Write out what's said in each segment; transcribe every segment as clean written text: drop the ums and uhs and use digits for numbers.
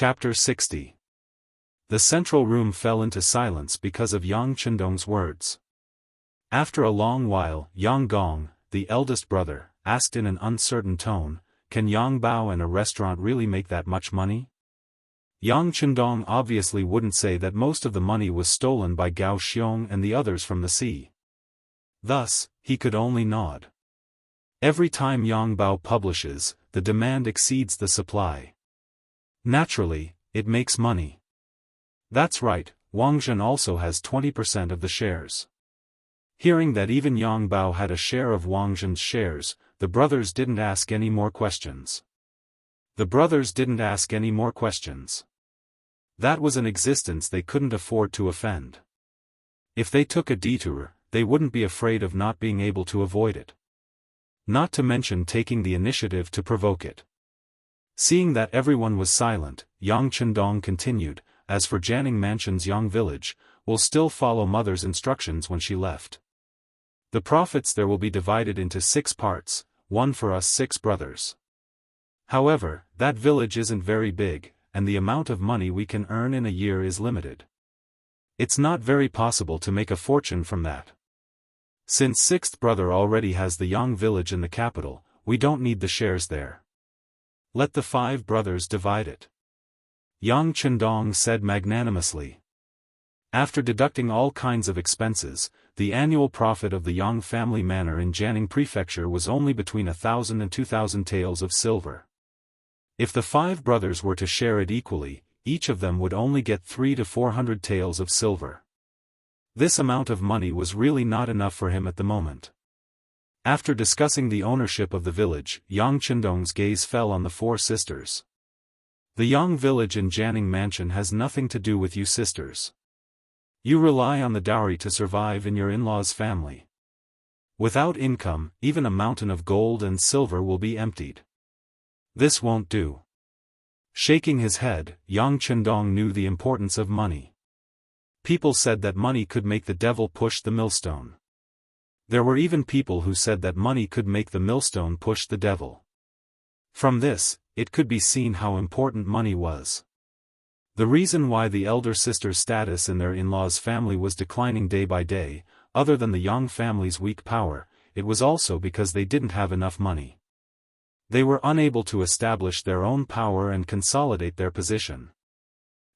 Chapter 60. The central room fell into silence because of Yang Chendong's words. After a long while, Yang Gong, the eldest brother, asked in an uncertain tone, "Can Yang Bao and a restaurant really make that much money?" Yang Chendong obviously wouldn't say that most of the money was stolen by Gao Xiong and the others from the sea. Thus, he could only nod. Every time Yang Bao publishes, the demand exceeds the supply. Naturally, it makes money. That's right, Wang Zhen also has 20% of the shares. Hearing that even Yang Bao had a share of Wang Zhen's shares, the brothers didn't ask any more questions. That was an existence they couldn't afford to offend. If they took a detour, they wouldn't be afraid of not being able to avoid it. Not to mention taking the initiative to provoke it. Seeing that everyone was silent, Yang Chendong continued, "As for Jianghu Mansion's Yang village, we'll still follow Mother's instructions when she left. The profits there will be divided into 6 parts, one for us 6 brothers. However, that village isn't very big, and the amount of money we can earn in a year is limited. It's not very possible to make a fortune from that. Since 6th brother already has the Yang village in the capital, we don't need the shares there. Let the 5 brothers divide it." Yang Chendong said magnanimously. After deducting all kinds of expenses, the annual profit of the Yang family manor in Jianghu Prefecture was only between 1,000 and 2,000 taels of silver. If the 5 brothers were to share it equally, each of them would only get 300 to 400 taels of silver. This amount of money was really not enough for him at the moment. After discussing the ownership of the village, Yang Chendong's gaze fell on the 4 sisters. "The Yang village in Jianghu Mansion has nothing to do with you sisters. You rely on the dowry to survive in your in-laws' family. Without income, even a mountain of gold and silver will be emptied. This won't do." Shaking his head, Yang Chendong knew the importance of money. People said that money could make the devil push the millstone. There were even people who said that money could make the millstone push the devil. From this, it could be seen how important money was. The reason why the elder sister's status in their in-laws' family was declining day by day, other than the Yang family's weak power, it was also because they didn't have enough money. They were unable to establish their own power and consolidate their position.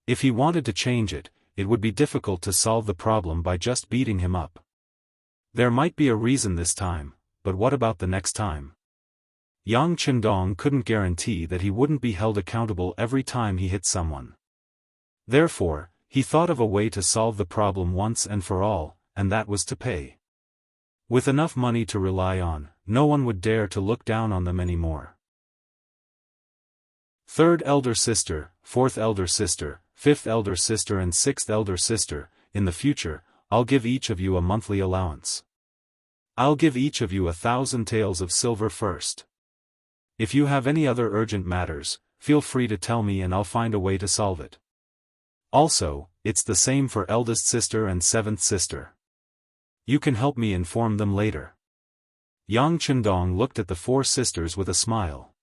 If he wanted to change it, it would be difficult to solve the problem by just beating him up. There might be a reason this time, but what about the next time? Yang Chendong couldn't guarantee that he wouldn't be held accountable every time he hit someone. Therefore, he thought of a way to solve the problem once and for all, and that was to pay. With enough money to rely on, no one would dare to look down on them anymore. 3rd elder sister, 4th elder sister, 5th elder sister and 6th elder sister, in the future, I'll give each of you a monthly allowance. I'll give each of you 1,000 taels of silver first. If you have any other urgent matters, feel free to tell me and I'll find a way to solve it. Also, it's the same for eldest sister and 7th sister. You can help me inform them later." Yang Chendong looked at the 4 sisters with a smile.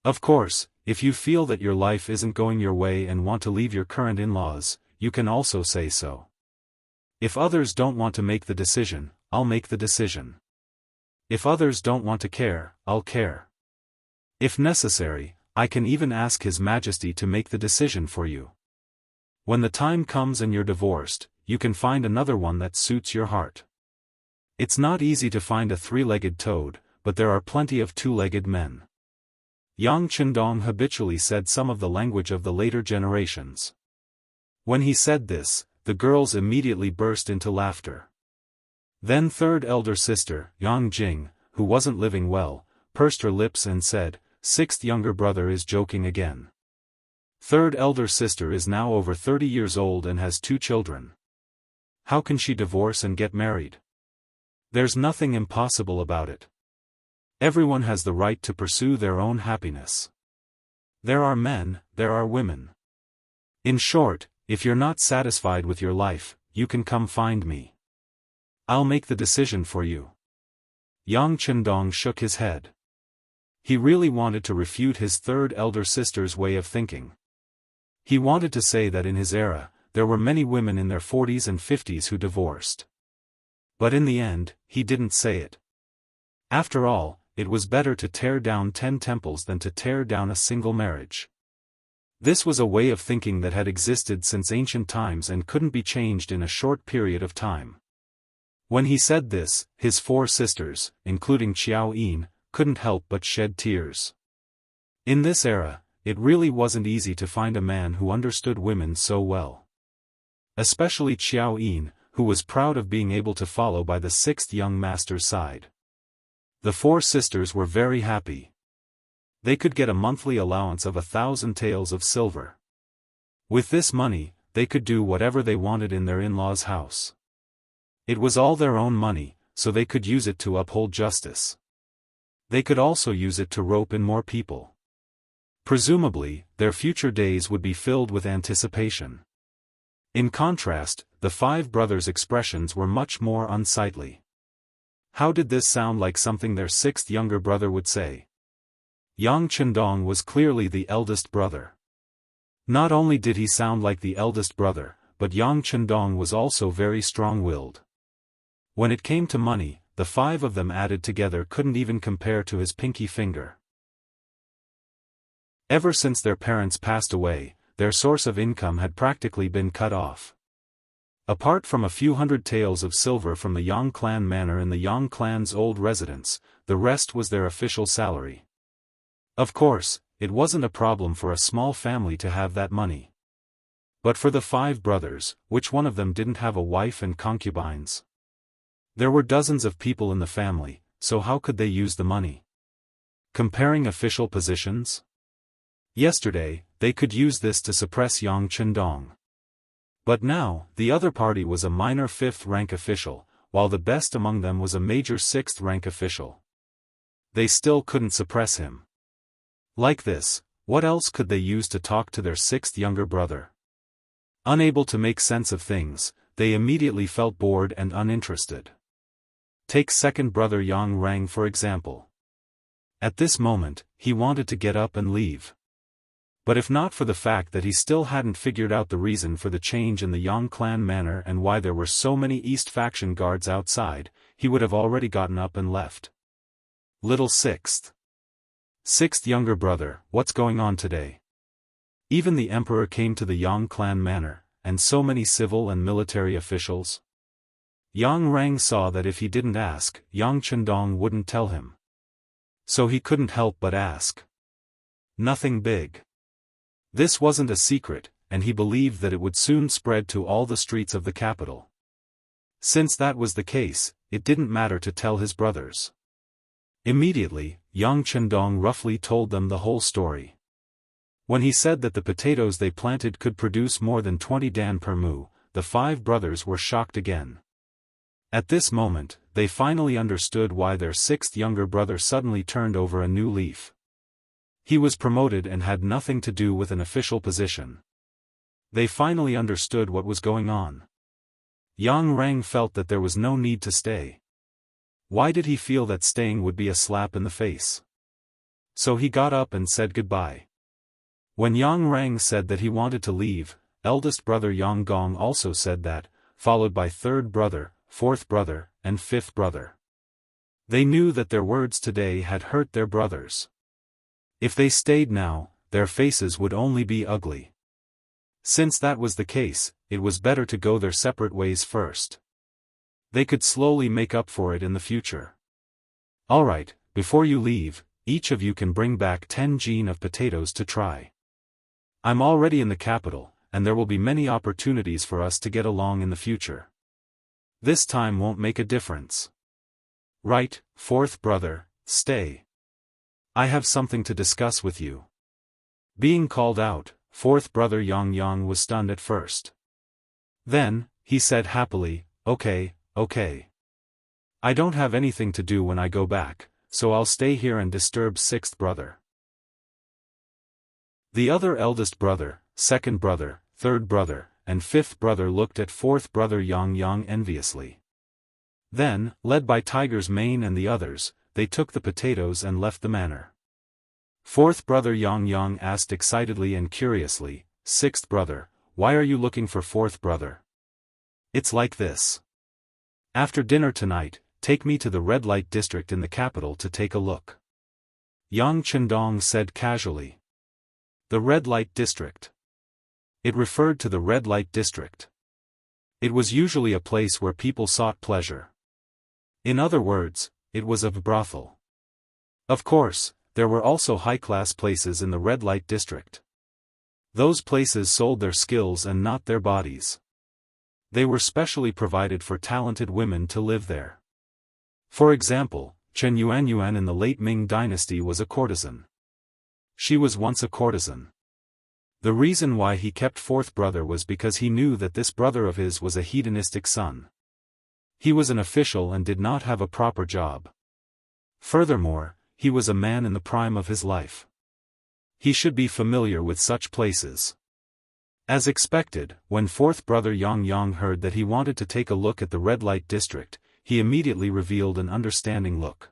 "Of course, if you feel that your life isn't going your way and want to leave your current in-laws, you can also say so. If others don't want to make the decision, I'll make the decision. If others don't want to care, I'll care. If necessary, I can even ask His Majesty to make the decision for you. When the time comes and you're divorced, you can find another one that suits your heart. It's not easy to find a 3-legged toad, but there are plenty of 2-legged men." Yang Chendong habitually said some of the language of the later generations. When he said this, the girls immediately burst into laughter. Then 3rd elder sister, Yang Jing, who wasn't living well, pursed her lips and said, 6th younger brother is joking again. 3rd elder sister is now over 30 years old and has 2 children. How can she divorce and get married? There's nothing impossible about it. Everyone has the right to pursue their own happiness. There are men, there are women. In short, if you're not satisfied with your life, you can come find me. I'll make the decision for you." Yang Chendong shook his head. He really wanted to refute his 3rd elder sister's way of thinking. He wanted to say that in his era, there were many women in their 40s and 50s who divorced. But in the end, he didn't say it. After all, it was better to tear down 10 temples than to tear down a single marriage. This was a way of thinking that had existed since ancient times and couldn't be changed in a short period of time. When he said this, his 4 sisters, including Xiao Yin, couldn't help but shed tears. In this era, it really wasn't easy to find a man who understood women so well. Especially Xiao Yin, who was proud of being able to follow by the 6th young master's side. The 4 sisters were very happy. They could get a monthly allowance of 1,000 taels of silver. With this money, they could do whatever they wanted in their in-laws' house. It was all their own money, so they could use it to uphold justice. They could also use it to rope in more people. Presumably, their future days would be filled with anticipation. In contrast, the 5 brothers' expressions were much more unsightly. How did this sound like something their 6th younger brother would say? Yang Chendong was clearly the eldest brother. Not only did he sound like the eldest brother, but Yang Chendong was also very strong-willed. When it came to money, the 5 of them added together couldn't even compare to his pinky finger. Ever since their parents passed away, their source of income had practically been cut off. Apart from a few hundred taels of silver from the Yang clan manor in the Yang clan's old residence, the rest was their official salary. Of course, it wasn't a problem for a small family to have that money. But for the 5 brothers, which one of them didn't have a wife and concubines? There were dozens of people in the family, so how could they use the money? Comparing official positions? Yesterday, they could use this to suppress Yang Chendong. But now, the other party was a minor 5th-rank official, while the best among them was a major 6th-rank official. They still couldn't suppress him. Like this, what else could they use to talk to their 6th younger brother? Unable to make sense of things, they immediately felt bored and uninterested. Take 2nd brother Yang Rang for example. At this moment, he wanted to get up and leave. But if not for the fact that he still hadn't figured out the reason for the change in the Yang clan manor and why there were so many East faction guards outside, he would have already gotten up and left. Little 6th younger brother, what's going on today? Even the emperor came to the Yang clan manor, and so many civil and military officials. Yang Rang saw that if he didn't ask, Yang Chendong wouldn't tell him. So he couldn't help but ask. Nothing big. This wasn't a secret, and he believed that it would soon spread to all the streets of the capital. Since that was the case, it didn't matter to tell his brothers. Immediately, Yang Chendong roughly told them the whole story. When he said that the potatoes they planted could produce more than 20 dan per mu, the 5 brothers were shocked again. At this moment, they finally understood why their 6th younger brother suddenly turned over a new leaf. He was promoted and had nothing to do with an official position. They finally understood what was going on. Yang Rang felt that there was no need to stay. Why did he feel that staying would be a slap in the face? So he got up and said goodbye. When Yang Rang said that he wanted to leave, eldest brother Yang Gong also said that, followed by 3rd brother, 4th brother, and 5th brother. They knew that their words today had hurt their brothers. If they stayed now, their faces would only be ugly. Since that was the case, it was better to go their separate ways first. They could slowly make up for it in the future. Alright, before you leave, each of you can bring back 10 jin of potatoes to try. I'm already in the capital, and there will be many opportunities for us to get along in the future. This time won't make a difference. Right, 4th brother, stay. I have something to discuss with you. Being called out, 4th brother Yang was stunned at first. Then, he said happily, okay. I don't have anything to do when I go back, so I'll stay here and disturb 6th brother. The other eldest brother, 2nd brother, 3rd brother, and 5th brother looked at 4th brother Yang enviously. Then, led by Tiger's Mane and the others, they took the potatoes and left the manor. 4th brother Yang asked excitedly and curiously, sixth brother, why are you looking for fourth brother? It's like this. After dinner tonight, take me to the red light district in the capital to take a look. Yang Chendong said casually. The red light district. It referred to the red light district. It was usually a place where people sought pleasure. In other words, it was a brothel. Of course, there were also high-class places in the red light district. Those places sold their skills and not their bodies. They were specially provided for talented women to live there. For example, Chen Yuan in the late Ming Dynasty was a courtesan. She was once a courtesan. The reason why he kept fourth brother was because he knew that this brother of his was a hedonistic son. He was an official and did not have a proper job. Furthermore, he was a man in the prime of his life. He should be familiar with such places. As expected, when fourth brother Yang heard that he wanted to take a look at the red light district, he immediately revealed an understanding look.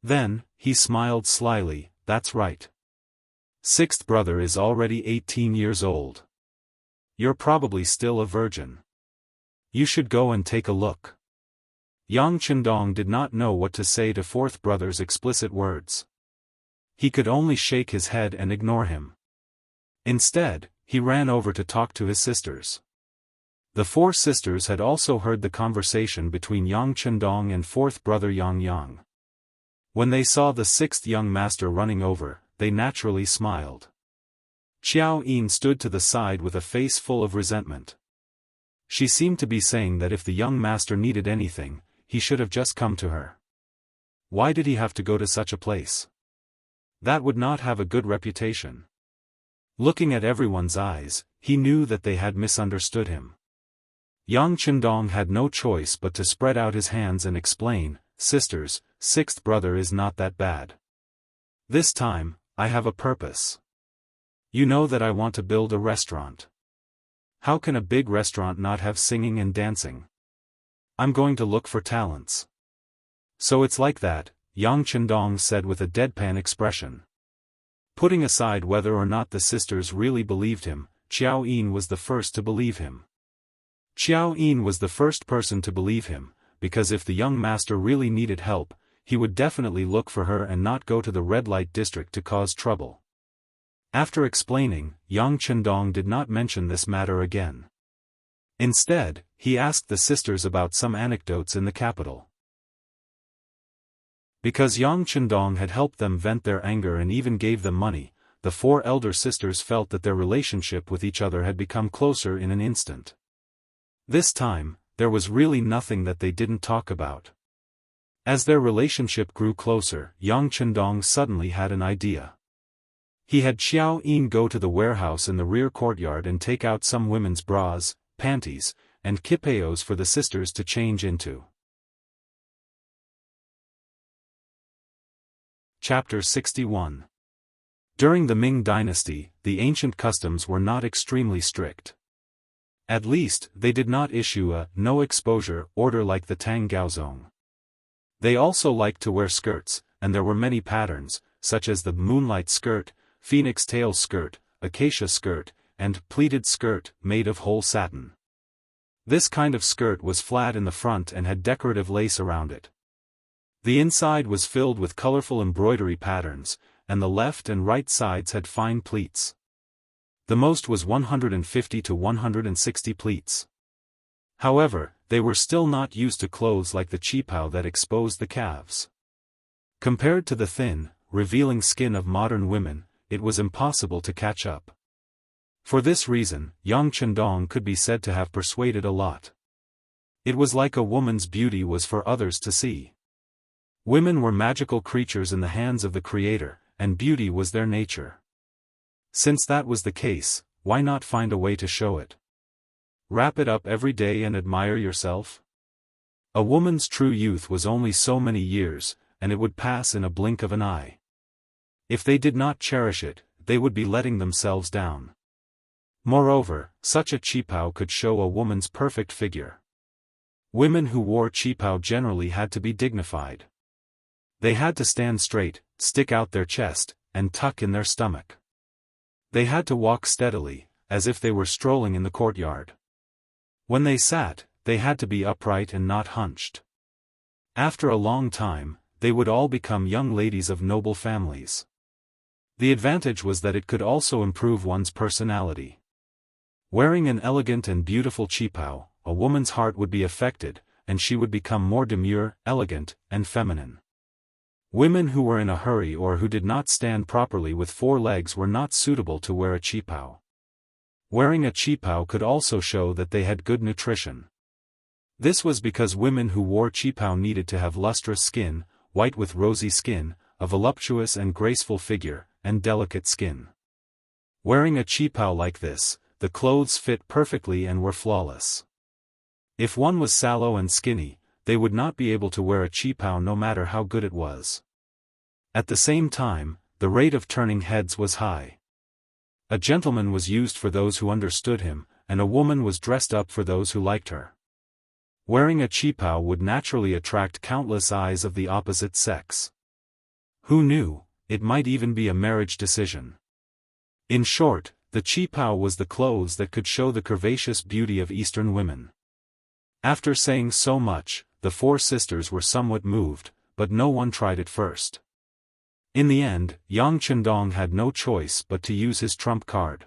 Then, he smiled slyly, that's right. Sixth brother is already 18 years old. You're probably still a virgin. You should go and take a look. Yang Chendong did not know what to say to fourth brother's explicit words. He could only shake his head and ignore him. Instead, he ran over to talk to his sisters. The four sisters had also heard the conversation between Yang Chendong and fourth brother Yang. When they saw the sixth young master running over, they naturally smiled. Xiao Yin stood to the side with a face full of resentment. She seemed to be saying that if the young master needed anything, he should have just come to her. Why did he have to go to such a place? That would not have a good reputation. Looking at everyone's eyes, he knew that they had misunderstood him. Yang Chendong had no choice but to spread out his hands and explain, sisters, sixth brother is not that bad. This time, I have a purpose. You know that I want to build a restaurant. How can a big restaurant not have singing and dancing? I'm going to look for talents. So it's like that, Yang Chendong said with a deadpan expression. Putting aside whether or not the sisters really believed him, Xiao Yin was the first to believe him. Xiao Yin was the first person to believe him, because if the young master really needed help, he would definitely look for her and not go to the red light district to cause trouble. After explaining, Yang Chendong did not mention this matter again. Instead, he asked the sisters about some anecdotes in the capital. Because Yang Chendong had helped them vent their anger and even gave them money, the four elder sisters felt that their relationship with each other had become closer in an instant. This time, there was really nothing that they didn't talk about. As their relationship grew closer, Yang Chendong suddenly had an idea. He had Xiao Yin go to the warehouse in the rear courtyard and take out some women's bras, panties, and kipayos for the sisters to change into. Chapter 61. During the Ming Dynasty, the ancient customs were not extremely strict. At least, they did not issue a no-exposure order like the Tang Gaozong. They also liked to wear skirts, and there were many patterns, such as the moonlight skirt, phoenix tail skirt, acacia skirt, and pleated skirt made of whole satin. This kind of skirt was flat in the front and had decorative lace around it. The inside was filled with colorful embroidery patterns, and the left and right sides had fine pleats. The most was 150 to 160 pleats. However, they were still not used to clothes like the qipao that exposed the calves. Compared to the thin, revealing skin of modern women, it was impossible to catch up. For this reason, Yang Chendong could be said to have persuaded a lot. It was like a woman's beauty was for others to see. Women were magical creatures in the hands of the Creator, and beauty was their nature. Since that was the case, why not find a way to show it? Wrap it up every day and admire yourself? A woman's true youth was only so many years, and it would pass in a blink of an eye. If they did not cherish it, they would be letting themselves down. Moreover, such a qipao could show a woman's perfect figure. Women who wore qipao generally had to be dignified. They had to stand straight, stick out their chest, and tuck in their stomach. They had to walk steadily, as if they were strolling in the courtyard. When they sat, they had to be upright and not hunched. After a long time, they would all become young ladies of noble families. The advantage was that it could also improve one's personality. Wearing an elegant and beautiful qipao, a woman's heart would be affected, and she would become more demure, elegant, and feminine. Women who were in a hurry or who did not stand properly with 4 legs were not suitable to wear a qipao. Wearing a qipao could also show that they had good nutrition. This was because women who wore qipao needed to have lustrous skin, white with rosy skin, a voluptuous and graceful figure, and delicate skin. Wearing a qipao like this, the clothes fit perfectly and were flawless. If one was sallow and skinny, they would not be able to wear a qipao no matter how good it was. At the same time, the rate of turning heads was high. A gentleman was used for those who understood him, and a woman was dressed up for those who liked her. Wearing a qipao would naturally attract countless eyes of the opposite sex. Who knew, it might even be a marriage decision. In short, the qipao was the clothes that could show the curvaceous beauty of Eastern women. After saying so much, the 4 sisters were somewhat moved, but no one tried it first. In the end, Yang Chendong had no choice but to use his trump card.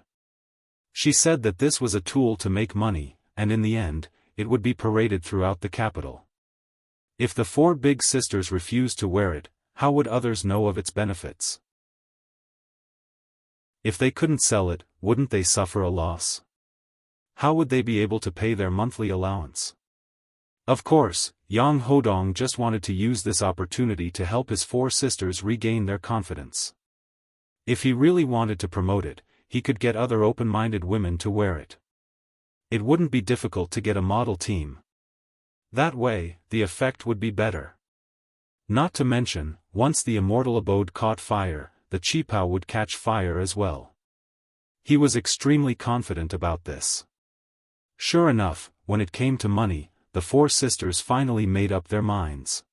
She said that this was a tool to make money, and in the end, it would be paraded throughout the capital. If the 4 big sisters refused to wear it, how would others know of its benefits? If they couldn't sell it, wouldn't they suffer a loss? How would they be able to pay their monthly allowance? Of course, Yang Hodong just wanted to use this opportunity to help his 4 sisters regain their confidence. If he really wanted to promote it, he could get other open-minded women to wear it. It wouldn't be difficult to get a model team. That way, the effect would be better. Not to mention, once the immortal abode caught fire, the qipao would catch fire as well. He was extremely confident about this. Sure enough, when it came to money, the 4 sisters finally made up their minds.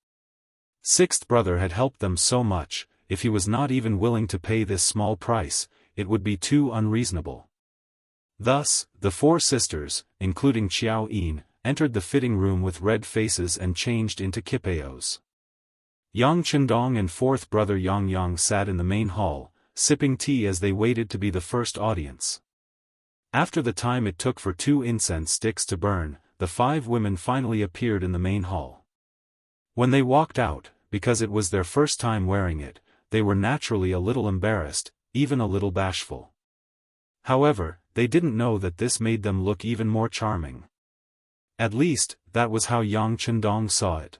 6th brother had helped them so much, if he was not even willing to pay this small price, it would be too unreasonable. Thus, the 4 sisters, including Xiao Yin, entered the fitting room with red faces and changed into qipaos. Yang Chendong and 4th brother Yang Yang sat in the main hall, sipping tea as they waited to be the first audience. After the time it took for 2 incense sticks to burn, the 5 women finally appeared in the main hall. When they walked out, because it was their first time wearing it, they were naturally a little embarrassed, even a little bashful. However, they didn't know that this made them look even more charming. At least, that was how Yang Chendong saw it.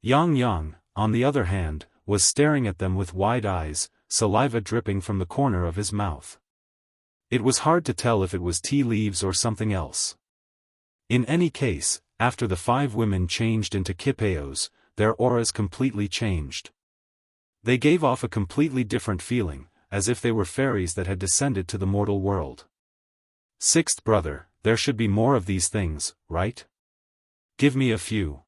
Yang Yang, on the other hand, was staring at them with wide eyes, saliva dripping from the corner of his mouth. It was hard to tell if it was tea leaves or something else. In any case, after the 5 women changed into qipaos, their auras completely changed. They gave off a completely different feeling, as if they were fairies that had descended to the mortal world. 6th brother, there should be more of these things, right? Give me a few.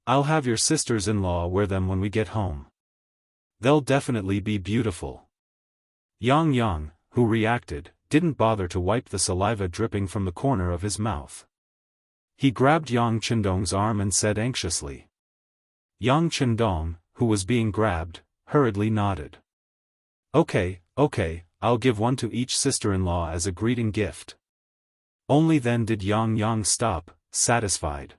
I'll have your sisters-in-law wear them when we get home. They'll definitely be beautiful. Yang Yang, who reacted, didn't bother to wipe the saliva dripping from the corner of his mouth. He grabbed Yang Chendong's arm and said anxiously. Yang Chendong, who was being grabbed, hurriedly nodded. Okay, I'll give one to each sister-in-law as a greeting gift. Only then did Yang Yang stop, satisfied.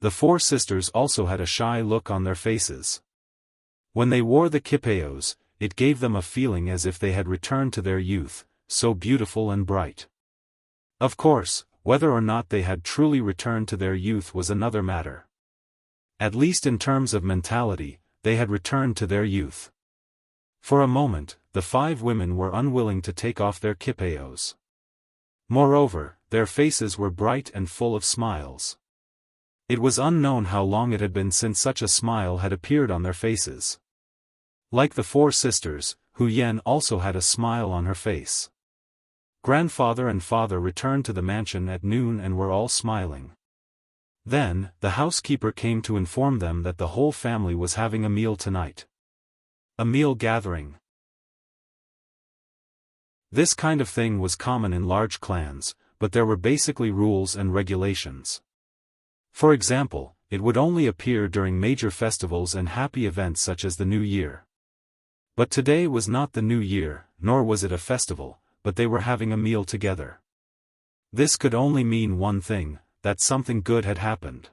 The 4 sisters also had a shy look on their faces. When they wore the qipaos, it gave them a feeling as if they had returned to their youth, so beautiful and bright. Of course, whether or not they had truly returned to their youth was another matter. At least in terms of mentality, they had returned to their youth. For a moment, the 5 women were unwilling to take off their qipaos. Moreover, their faces were bright and full of smiles. It was unknown how long it had been since such a smile had appeared on their faces. Like the 4 sisters, Hu Yan also had a smile on her face. Grandfather and father returned to the mansion at noon and were all smiling. Then, the housekeeper came to inform them that the whole family was having a meal tonight. A meal gathering. This kind of thing was common in large clans, but there were basically rules and regulations. For example, it would only appear during major festivals and happy events such as the New Year. But today was not the New Year, nor was it a festival, but they were having a meal together. This could only mean one thing, that something good had happened.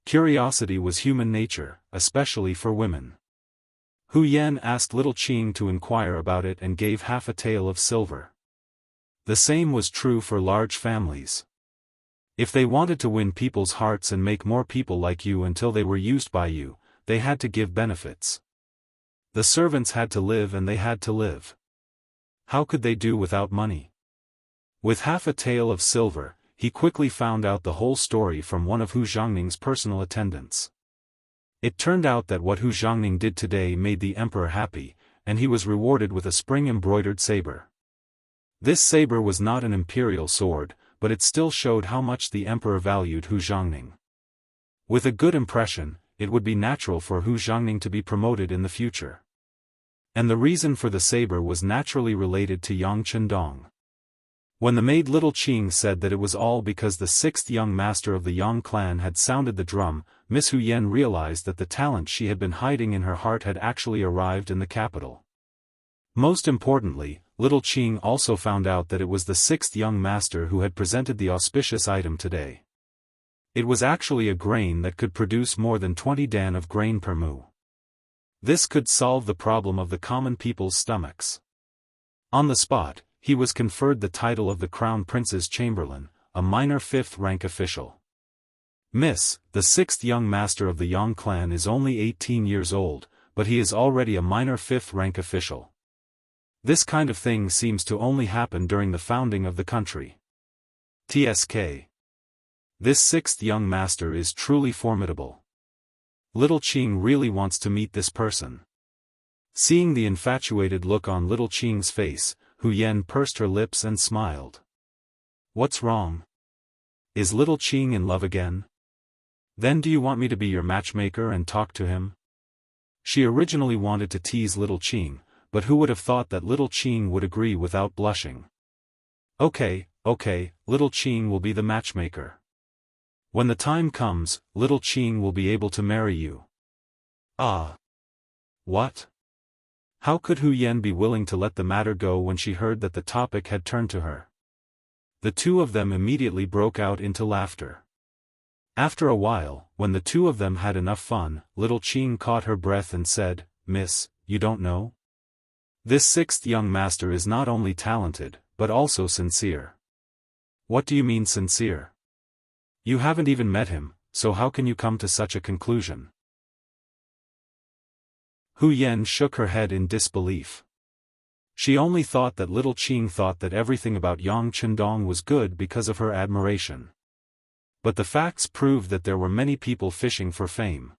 Curiosity was human nature, especially for women. Yuan asked little Qing to inquire about it and gave half a tael of silver. The same was true for large families. If they wanted to win people's hearts and make more people like you until they were used by you, they had to give benefits. The servants had to live and they had to live. How could they do without money? With half a tael of silver, he quickly found out the whole story from one of Hu Xiangning's personal attendants. It turned out that what Hu Xiangning did today made the emperor happy, and he was rewarded with a spring-embroidered saber. This saber was not an imperial sword, but it still showed how much the emperor valued Hu Xiangning. With a good impression, it would be natural for Hu Xiangning to be promoted in the future. And the reason for the saber was naturally related to Yang Chendong. When the maid little Qing said that it was all because the sixth young master of the Yang clan had sounded the drum, Miss Yuan realized that the talent she had been hiding in her heart had actually arrived in the capital. Most importantly, little Qing also found out that it was the sixth young master who had presented the auspicious item today. It was actually a grain that could produce more than 20 dan of grain per mu. This could solve the problem of the common people's stomachs. On the spot, he was conferred the title of the Crown Prince's Chamberlain, a minor fifth-rank official. Miss, the sixth young master of the Yang clan is only 18 years old, but he is already a minor fifth-rank official. This kind of thing seems to only happen during the founding of the country. TSK. This sixth young master is truly formidable. Little Qing really wants to meet this person. Seeing the infatuated look on little Qing's face, Yuan pursed her lips and smiled. What's wrong? Is little Qing in love again? Then do you want me to be your matchmaker and talk to him? She originally wanted to tease little Qing, but who would have thought that little Qing would agree without blushing? Okay, little Qing will be the matchmaker. When the time comes, little Qing will be able to marry you. Ah. What? How could Yuan be willing to let the matter go when she heard that the topic had turned to her? The two of them immediately broke out into laughter. After a while, when the two of them had enough fun, little Qing caught her breath and said, Miss, you don't know? This sixth young master is not only talented, but also sincere. What do you mean sincere? You haven't even met him, so how can you come to such a conclusion? Yuan shook her head in disbelief. She only thought that little Qing thought that everything about Yang Chendong was good because of her admiration. But the facts proved that there were many people fishing for fame.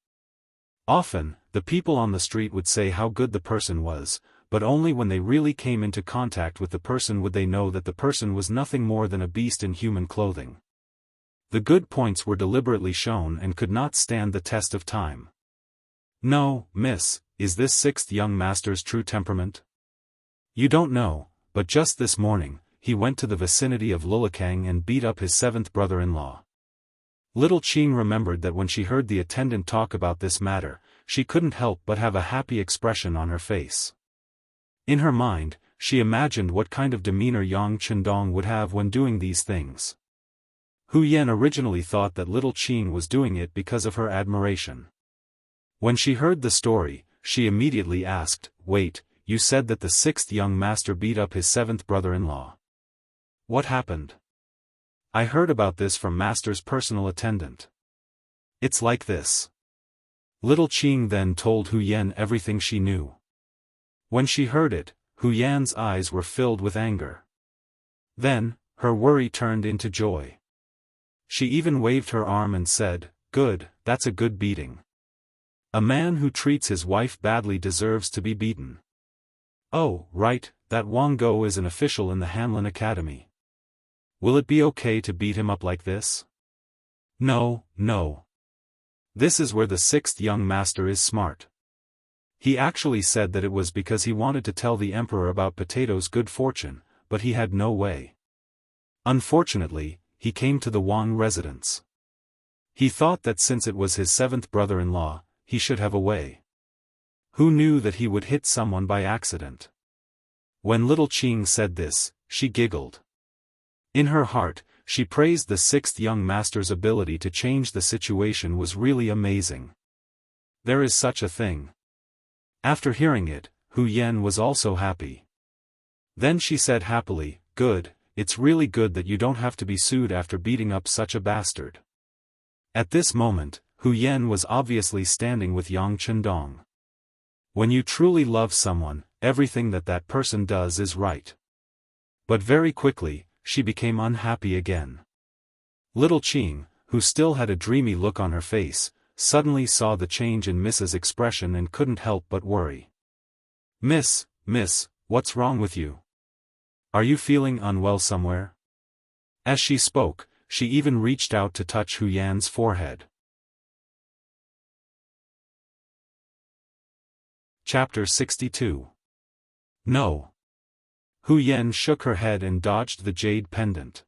Often, the people on the street would say how good the person was, but only when they really came into contact with the person would they know that the person was nothing more than a beast in human clothing. The good points were deliberately shown and could not stand the test of time. No, miss, is this sixth young master's true temperament? You don't know, but just this morning, he went to the vicinity of Lulakang and beat up his seventh brother-in-law. Little Qing remembered that when she heard the attendant talk about this matter, she couldn't help but have a happy expression on her face. In her mind, she imagined what kind of demeanor Yang Chendong would have when doing these things. Yuan originally thought that little Qing was doing it because of her admiration. When she heard the story, she immediately asked, Wait, you said that the sixth young master beat up his seventh brother-in-law. What happened? I heard about this from master's personal attendant. It's like this. Little Qing then told Yuan everything she knew. When she heard it, Yuan's eyes were filled with anger. Then, her worry turned into joy. She even waved her arm and said, Good, that's a good beating. A man who treats his wife badly deserves to be beaten. Oh, right, that Wang Go is an official in the Hanlin Academy. Will it be okay to beat him up like this? No. This is where the sixth young master is smart. He actually said that it was because he wanted to tell the emperor about Potato's good fortune, but he had no way. Unfortunately, he came to the Wang residence. He thought that since it was his seventh brother-in-law, he should have a way. Who knew that he would hit someone by accident? When little Qing said this, she giggled. In her heart, she praised the sixth young master's ability to change the situation was really amazing. There is such a thing. After hearing it, Hu Yan was also happy. Then she said happily, "Good, it's really good that you don't have to be sued after beating up such a bastard." At this moment, Hu Yan was obviously standing with Yang Chendong. When you truly love someone, everything that person does is right. But very quickly, she became unhappy again. Little Qing, who still had a dreamy look on her face, suddenly saw the change in Miss's expression and couldn't help but worry. Miss, what's wrong with you? Are you feeling unwell somewhere?" As she spoke, she even reached out to touch Hu Yan's forehead. Chapter 62. No. Hu Yan shook her head and dodged the jade pendant.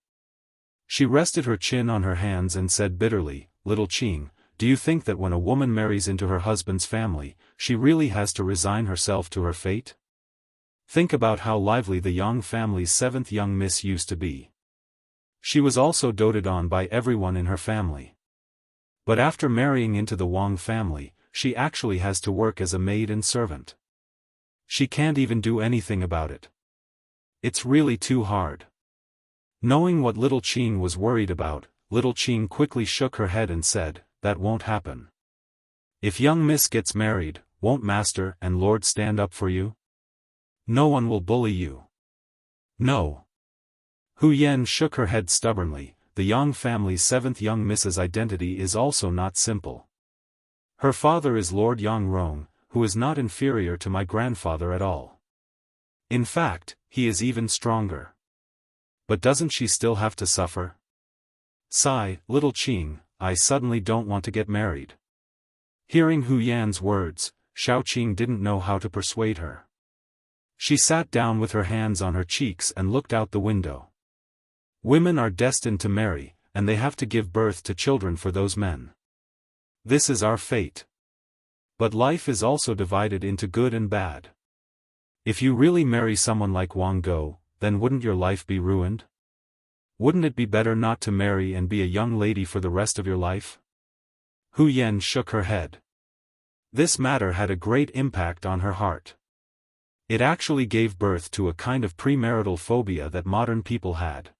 She rested her chin on her hands and said bitterly, "Little Qing, do you think that when a woman marries into her husband's family, she really has to resign herself to her fate? Think about how lively the Yang family's seventh young miss used to be. She was also doted on by everyone in her family. But after marrying into the Wang family, she actually has to work as a maid and servant. She can't even do anything about it. It's really too hard." Knowing what little Qing was worried about, little Qing quickly shook her head and said, "That won't happen. If young miss gets married, won't master and lord stand up for you? No one will bully you." "No." Hu Yan shook her head stubbornly. The Yang family's seventh young miss's identity is also not simple. Her father is Lord Yang Rong, who is not inferior to my grandfather at all. In fact, he is even stronger. But doesn't she still have to suffer? Sigh, little Qing, I suddenly don't want to get married. Hearing Hu Yan's words, Xiao Qing didn't know how to persuade her. She sat down with her hands on her cheeks and looked out the window. Women are destined to marry, and they have to give birth to children for those men. This is our fate. But life is also divided into good and bad. If you really marry someone like Wang Go, then wouldn't your life be ruined? Wouldn't it be better not to marry and be a young lady for the rest of your life? Hu Yan shook her head. This matter had a great impact on her heart. It actually gave birth to a kind of premarital phobia that modern people had.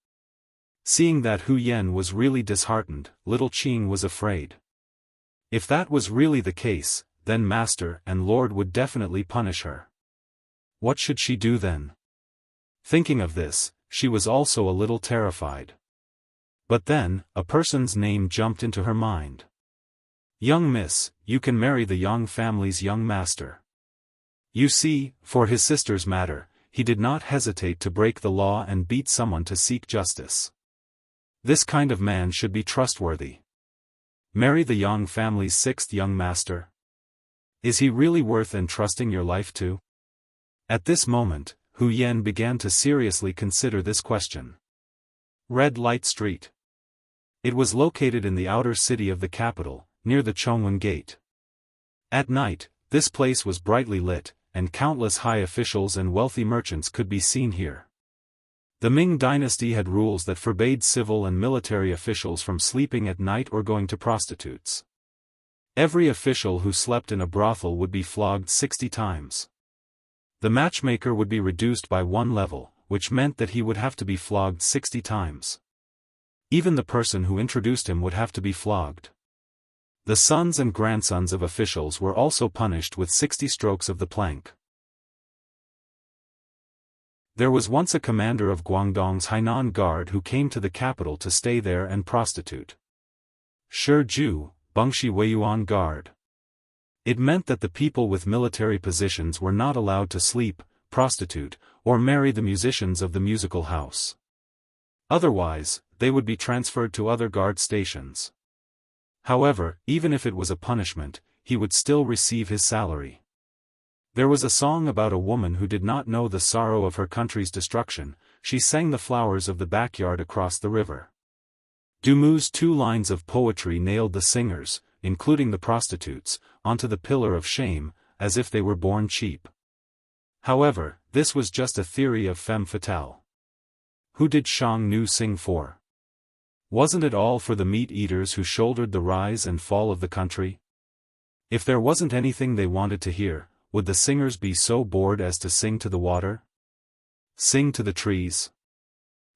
Seeing that Hu Yan was really disheartened, little Qing was afraid. If that was really the case, then master and lord would definitely punish her. What should she do then? Thinking of this, she was also a little terrified. But then, a person's name jumped into her mind. Young miss, you can marry the Yang family's young master. You see, for his sister's matter, he did not hesitate to break the law and beat someone to seek justice. This kind of man should be trustworthy. Marry the Yang family's sixth young master? Is he really worth entrusting your life to? At this moment, Hu Yan began to seriously consider this question. Red Light Street. It was located in the outer city of the capital, near the Chongwen Gate. At night, this place was brightly lit, and countless high officials and wealthy merchants could be seen here. The Ming Dynasty had rules that forbade civil and military officials from sleeping at night or going to prostitutes. Every official who slept in a brothel would be flogged 60 times. The matchmaker would be reduced by 1 level, which meant that he would have to be flogged 60 times. Even the person who introduced him would have to be flogged. The sons and grandsons of officials were also punished with 60 strokes of the plank. There was once a commander of Guangdong's Hainan Guard who came to the capital to stay there and prostitute. Shi Ju, Bengshi Weiyuan Guard. It meant that the people with military positions were not allowed to sleep, prostitute, or marry the musicians of the musical house. Otherwise, they would be transferred to other guard stations. However, even if it was a punishment, he would still receive his salary. There was a song about a woman who did not know the sorrow of her country's destruction. She sang the flowers of the backyard across the river. Dumu's 2 lines of poetry nailed the singers, including the prostitutes, onto the pillar of shame, as if they were born cheap. However, this was just a theory of femme fatale. Who did Xiangnu sing for? Wasn't it all for the meat-eaters who shouldered the rise and fall of the country? If there wasn't anything they wanted to hear, would the singers be so bored as to sing to the water? Sing to the trees?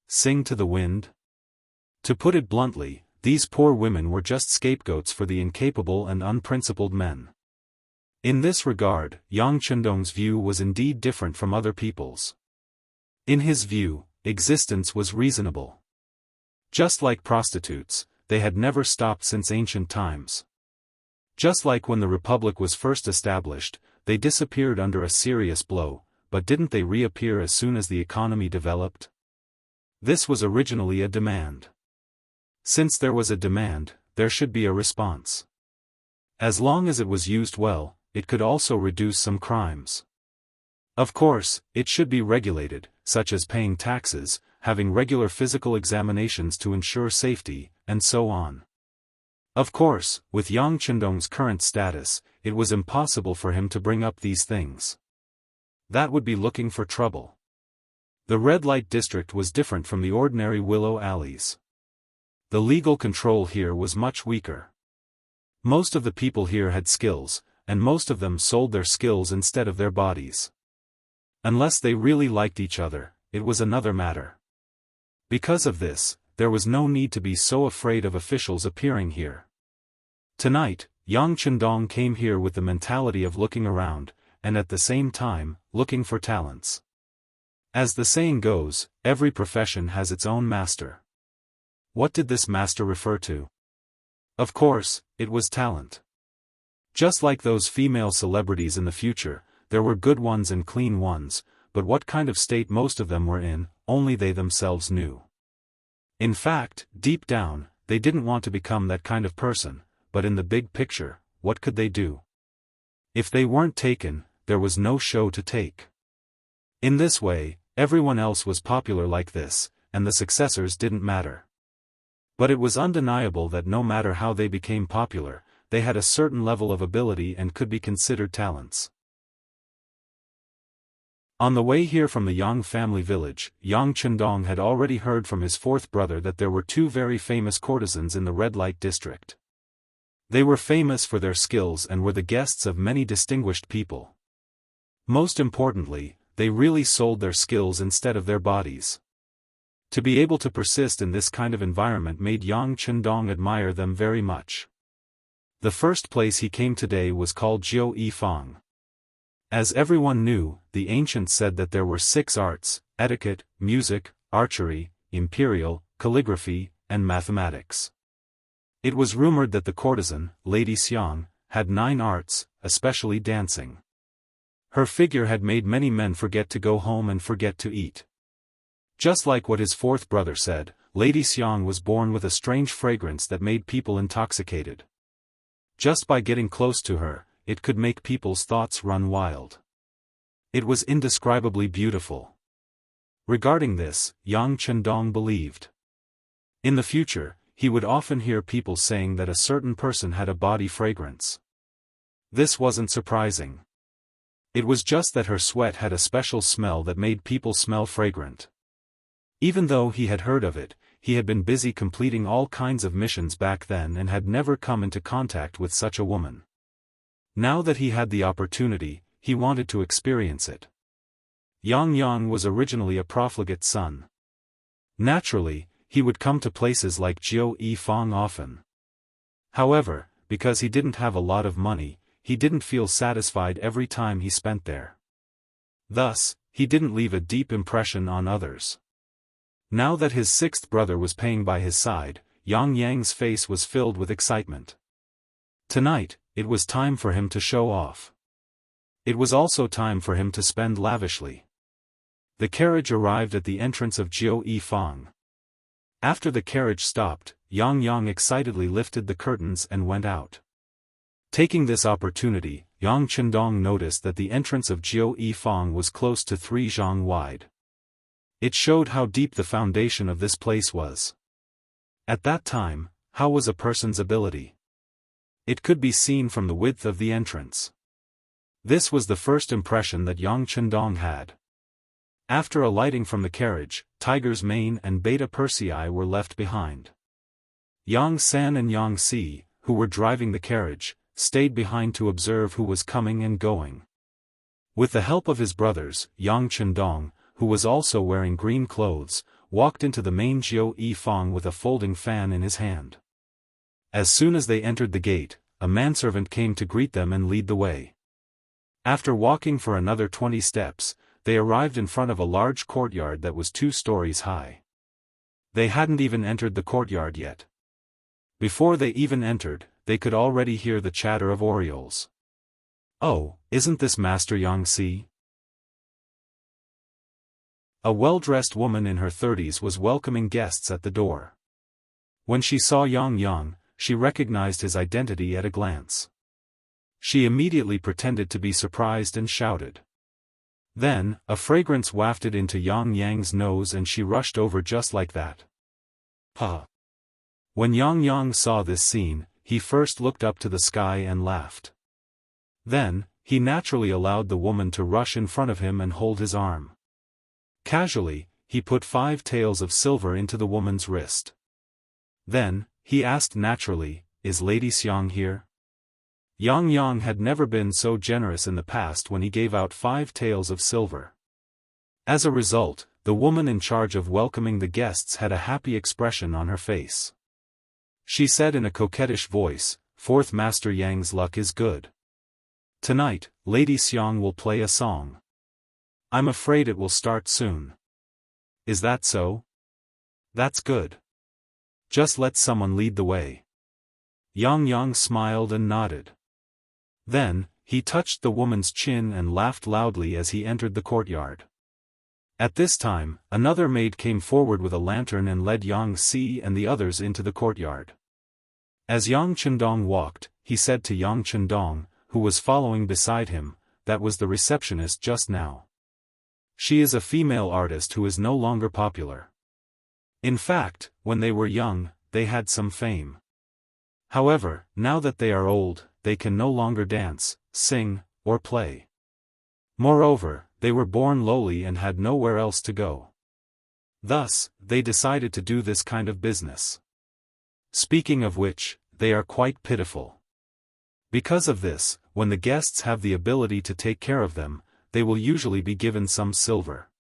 Sing to the wind? To put it bluntly, these poor women were just scapegoats for the incapable and unprincipled men. In this regard, Yang Chendong's view was indeed different from other people's. In his view, existence was reasonable. Just like prostitutes, they had never stopped since ancient times. Just like when the Republic was first established, they disappeared under a serious blow, but didn't they reappear as soon as the economy developed? This was originally a demand. Since there was a demand, there should be a response. As long as it was used well, it could also reduce some crimes. Of course, it should be regulated, such as paying taxes, having regular physical examinations to ensure safety, and so on. Of course, with Yang Chendong's current status, it was impossible for him to bring up these things. That would be looking for trouble. The red light district was different from the ordinary willow alleys. The legal control here was much weaker. Most of the people here had skills, and most of them sold their skills instead of their bodies. Unless they really liked each other, it was another matter. Because of this, there was no need to be so afraid of officials appearing here. Tonight, Yang Chendong came here with the mentality of looking around, and at the same time, looking for talents. As the saying goes, every profession has its own master. What did this master refer to? Of course, it was talent. Just like those female celebrities in the future, there were good ones and clean ones, but what kind of state most of them were in, only they themselves knew. In fact, deep down, they didn't want to become that kind of person, but in the big picture, what could they do? If they weren't taken, there was no show to take. In this way, everyone else was popular like this, and the successors didn't matter. But it was undeniable that no matter how they became popular, they had a certain level of ability and could be considered talents. On the way here from the Yang family village, Yang Chendong had already heard from his 4th brother that there were 2 very famous courtesans in the red light district. They were famous for their skills and were the guests of many distinguished people. Most importantly, they really sold their skills instead of their bodies. To be able to persist in this kind of environment made Yang Chendong admire them very much. The first place he came today was called Jiu Yifang. As everyone knew, the ancients said that there were 6 arts: etiquette, music, archery, imperial, calligraphy, and mathematics. It was rumored that the courtesan, Lady Xiang, had 9 arts, especially dancing. Her figure had made many men forget to go home and forget to eat. Just like what his 4th brother said, Lady Xiang was born with a strange fragrance that made people intoxicated. Just by getting close to her, it could make people's thoughts run wild. It was indescribably beautiful. Regarding this, Yang Chendong believed. In the future, he would often hear people saying that a certain person had a body fragrance. This wasn't surprising. It was just that her sweat had a special smell that made people smell fragrant. Even though he had heard of it, he had been busy completing all kinds of missions back then and had never come into contact with such a woman. Now that he had the opportunity, he wanted to experience it. Yang was originally a profligate son. Naturally, he would come to places like Jiu Yifang often. However, because he didn't have a lot of money, he didn't feel satisfied every time he spent there. Thus, he didn't leave a deep impression on others. Now that his 6th brother was paying by his side, Yang's face was filled with excitement. Tonight, it was time for him to show off. It was also time for him to spend lavishly. The carriage arrived at the entrance of Jiu Yifang. After the carriage stopped, Yang excitedly lifted the curtains and went out. Taking this opportunity, Yang Chendong noticed that the entrance of Jiao Yifang was close to 3 zhang wide. It showed how deep the foundation of this place was. At that time, how was a person's ability? It could be seen from the width of the entrance. This was the first impression that Yang Chendong had. After alighting from the carriage, Tiger's Mane and Beta Persei were left behind. Yang San and Yang Si, who were driving the carriage, stayed behind to observe who was coming and going. With the help of his brothers, Yang Chendong, who was also wearing green clothes, walked into the main Jiao Yifang with a folding fan in his hand. As soon as they entered the gate, a manservant came to greet them and lead the way. After walking for another 20 steps, they arrived in front of a large courtyard that was 2 stories high. They hadn't even entered the courtyard yet. Before they even entered, they could already hear the chatter of orioles. "Oh, isn't this Master Yang Si?" A well-dressed woman in her 30s was welcoming guests at the door. When she saw Yang, she recognized his identity at a glance. She immediately pretended to be surprised and shouted. Then, a fragrance wafted into Yang's nose and she rushed over just like that. "Huh." When Yang saw this scene, he first looked up to the sky and laughed. Then, he naturally allowed the woman to rush in front of him and hold his arm. Casually, he put 5 taels of silver into the woman's wrist. Then, he asked naturally, "Is Lady Xiang here?" Yang had never been so generous in the past when he gave out 5 taels of silver. As a result, the woman in charge of welcoming the guests had a happy expression on her face. She said in a coquettish voice, "Fourth Master Yang's luck is good. Tonight, Lady Xiang will play a song. I'm afraid it will start soon. Is that so? That's good. Just let someone lead the way." Yang smiled and nodded. Then, he touched the woman's chin and laughed loudly as he entered the courtyard. At this time, another maid came forward with a lantern and led Yang Si and the others into the courtyard. As Yang Chendong walked, he said to Yang Chendong, who was following beside him, "That was the receptionist just now. She is a female artist who is no longer popular. In fact, when they were young, they had some fame. However, now that they are old, they can no longer dance, sing, or play. Moreover, they were born lowly and had nowhere else to go. Thus, they decided to do this kind of business. Speaking of which, they are quite pitiful. Because of this, when the guests have the ability to take care of them, they will usually be given some silver."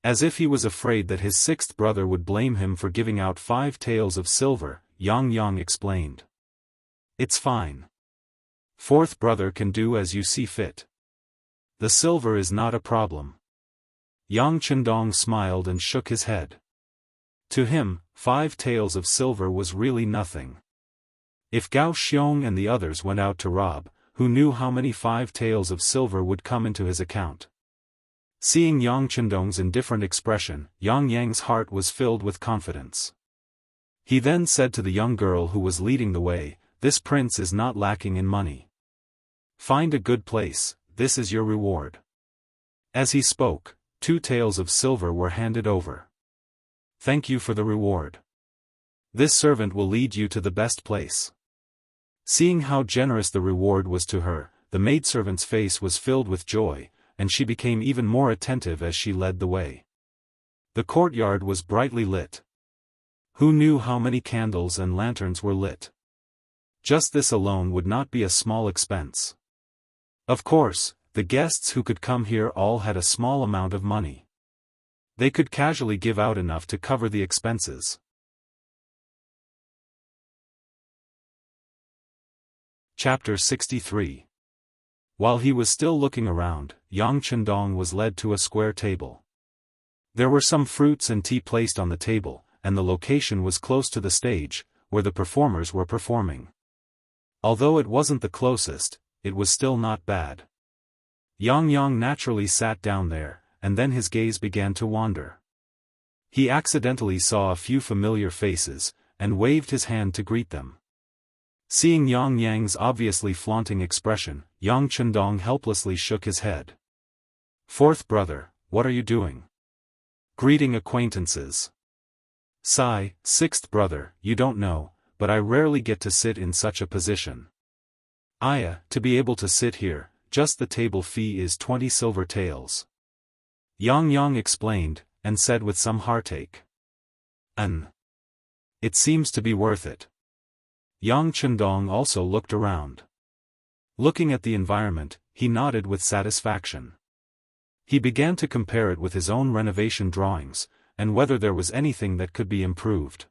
As if he was afraid that his 6th brother would blame him for giving out 5 taels of silver, Yang explained. "It's fine. 4th brother can do as you see fit. The silver is not a problem." Yang Chendong smiled and shook his head. To him, 5 taels of silver was really nothing. If Gao Xiong and the others went out to rob, who knew how many 5 taels of silver would come into his account? Seeing Yang Chendong's indifferent expression, Yang's heart was filled with confidence. He then said to the young girl who was leading the way, "This prince is not lacking in money. Find a good place, this is your reward." As he spoke, 2 taels of silver were handed over. "Thank you for the reward. This servant will lead you to the best place." Seeing how generous the reward was to her, the maidservant's face was filled with joy, and she became even more attentive as she led the way. The courtyard was brightly lit. Who knew how many candles and lanterns were lit? Just this alone would not be a small expense. Of course, the guests who could come here all had a small amount of money. They could casually give out enough to cover the expenses. Chapter 63. While he was still looking around, Yang Chendong was led to a square table. There were some fruits and tea placed on the table, and the location was close to the stage, where the performers were performing. Although it wasn't the closest, it was still not bad. Yang naturally sat down there, and then his gaze began to wander. He accidentally saw a few familiar faces, and waved his hand to greet them. Seeing Yang Yang's obviously flaunting expression, Yang Chendong helplessly shook his head. "Fourth brother, what are you doing? Greeting acquaintances." Sigh, "Sixth brother, you don't know, but I rarely get to sit in such a position. To be able to sit here, just the table fee is 20 silver taels." Yang Yang explained, and said with some heartache. It seems to be worth it." Yang Chendong also looked around. Looking at the environment, he nodded with satisfaction. He began to compare it with his own renovation drawings, and whether there was anything that could be improved.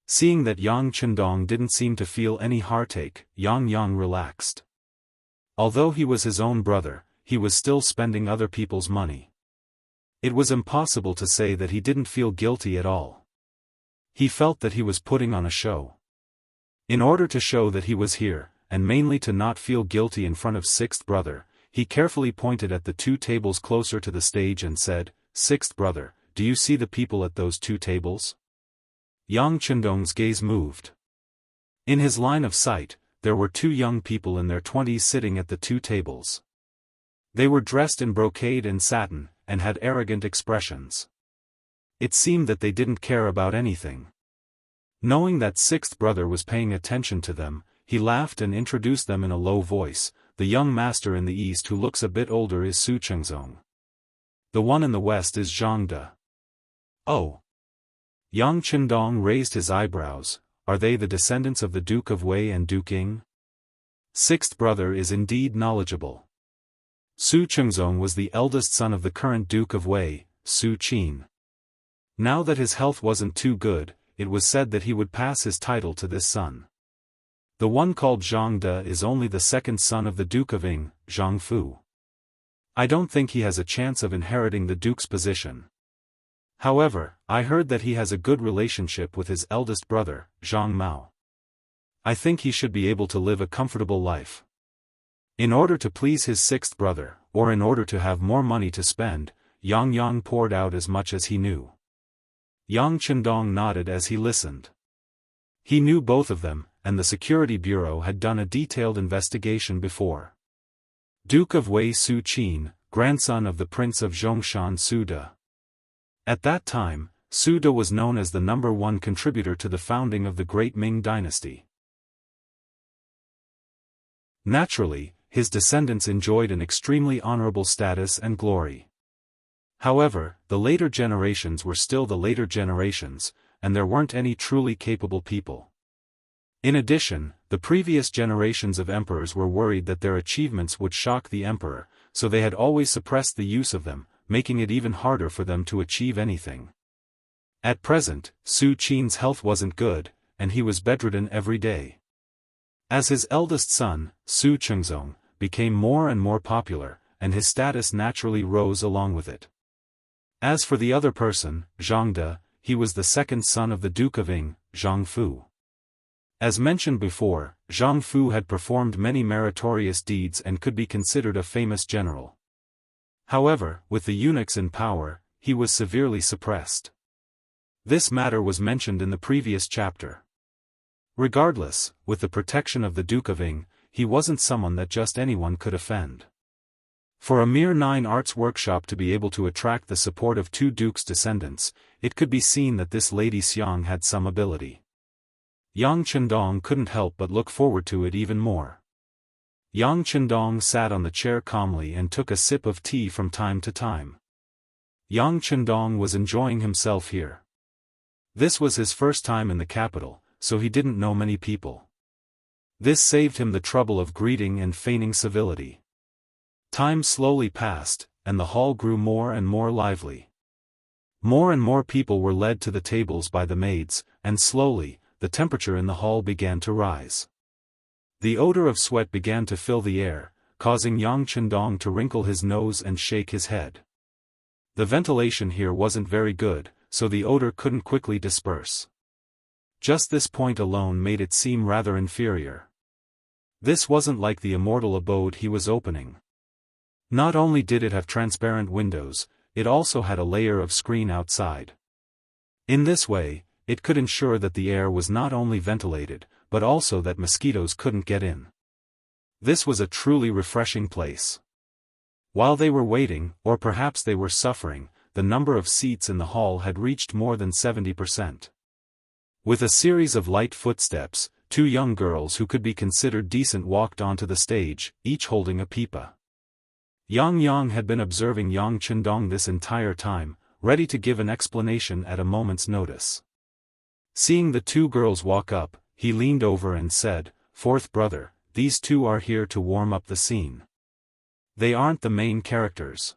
Seeing that Yang Chendong didn't seem to feel any heartache, Yang Yang relaxed. Although he was his own brother, he was still spending other people's money. It was impossible to say that he didn't feel guilty at all. He felt that he was putting on a show. In order to show that he was here, and mainly to not feel guilty in front of sixth brother, he carefully pointed at the 2 tables closer to the stage and said, "Sixth brother, do you see the people at those 2 tables?" Yang Chendong's gaze moved. In his line of sight, there were 2 young people in their 20s sitting at the 2 tables. They were dressed in brocade and satin, and had arrogant expressions. It seemed that they didn't care about anything. Knowing that sixth brother was paying attention to them, he laughed and introduced them in a low voice. "The young master in the east who looks a bit older is Su Chengzong. The one in the west is Zhang De." "Oh." Yang Chendong raised his eyebrows. "Are they the descendants of the Duke of Wei and Duke Ying?" Sixth brother is indeed knowledgeable. Su Chengzong was the eldest son of the current Duke of Wei, Su Qin. Now that his health wasn't too good, it was said that he would pass his title to this son. The one called Zhang De is only the second son of the Duke of Ying, Zhang Fu. I don't think he has a chance of inheriting the Duke's position. However, I heard that he has a good relationship with his eldest brother, Zhang Mao. I think he should be able to live a comfortable life. In order to please his sixth brother, or in order to have more money to spend, Yang Yang poured out as much as he knew. Yang Chendong nodded as he listened. He knew both of them, and the Security Bureau had done a detailed investigation before. Duke of Wei Su Qin, grandson of the Prince of Zhongshan Su De. At that time, Su De was known as the #1 contributor to the founding of the Great Ming Dynasty. Naturally, his descendants enjoyed an extremely honorable status and glory. However, the later generations were still the later generations, and there weren't any truly capable people. In addition, the previous generations of emperors were worried that their achievements would shock the emperor, so they had always suppressed the use of them, making it even harder for them to achieve anything. At present, Su Qin's health wasn't good, and he was bedridden every day. As his eldest son, Su Chengzong, became more and more popular, and his status naturally rose along with it. As for the other person, Zhang De, he was the second son of the Duke of Ying, Zhang Fu. As mentioned before, Zhang Fu had performed many meritorious deeds and could be considered a famous general. However, with the eunuchs in power, he was severely suppressed. This matter was mentioned in the previous chapter. Regardless, with the protection of the Duke of Ying, he wasn't someone that just anyone could offend. For a mere 9 arts workshop to be able to attract the support of 2 dukes' descendants, it could be seen that this Lady Xiang had some ability. Yang Chendong couldn't help but look forward to it even more. Yang Chendong sat on the chair calmly and took a sip of tea from time to time. Yang Chendong was enjoying himself here. This was his first time in the capital, so he didn't know many people. This saved him the trouble of greeting and feigning civility. Time slowly passed, and the hall grew more and more lively. More and more people were led to the tables by the maids, and slowly, the temperature in the hall began to rise. The odor of sweat began to fill the air, causing Yang Chendong to wrinkle his nose and shake his head. The ventilation here wasn't very good, so the odor couldn't quickly disperse. Just this point alone made it seem rather inferior. This wasn't like the immortal abode he was opening. Not only did it have transparent windows, it also had a layer of screen outside. In this way, it could ensure that the air was not only ventilated, but also that mosquitoes couldn't get in. This was a truly refreshing place. While they were waiting, or perhaps they were suffering, the number of seats in the hall had reached more than 70%. With a series of light footsteps, 2 young girls who could be considered decent walked onto the stage, each holding a pipa. Yang had been observing Yang Chendong this entire time, ready to give an explanation at a moment's notice. Seeing the 2 girls walk up, he leaned over and said, "Fourth brother, these 2 are here to warm up the scene. They aren't the main characters."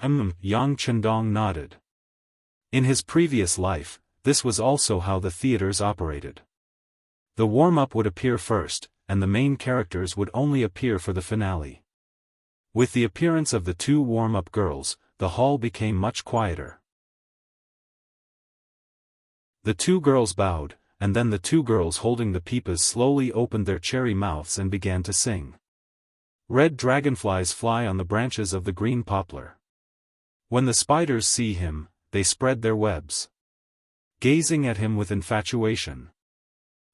Yang Chendong nodded. In his previous life, this was also how the theaters operated. The warm-up would appear first, and the main characters would only appear for the finale. With the appearance of the 2 warm-up girls, the hall became much quieter. The 2 girls bowed, and then the 2 girls holding the pipas slowly opened their cherry mouths and began to sing. Red dragonflies fly on the branches of the green poplar. When the spiders see him, they spread their webs, gazing at him with infatuation.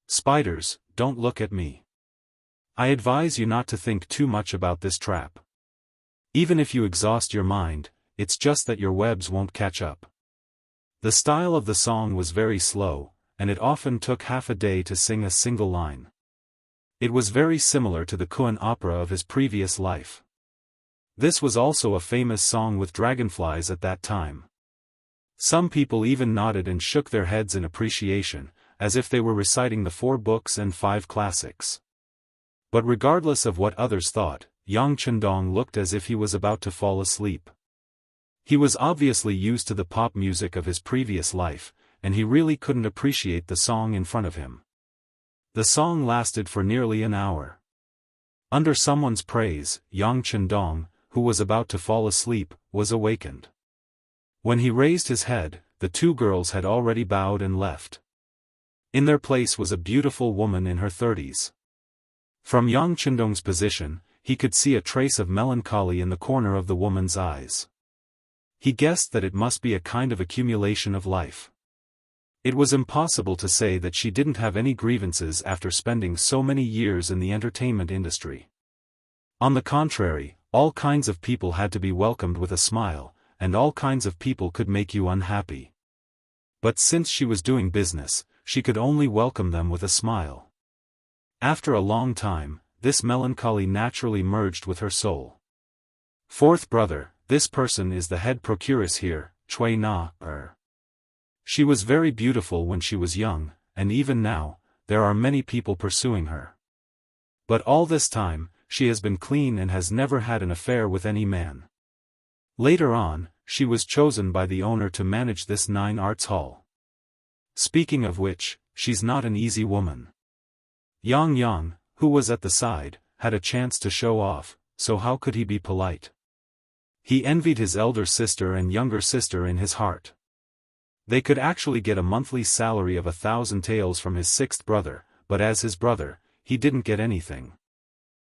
"Spiders, don't look at me. I advise you not to think too much about this trap. Even if you exhaust your mind, it's just that your webs won't catch up." The style of the song was very slow, and it often took half a day to sing a single line. It was very similar to the Kuan opera of his previous life. This was also a famous song with dragonflies at that time. Some people even nodded and shook their heads in appreciation, as if they were reciting the 4 books and 5 classics. But regardless of what others thought, Yang Chendong looked as if he was about to fall asleep. He was obviously used to the pop music of his previous life, and he really couldn't appreciate the song in front of him. The song lasted for nearly an hour. Under someone's praise, Yang Chendong, who was about to fall asleep, was awakened. When he raised his head, the 2 girls had already bowed and left. In their place was a beautiful woman in her 30s. From Yang Chendong's position, he could see a trace of melancholy in the corner of the woman's eyes. He guessed that it must be a kind of accumulation of life. It was impossible to say that she didn't have any grievances after spending so many years in the entertainment industry. On the contrary, all kinds of people had to be welcomed with a smile, and all kinds of people could make you unhappy. But since she was doing business, she could only welcome them with a smile. After a long time, this melancholy naturally merged with her soul. "Fourth brother, this person is the head procuress here, Cui Na. She was very beautiful when she was young, and even now, there are many people pursuing her. But all this time, she has been clean and has never had an affair with any man. Later on, she was chosen by the owner to manage this 9 arts hall. Speaking of which, she's not an easy woman." Yang, who was at the side, had a chance to show off, so how could he be polite? He envied his elder sister and younger sister in his heart. They could actually get a monthly salary of 1,000 taels from his 6th brother, but as his brother, he didn't get anything.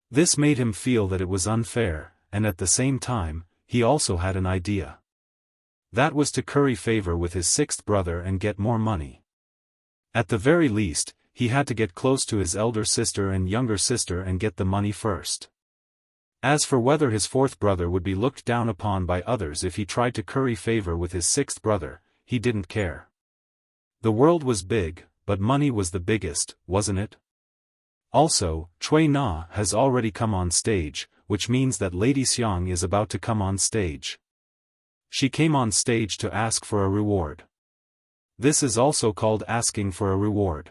This made him feel that it was unfair, and at the same time, he also had an idea. That was to curry favor with his 6th brother and get more money. At the very least, he had to get close to his elder sister and younger sister and get the money first. As for whether his 4th brother would be looked down upon by others if he tried to curry favor with his 6th brother, he didn't care. The world was big, but money was the biggest, wasn't it? Also, Cui Na has already come on stage, which means that Lady Xiang is about to come on stage. She came on stage to ask for a reward. This is also called asking for a reward.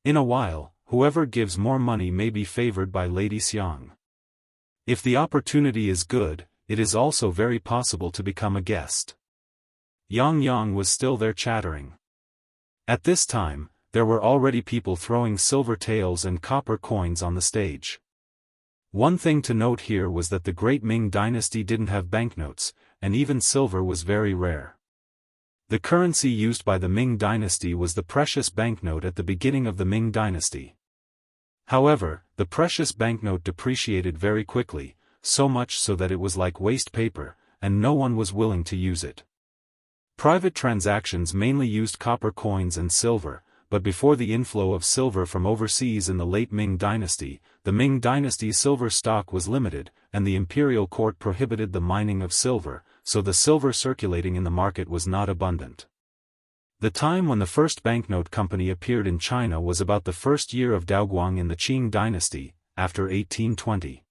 In a while, whoever gives more money may be favored by Lady Xiang. If the opportunity is good, it is also very possible to become a guest. Yang was still there chattering. At this time, there were already people throwing silver taels and copper coins on the stage. One thing to note here was that the great Ming Dynasty didn't have banknotes, and even silver was very rare. The currency used by the Ming Dynasty was the precious banknote at the beginning of the Ming Dynasty. However, the precious banknote depreciated very quickly, so much so that it was like waste paper, and no one was willing to use it. Private transactions mainly used copper coins and silver, but before the inflow of silver from overseas in the late Ming Dynasty, the Ming Dynasty silver stock was limited, and the imperial court prohibited the mining of silver, so the silver circulating in the market was not abundant. The time when the first banknote company appeared in China was about the first year of Daoguang in the Qing Dynasty, after 1820.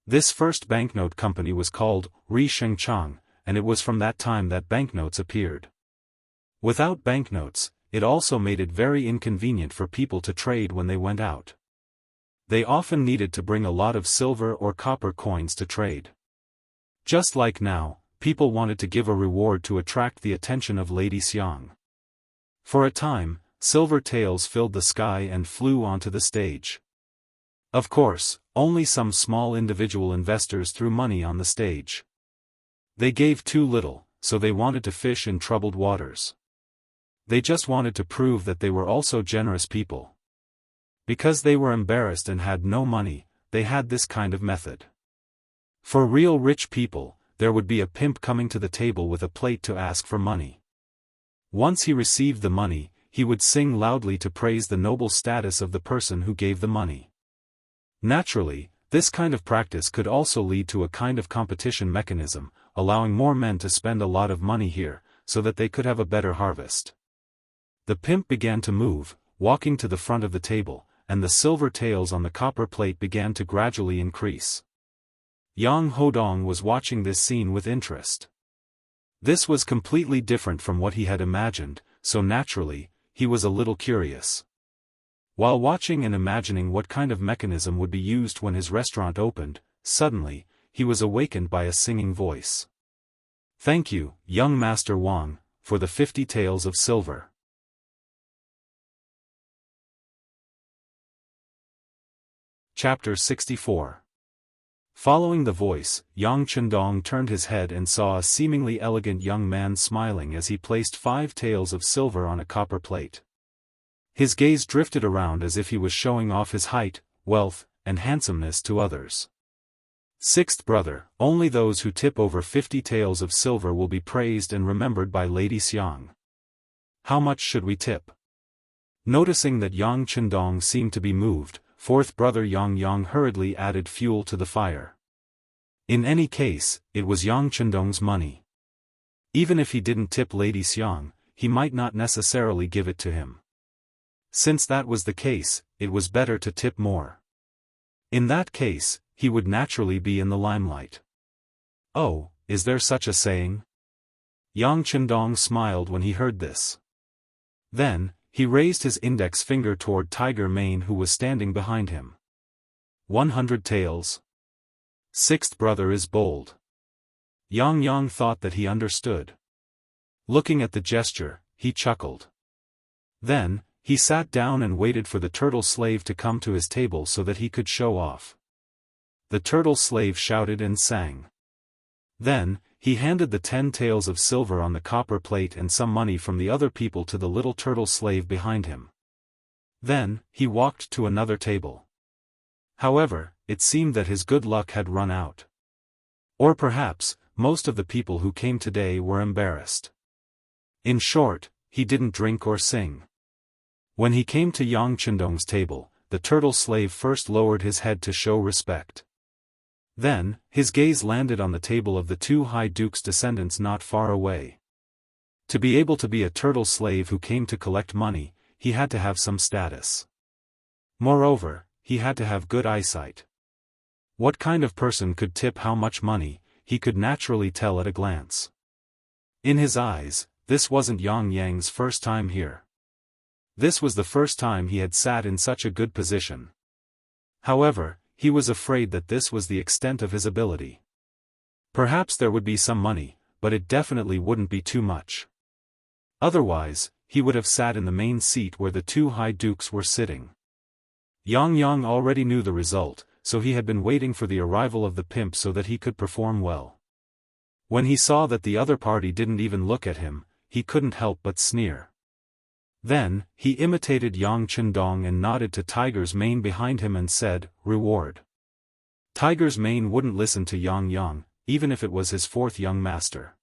This first banknote company was called Ri Shengchang, and it was from that time that banknotes appeared. Without banknotes, it also made it very inconvenient for people to trade when they went out. They often needed to bring a lot of silver or copper coins to trade. Just like now, people wanted to give a reward to attract the attention of Lady Xiang. For a time, silver tails filled the sky and flew onto the stage. Of course, only some small individual investors threw money on the stage. They gave too little, so they wanted to fish in troubled waters. They just wanted to prove that they were also generous people. Because they were embarrassed and had no money, they had this kind of method. For real rich people, there would be a pimp coming to the table with a plate to ask for money. Once he received the money, he would sing loudly to praise the noble status of the person who gave the money. Naturally, this kind of practice could also lead to a kind of competition mechanism, allowing more men to spend a lot of money here, so that they could have a better harvest. The pimp began to move, walking to the front of the table, and the silver tails on the copper plate began to gradually increase. Yang Hodong was watching this scene with interest. This was completely different from what he had imagined, so naturally, he was a little curious. While watching and imagining what kind of mechanism would be used when his restaurant opened, suddenly, he was awakened by a singing voice. "Thank you, young Master Wang, for the 50 taels of silver." Chapter 64. Following the voice, Yang Chendong turned his head and saw a seemingly elegant young man smiling as he placed 5 taels of silver on a copper plate. His gaze drifted around as if he was showing off his height, wealth, and handsomeness to others. Sixth brother, only those who tip over 50 taels of silver will be praised and remembered by Lady Xiang. How much should we tip? Noticing that Yang Chendong seemed to be moved, fourth brother Yang hurriedly added fuel to the fire. In any case, it was Yang Chendong's money. Even if he didn't tip Lady Xiang, he might not necessarily give it to him. Since that was the case, it was better to tip more. In that case, he would naturally be in the limelight. Oh, is there such a saying? Yang Chendong smiled when he heard this. Then, he raised his index finger toward Tiger Mane who was standing behind him. 100 taels. Sixth brother is bold. Yang thought that he understood. Looking at the gesture, he chuckled. Then, he sat down and waited for the turtle slave to come to his table so that he could show off. The turtle slave shouted and sang. Then, he handed the 10 taels of silver on the copper plate and some money from the other people to the little turtle slave behind him. Then, he walked to another table. However, it seemed that his good luck had run out. Or perhaps, most of the people who came today were embarrassed. In short, he didn't drink or sing. When he came to Yang Chendong's table, the turtle slave first lowered his head to show respect. Then, his gaze landed on the table of the 2 high dukes' descendants not far away. To be able to be a turtle slave who came to collect money, he had to have some status. Moreover, he had to have good eyesight. What kind of person could tip how much money, he could naturally tell at a glance. In his eyes, this wasn't Yang's first time here. This was the first time he had sat in such a good position. However, he was afraid that this was the extent of his ability. Perhaps there would be some money, but it definitely wouldn't be too much. Otherwise, he would have sat in the main seat where the 2 high dukes were sitting. Yang already knew the result, so he had been waiting for the arrival of the pimp so that he could perform well. When he saw that the other party didn't even look at him, he couldn't help but sneer. Then, he imitated Yang Chendong and nodded to Tiger's Mane behind him and said, "Reward." Tiger's Mane wouldn't listen to Yang, even if it was his 4th young master.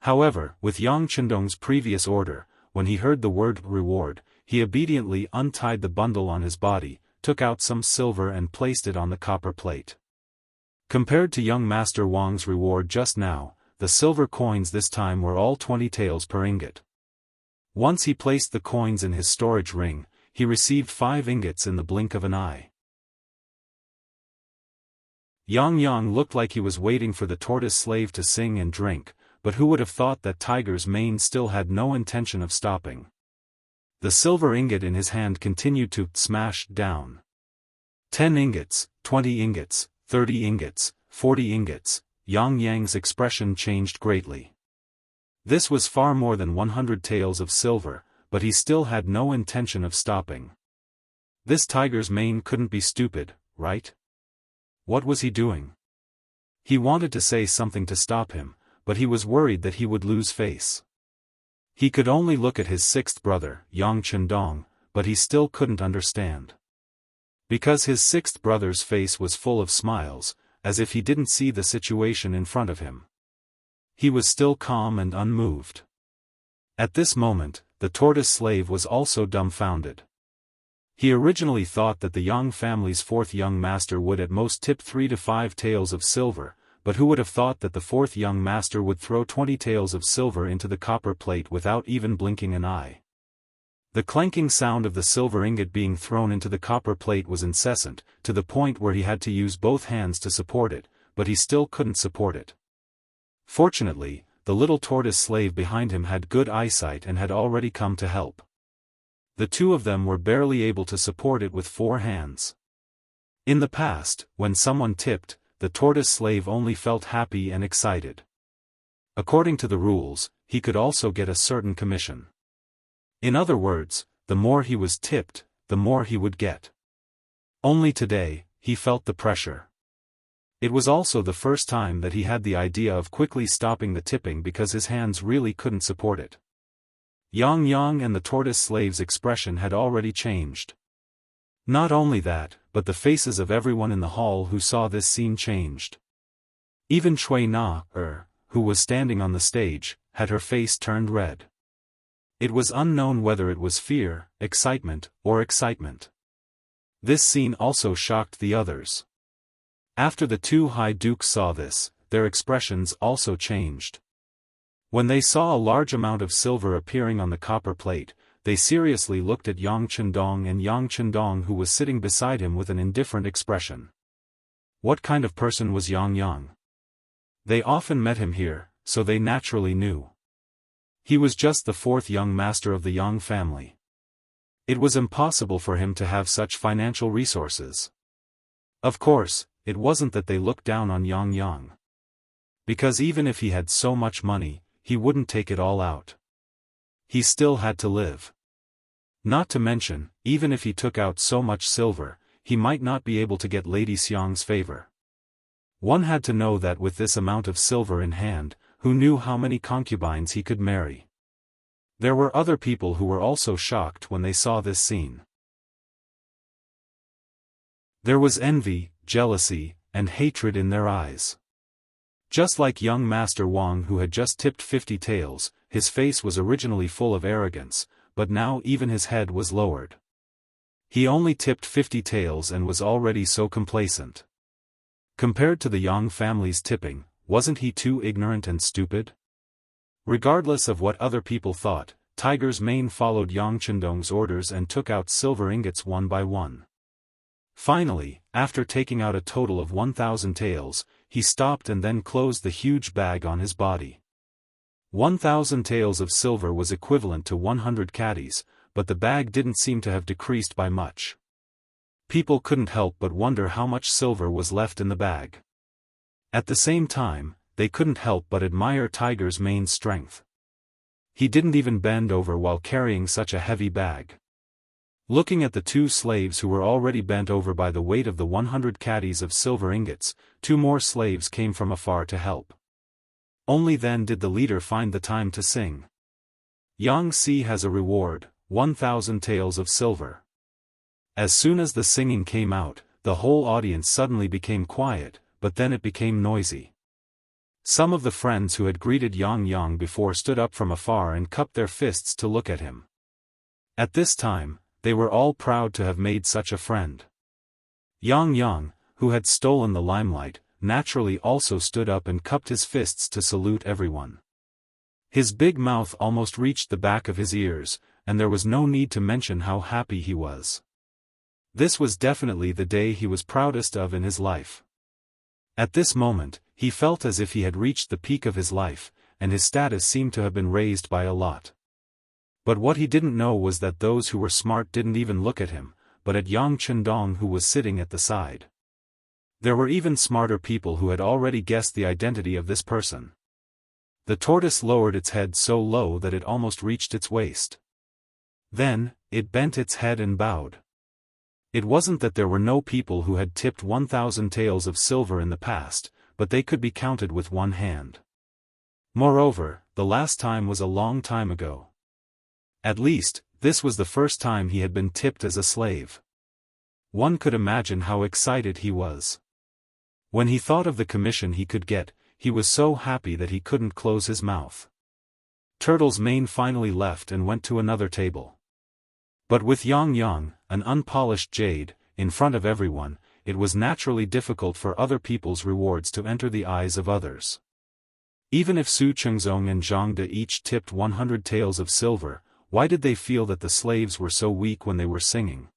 However, with Yang Chendong's previous order, when he heard the word reward, he obediently untied the bundle on his body, took out some silver and placed it on the copper plate. Compared to young Master Wang's reward just now, the silver coins this time were all 20 taels per ingot. Once he placed the coins in his storage ring, he received 5 ingots in the blink of an eye. Yang looked like he was waiting for the tortoise slave to sing and drink, but who would have thought that Tiger's mane still had no intention of stopping. The silver ingot in his hand continued to smash down. 10 ingots, 20 ingots, 30 ingots, 40 ingots, Yang's expression changed greatly. This was far more than 100 taels of silver, but he still had no intention of stopping. This tiger's mane couldn't be stupid, right? What was he doing? He wanted to say something to stop him, but he was worried that he would lose face. He could only look at his sixth brother, Yang Chendong, but he still couldn't understand. Because his sixth brother's face was full of smiles, as if he didn't see the situation in front of him. He was still calm and unmoved. At this moment, the tortoise slave was also dumbfounded. He originally thought that the Yang family's fourth young master would at most tip 3 to 5 taels of silver, but who would have thought that the fourth young master would throw 20 taels of silver into the copper plate without even blinking an eye? The clanking sound of the silver ingot being thrown into the copper plate was incessant, to the point where he had to use both hands to support it, but he still couldn't support it. Fortunately, the little tortoise slave behind him had good eyesight and had already come to help. The two of them were barely able to support it with 4 hands. In the past, when someone tipped, the tortoise slave only felt happy and excited. According to the rules, he could also get a certain commission. In other words, the more he was tipped, the more he would get. Only today, he felt the pressure. It was also the first time that he had the idea of quickly stopping the tipping because his hands really couldn't support it. Yang and the tortoise slave's expression had already changed. Not only that, but the faces of everyone in the hall who saw this scene changed. Even Cui Na, who was standing on the stage, had her face turned red. It was unknown whether it was fear, excitement, or excitement. This scene also shocked the others. After the 2 high dukes saw this, their expressions also changed. When they saw a large amount of silver appearing on the copper plate, they seriously looked at Yang Chendong who was sitting beside him with an indifferent expression. What kind of person was Yang? They often met him here, so they naturally knew. He was just the 4th young master of the Yang family. It was impossible for him to have such financial resources. Of course, it wasn't that they looked down on Yang. Because even if he had so much money, he wouldn't take it all out. He still had to live. Not to mention, even if he took out so much silver, he might not be able to get Lady Xiang's favor. One had to know that with this amount of silver in hand, who knew how many concubines he could marry. There were other people who were also shocked when they saw this scene. There was envy, jealousy, and hatred in their eyes. Just like young Master Wang who had just tipped 50 taels, his face was originally full of arrogance, but now even his head was lowered. He only tipped 50 taels and was already so complacent. Compared to the Yang family's tipping, wasn't he too ignorant and stupid? Regardless of what other people thought, Tiger's mane followed Yang Chendong's orders and took out silver ingots one by one. Finally, after taking out a total of 1,000 taels, he stopped and then closed the huge bag on his body. 1,000 taels of silver was equivalent to 100 caddies, but the bag didn't seem to have decreased by much. People couldn't help but wonder how much silver was left in the bag. At the same time, they couldn't help but admire Tiger's mane's strength. He didn't even bend over while carrying such a heavy bag. Looking at the 2 slaves who were already bent over by the weight of the 100 caddies of silver ingots, 2 more slaves came from afar to help. Only then did the leader find the time to sing. Yang Si has a reward, 1,000 taels of silver. As soon as the singing came out, the whole audience suddenly became quiet, but then it became noisy. Some of the friends who had greeted Yang Yang before stood up from afar and cupped their fists to look at him. At this time, they were all proud to have made such a friend. Yang Yang, who had stolen the limelight, naturally also stood up and cupped his fists to salute everyone. His big mouth almost reached the back of his ears, and there was no need to mention how happy he was. This was definitely the day he was proudest of in his life. At this moment, he felt as if he had reached the peak of his life, and his status seemed to have been raised by a lot. But what he didn't know was that those who were smart didn't even look at him, but at Yang Chendong, who was sitting at the side. There were even smarter people who had already guessed the identity of this person. The tortoise lowered its head so low that it almost reached its waist. Then, it bent its head and bowed. It wasn't that there were no people who had tipped 1,000 taels of silver in the past, but they could be counted with one hand. Moreover, the last time was a long time ago. At least, this was the first time he had been tipped as a slave. One could imagine how excited he was. When he thought of the commission he could get, he was so happy that he couldn't close his mouth. Turtle's mane finally left and went to another table. But with Yang Yang, an unpolished jade, in front of everyone, it was naturally difficult for other people's rewards to enter the eyes of others. Even if Su Chengzong and Zhang De each tipped 100 taels of silver, why did they feel that the slaves were so weak when they were singing?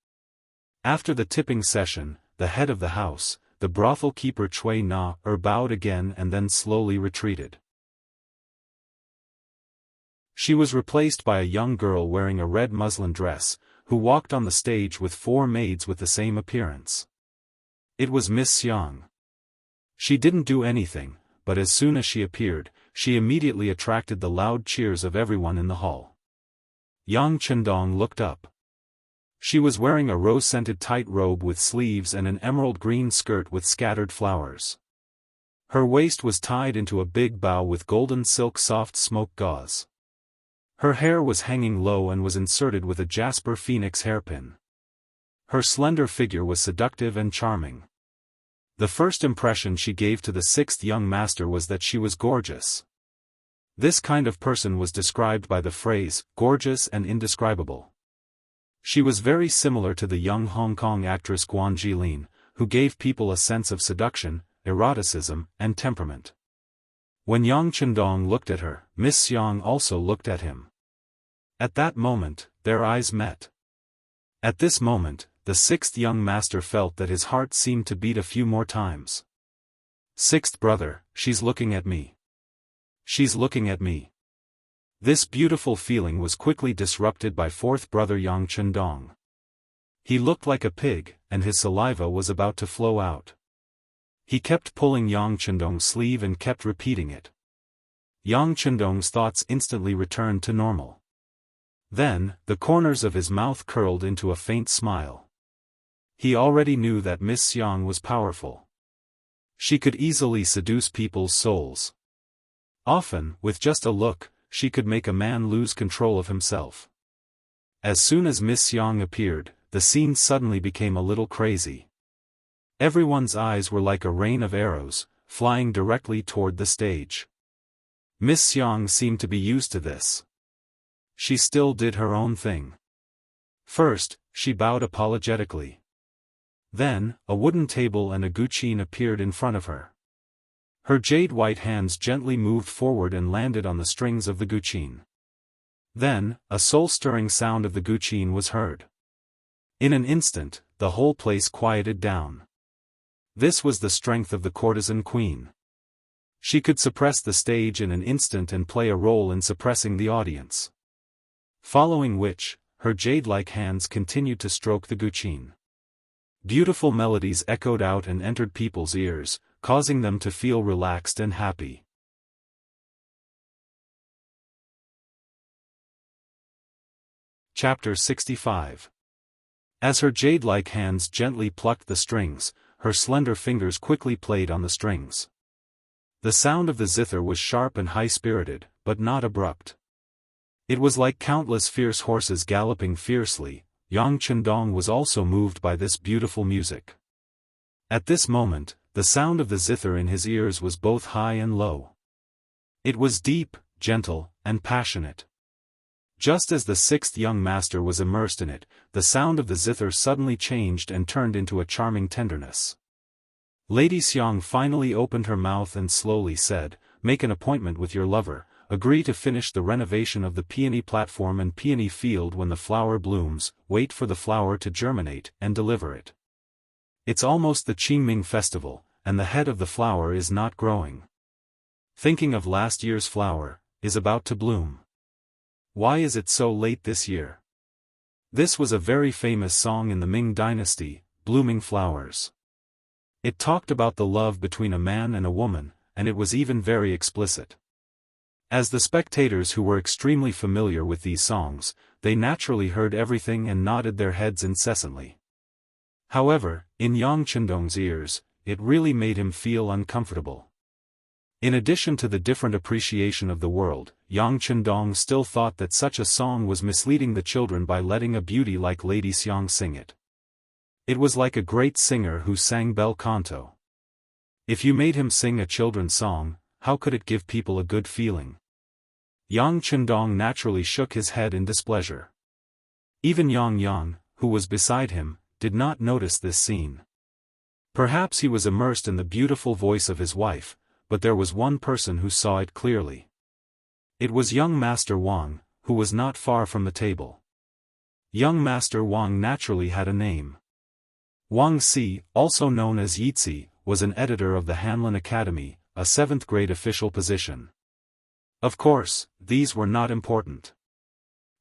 After the tipping session, the head of the house, the brothel keeper Cui Na bowed again and then slowly retreated. She was replaced by a young girl wearing a red muslin dress, who walked on the stage with 4 maids with the same appearance. It was Miss Xiang. She didn't do anything, but as soon as she appeared, she immediately attracted the loud cheers of everyone in the hall. Yang Chendong looked up. She was wearing a rose-scented tight robe with sleeves and an emerald green skirt with scattered flowers. Her waist was tied into a big bow with golden silk soft smoke gauze. Her hair was hanging low and was inserted with a jasper phoenix hairpin. Her slender figure was seductive and charming. The first impression she gave to the 6th young master was that she was gorgeous. This kind of person was described by the phrase, gorgeous and indescribable. She was very similar to the young Hong Kong actress Guan Jilin, who gave people a sense of seduction, eroticism, and temperament. When Yang Chendong looked at her, Miss Xiang also looked at him. At that moment, their eyes met. At this moment, the 6th young master felt that his heart seemed to beat a few more times. 6th brother, she's looking at me. She's looking at me. This beautiful feeling was quickly disrupted by 4th brother Yang Chendong. He looked like a pig, and his saliva was about to flow out. He kept pulling Yang Chendong's sleeve and kept repeating it. Yang Chendong's thoughts instantly returned to normal. Then, the corners of his mouth curled into a faint smile. He already knew that Miss Xiang was powerful. She could easily seduce people's souls. Often, with just a look, she could make a man lose control of himself. As soon as Miss Xiang appeared, the scene suddenly became a little crazy. Everyone's eyes were like a rain of arrows, flying directly toward the stage. Miss Xiang seemed to be used to this. She still did her own thing. First, she bowed apologetically. Then, a wooden table and a guqin appeared in front of her. Her jade-white hands gently moved forward and landed on the strings of the guqin. Then, a soul-stirring sound of the guqin was heard. In an instant, the whole place quieted down. This was the strength of the courtesan queen. She could suppress the stage in an instant and play a role in suppressing the audience. Following which, her jade-like hands continued to stroke the guqin. Beautiful melodies echoed out and entered people's ears, causing them to feel relaxed and happy. Chapter 65. As her jade-like hands gently plucked the strings, her slender fingers quickly played on the strings. The sound of the zither was sharp and high-spirited, but not abrupt. It was like countless fierce horses galloping fiercely. Yang Chendong was also moved by this beautiful music. At this moment, the sound of the zither in his ears was both high and low. It was deep, gentle, and passionate. Just as the sixth young master was immersed in it, the sound of the zither suddenly changed and turned into a charming tenderness. Lady Xiang finally opened her mouth and slowly said, "Make an appointment with your lover, agree to finish the renovation of the peony platform and peony field when the flower blooms, wait for the flower to germinate and deliver it. It's almost the Qingming festival, and the head of the flower is not growing. Thinking of last year's flower, is about to bloom. Why is it so late this year?" This was a very famous song in the Ming Dynasty, Blooming Flowers. It talked about the love between a man and a woman, and it was even very explicit. As the spectators who were extremely familiar with these songs, they naturally heard everything and nodded their heads incessantly. However, in Yang Chendong's ears, it really made him feel uncomfortable. In addition to the different appreciation of the world, Yang Chendong still thought that such a song was misleading the children by letting a beauty like Lady Xiang sing it. It was like a great singer who sang bel canto. If you made him sing a children's song, how could it give people a good feeling? Yang Chendong naturally shook his head in displeasure. Even Yang, who was beside him, did not notice this scene. Perhaps he was immersed in the beautiful voice of his wife, but there was one person who saw it clearly. It was young Master Wang, who was not far from the table. Young Master Wang naturally had a name. Wang Si, also known as Yitzi, was an editor of the Hanlin Academy, a 7th-grade official position. Of course, these were not important.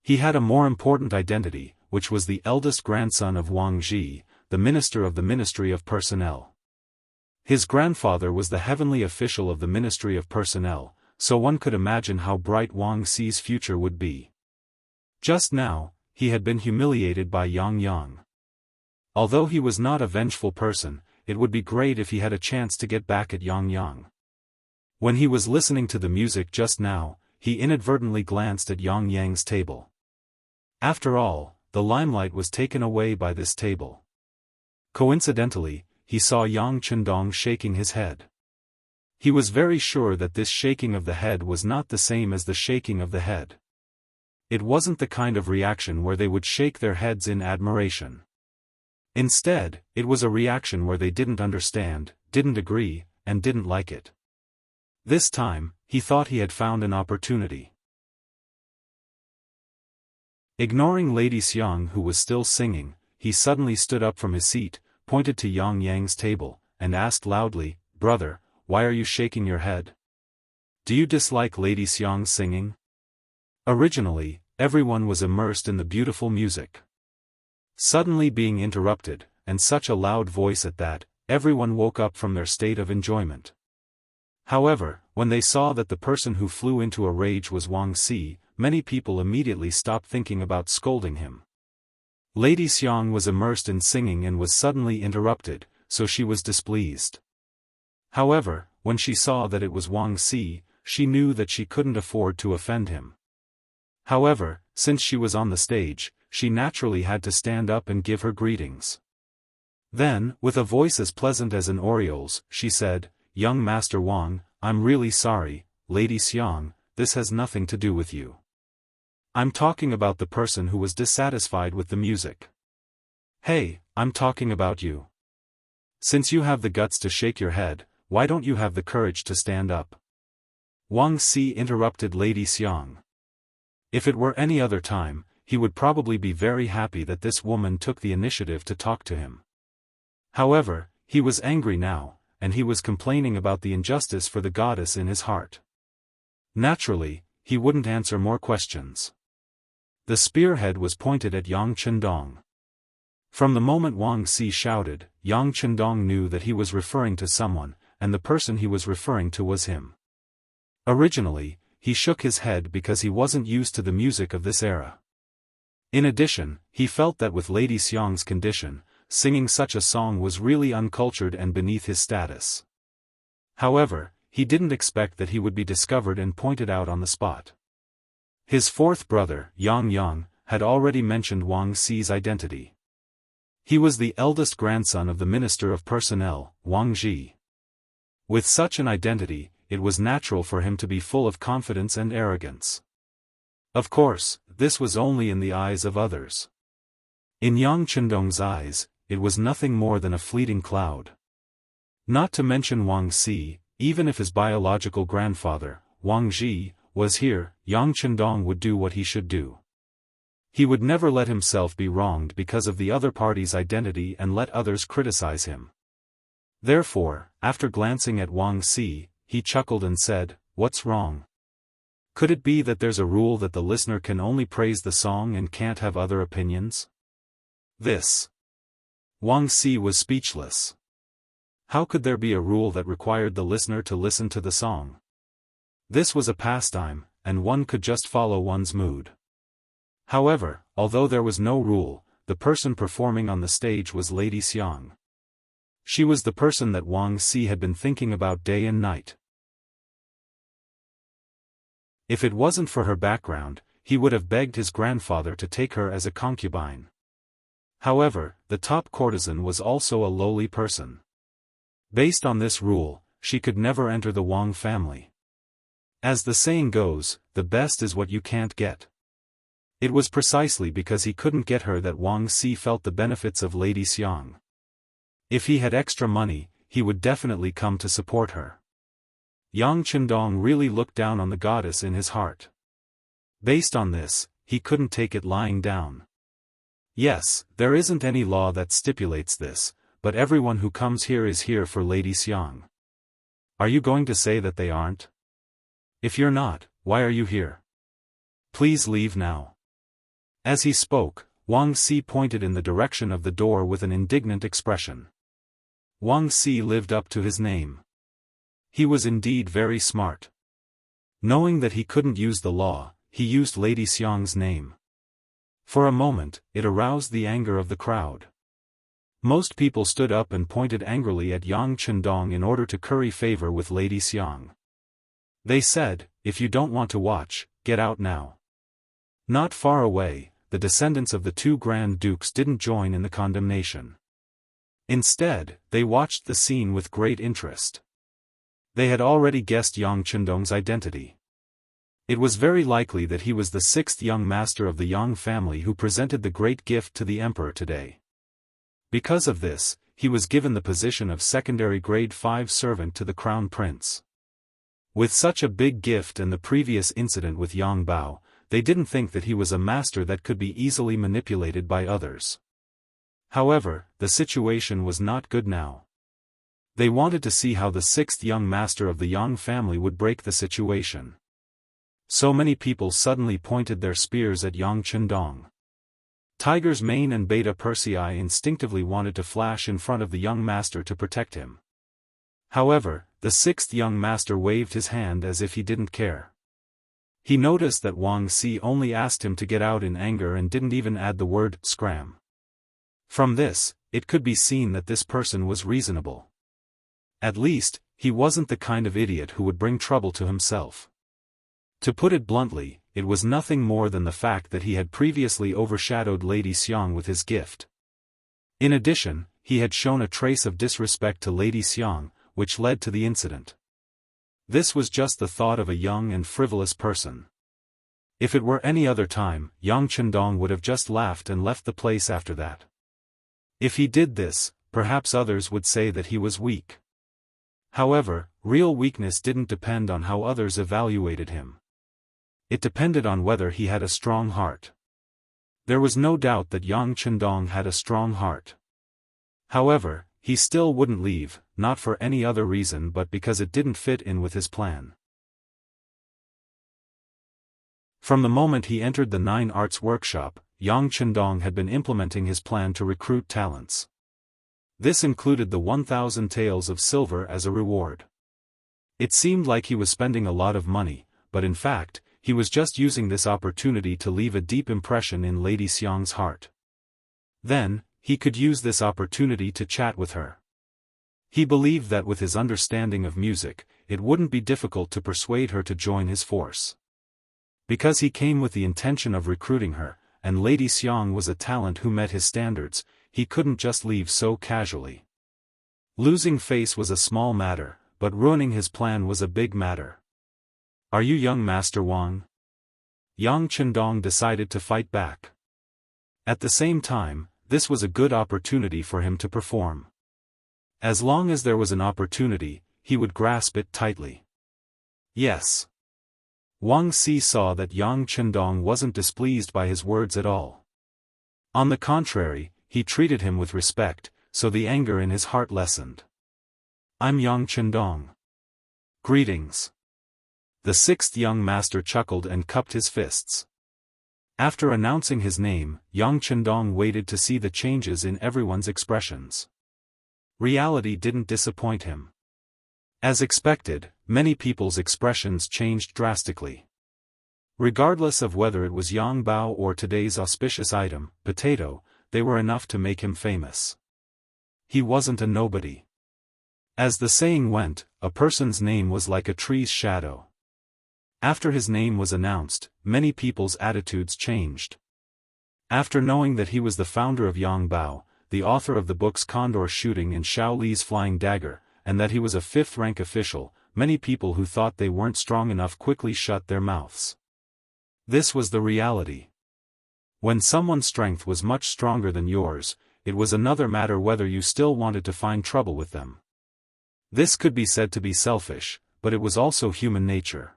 He had a more important identity, which was the eldest grandson of Wang Ji, the minister of the Ministry of Personnel. His grandfather was the heavenly official of the Ministry of Personnel, so one could imagine how bright Wang Si's future would be. Just now, he had been humiliated by Yang. Although he was not a vengeful person, it would be great if he had a chance to get back at Yang. When he was listening to the music just now, he inadvertently glanced at Yang's table. After all, the limelight was taken away by this table. Coincidentally, he saw Yang Chendong shaking his head. He was very sure that this shaking of the head was not the same as the shaking of the head. It wasn't the kind of reaction where they would shake their heads in admiration. Instead, it was a reaction where they didn't understand, didn't agree, and didn't like it. This time, he thought he had found an opportunity. Ignoring Lady Xiang, who was still singing, he suddenly stood up from his seat, pointed to Yang's table, and asked loudly, "Brother, why are you shaking your head? Do you dislike Lady Xiang's singing?" Originally, everyone was immersed in the beautiful music. Suddenly being interrupted, and such a loud voice at that, everyone woke up from their state of enjoyment. However, when they saw that the person who flew into a rage was Wang Si, many people immediately stopped thinking about scolding him. Lady Xiang was immersed in singing and was suddenly interrupted, so she was displeased. However, when she saw that it was Wang Si, she knew that she couldn't afford to offend him. However, since she was on the stage, she naturally had to stand up and give her greetings. Then, with a voice as pleasant as an oriole's, she said, "Young Master Wang, I'm really sorry, Lady Xiang, this has nothing to do with you. I'm talking about the person who was dissatisfied with the music. Hey, I'm talking about you. Since you have the guts to shake your head, why don't you have the courage to stand up?" Wang Si interrupted Lady Xiang. If it were any other time, he would probably be very happy that this woman took the initiative to talk to him. However, he was angry now, and he was complaining about the injustice for the goddess in his heart. Naturally, he wouldn't answer more questions. The spearhead was pointed at Yang Chendong. From the moment Wang Si shouted, Yang Chendong knew that he was referring to someone, and the person he was referring to was him. Originally, he shook his head because he wasn't used to the music of this era. In addition, he felt that with Lady Xiang's condition, singing such a song was really uncultured and beneath his status. However, he didn't expect that he would be discovered and pointed out on the spot. His fourth brother, Yang, had already mentioned Wang Si's identity. He was the eldest grandson of the Minister of Personnel, Wang Ji. With such an identity, it was natural for him to be full of confidence and arrogance. Of course, this was only in the eyes of others. In Yang Chendong's eyes, it was nothing more than a fleeting cloud. Not to mention Wang Si, even if his biological grandfather, Wang Ji, was here, Yang Chendong would do what he should do. He would never let himself be wronged because of the other party's identity and let others criticize him. Therefore, after glancing at Wang Si, he chuckled and said, "What's wrong? Could it be that there's a rule that the listener can only praise the song and can't have other opinions?" This. Wang Si was speechless. How could there be a rule that required the listener to listen to the song? This was a pastime, and one could just follow one's mood. However, although there was no rule, the person performing on the stage was Lady Xiang. She was the person that Wang Si had been thinking about day and night. If it wasn't for her background, he would have begged his grandfather to take her as a concubine. However, the top courtesan was also a lowly person. Based on this rule, she could never enter the Wang family. As the saying goes, the best is what you can't get. It was precisely because he couldn't get her that Wang Si felt the benefits of Lady Xiang. If he had extra money, he would definitely come to support her. Yang Chendong really looked down on the goddess in his heart. Based on this, he couldn't take it lying down. Yes, there isn't any law that stipulates this, but everyone who comes here is here for Lady Xiang. Are you going to say that they aren't? If you're not, why are you here? Please leave now. As he spoke, Wang Si pointed in the direction of the door with an indignant expression. Wang Si lived up to his name. He was indeed very smart. Knowing that he couldn't use the law, he used Lady Xiang's name. For a moment, it aroused the anger of the crowd. Most people stood up and pointed angrily at Yang Chendong in order to curry favor with Lady Xiang. They said, "If you don't want to watch, get out now." Not far away, the descendants of the two Grand Dukes didn't join in the condemnation. Instead, they watched the scene with great interest. They had already guessed Yang Chendong's identity. It was very likely that he was the sixth young master of the Yang family who presented the great gift to the emperor today. Because of this, he was given the position of secondary grade 5 servant to the crown prince. With such a big gift and the previous incident with Yang Bao, they didn't think that he was a master that could be easily manipulated by others. However, the situation was not good now. They wanted to see how the sixth young master of the Yang family would break the situation. So many people suddenly pointed their spears at Yang Chendong. Tiger's mane and Beta Persei instinctively wanted to flash in front of the young master to protect him. However, the sixth young master waved his hand as if he didn't care. He noticed that Wang Si only asked him to get out in anger and didn't even add the word "scram." From this, it could be seen that this person was reasonable. At least, he wasn't the kind of idiot who would bring trouble to himself. To put it bluntly, it was nothing more than the fact that he had previously overshadowed Lady Xiang with his gift. In addition, he had shown a trace of disrespect to Lady Xiang, which led to the incident. This was just the thought of a young and frivolous person. If it were any other time, Yang Chendong would have just laughed and left the place after that. If he did this, perhaps others would say that he was weak. However, real weakness didn't depend on how others evaluated him. It depended on whether he had a strong heart. There was no doubt that Yang Chendong had a strong heart. However, he still wouldn't leave, not for any other reason but because it didn't fit in with his plan. From the moment he entered the Nine Arts workshop, Yang Chendong had been implementing his plan to recruit talents. This included the 1,000 taels of silver as a reward. It seemed like he was spending a lot of money, but in fact, he was just using this opportunity to leave a deep impression in Lady Xiang's heart. Then, he could use this opportunity to chat with her. He believed that with his understanding of music, it wouldn't be difficult to persuade her to join his force. Because he came with the intention of recruiting her, and Lady Xiang was a talent who met his standards, he couldn't just leave so casually. Losing face was a small matter, but ruining his plan was a big matter. "Are you young Master Wang?" Yang Chendong decided to fight back. At the same time, this was a good opportunity for him to perform. As long as there was an opportunity, he would grasp it tightly. "Yes." Wang Si saw that Yang Chendong wasn't displeased by his words at all. On the contrary, he treated him with respect, so the anger in his heart lessened. "I'm Yang Chendong. Greetings." The sixth young master chuckled and cupped his fists. After announcing his name, Yang Chendong waited to see the changes in everyone's expressions. Reality didn't disappoint him. As expected, many people's expressions changed drastically. Regardless of whether it was Yang Bao or today's auspicious item, potato, they were enough to make him famous. He wasn't a nobody. As the saying went, a person's name was like a tree's shadow. After his name was announced, many people's attitudes changed. After knowing that he was the founder of Yang Bao, the author of the books Condor Shooting and Xiao Li's Flying Dagger, and that he was a fifth-rank official, many people who thought they weren't strong enough quickly shut their mouths. This was the reality. When someone's strength was much stronger than yours, it was another matter whether you still wanted to find trouble with them. This could be said to be selfish, but it was also human nature.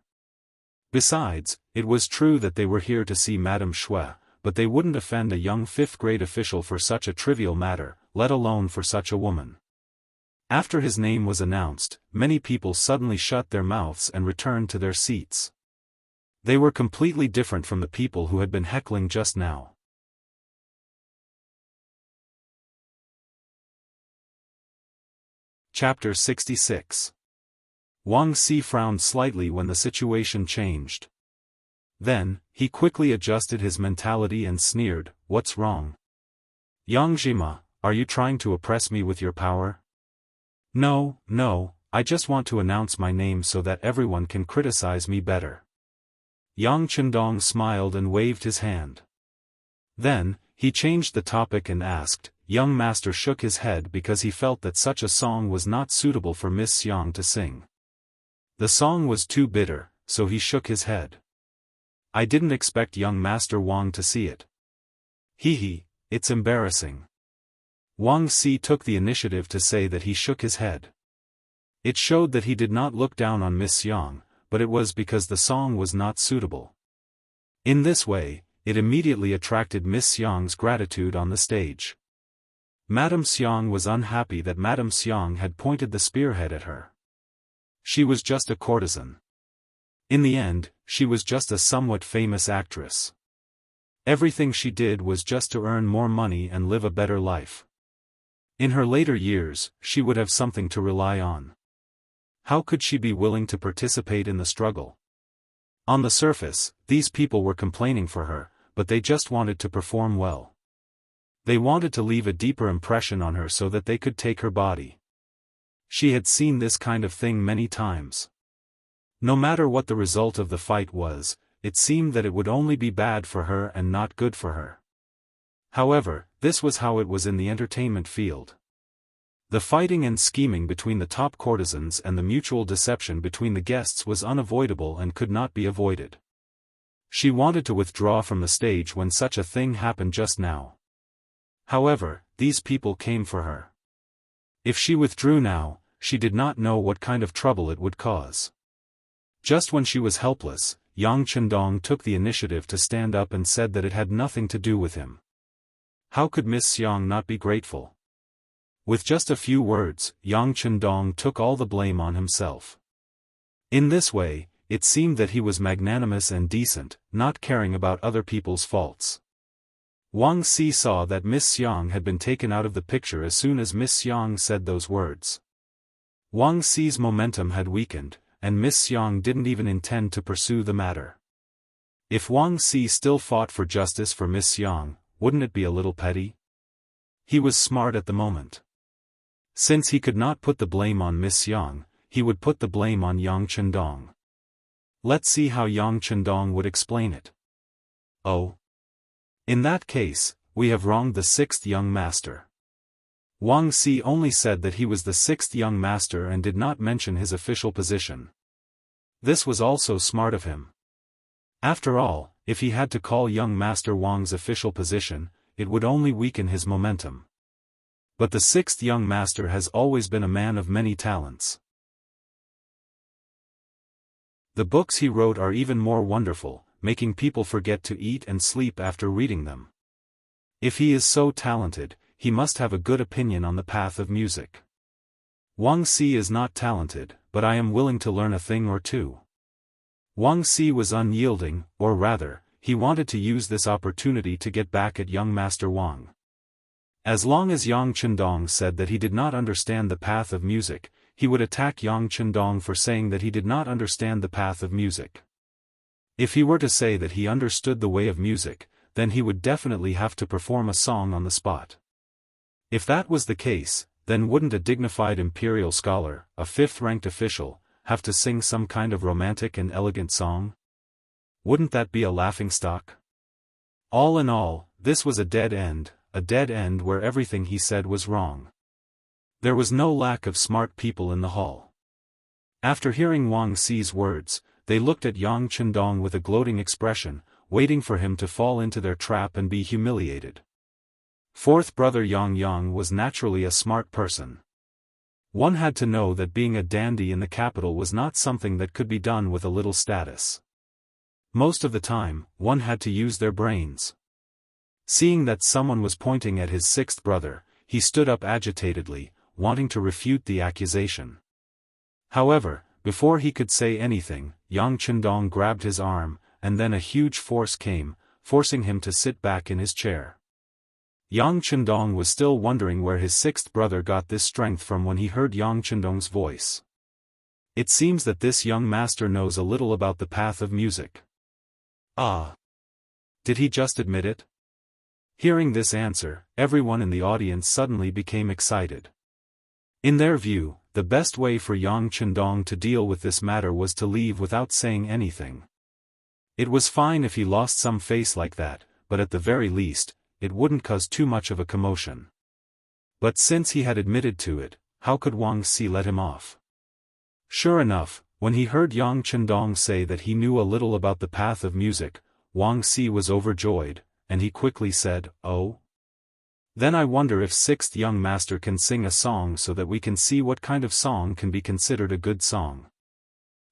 Besides, it was true that they were here to see Madame Shui, but they wouldn't offend a young fifth-grade official for such a trivial matter, let alone for such a woman. After his name was announced, many people suddenly shut their mouths and returned to their seats. They were completely different from the people who had been heckling just now. Chapter 66. Wang Si frowned slightly when the situation changed. Then, he quickly adjusted his mentality and sneered, "What's wrong? Yang Jima, are you trying to oppress me with your power?" No, I just want to announce my name so that everyone can criticize me better." Yang Chendong smiled and waved his hand. Then, he changed the topic and asked. Young master shook his head because he felt that such a song was not suitable for Miss Xiang to sing. The song was too bitter, so he shook his head. "I didn't expect young Master Wang to see it." "Hee, it's embarrassing." Wang Si took the initiative to say that he shook his head. It showed that he did not look down on Miss Xiang, but it was because the song was not suitable. In this way, it immediately attracted Miss Xiang's gratitude on the stage. Madame Xiang was unhappy that Madame Xiang had pointed the spearhead at her. She was just a courtesan. In the end, she was just a somewhat famous actress. Everything she did was just to earn more money and live a better life. In her later years, she would have something to rely on. How could she be willing to participate in the struggle? On the surface, these people were complaining for her, but they just wanted to perform well. They wanted to leave a deeper impression on her so that they could take her body. She had seen this kind of thing many times. No matter what the result of the fight was, it seemed that it would only be bad for her and not good for her. However, this was how it was in the entertainment field. The fighting and scheming between the top courtesans and the mutual deception between the guests was unavoidable and could not be avoided. She wanted to withdraw from the stage when such a thing happened just now. However, these people came for her. If she withdrew now, she did not know what kind of trouble it would cause. Just when she was helpless, Yang Chendong took the initiative to stand up and said that it had nothing to do with him. How could Miss Xiang not be grateful? With just a few words, Yang Chendong took all the blame on himself. In this way, it seemed that he was magnanimous and decent, not caring about other people's faults. Wang Si saw that Miss Xiang had been taken out of the picture as soon as Miss Xiang said those words. Wang Si's momentum had weakened, and Miss Xiang didn't even intend to pursue the matter. If Wang Si still fought for justice for Miss Xiang, wouldn't it be a little petty? He was smart at the moment. Since he could not put the blame on Miss Xiang, he would put the blame on Yang Chendong. Let's see how Yang Chendong would explain it. "Oh. In that case, we have wronged the sixth young master. Wang Si only said that he was the sixth young master and did not mention his official position. This was also smart of him. After all, if he had to call young Master Wang's official position, it would only weaken his momentum. But the sixth young master has always been a man of many talents. The books he wrote are even more wonderful, making people forget to eat and sleep after reading them. If he is so talented, he must have a good opinion on the path of music. Wang Si is not talented, but I am willing to learn a thing or two. Wang Si was unyielding, or rather, he wanted to use this opportunity to get back at young Master Wang. As long as Yang Chendong said that he did not understand the path of music, he would attack Yang Chendong for saying that he did not understand the path of music. If he were to say that he understood the way of music, then he would definitely have to perform a song on the spot. If that was the case, then wouldn't a dignified imperial scholar, a fifth-ranked official, have to sing some kind of romantic and elegant song? Wouldn't that be a laughingstock? All in all, this was a dead end where everything he said was wrong. There was no lack of smart people in the hall. After hearing Wang Si's words, they looked at Yang Chendong with a gloating expression, waiting for him to fall into their trap and be humiliated. Fourth brother Yang was naturally a smart person. One had to know that being a dandy in the capital was not something that could be done with a little status. Most of the time, one had to use their brains. Seeing that someone was pointing at his sixth brother, he stood up agitatedly, wanting to refute the accusation. However, before he could say anything, Yang Chendong grabbed his arm, and then a huge force came, forcing him to sit back in his chair. Yang Chendong was still wondering where his sixth brother got this strength from when he heard Yang Chendong's voice. It seems that this young master knows a little about the path of music. Ah! Did he just admit it? Hearing this answer, everyone in the audience suddenly became excited. In their view, the best way for Yang Chendong to deal with this matter was to leave without saying anything. It was fine if he lost some face like that, but at the very least, it wouldn't cause too much of a commotion. But since he had admitted to it, how could Wang Si let him off? Sure enough, when he heard Yang Chendong say that he knew a little about the path of music, Wang Si was overjoyed, and he quickly said, "Oh? Then I wonder if sixth young master can sing a song so that we can see what kind of song can be considered a good song.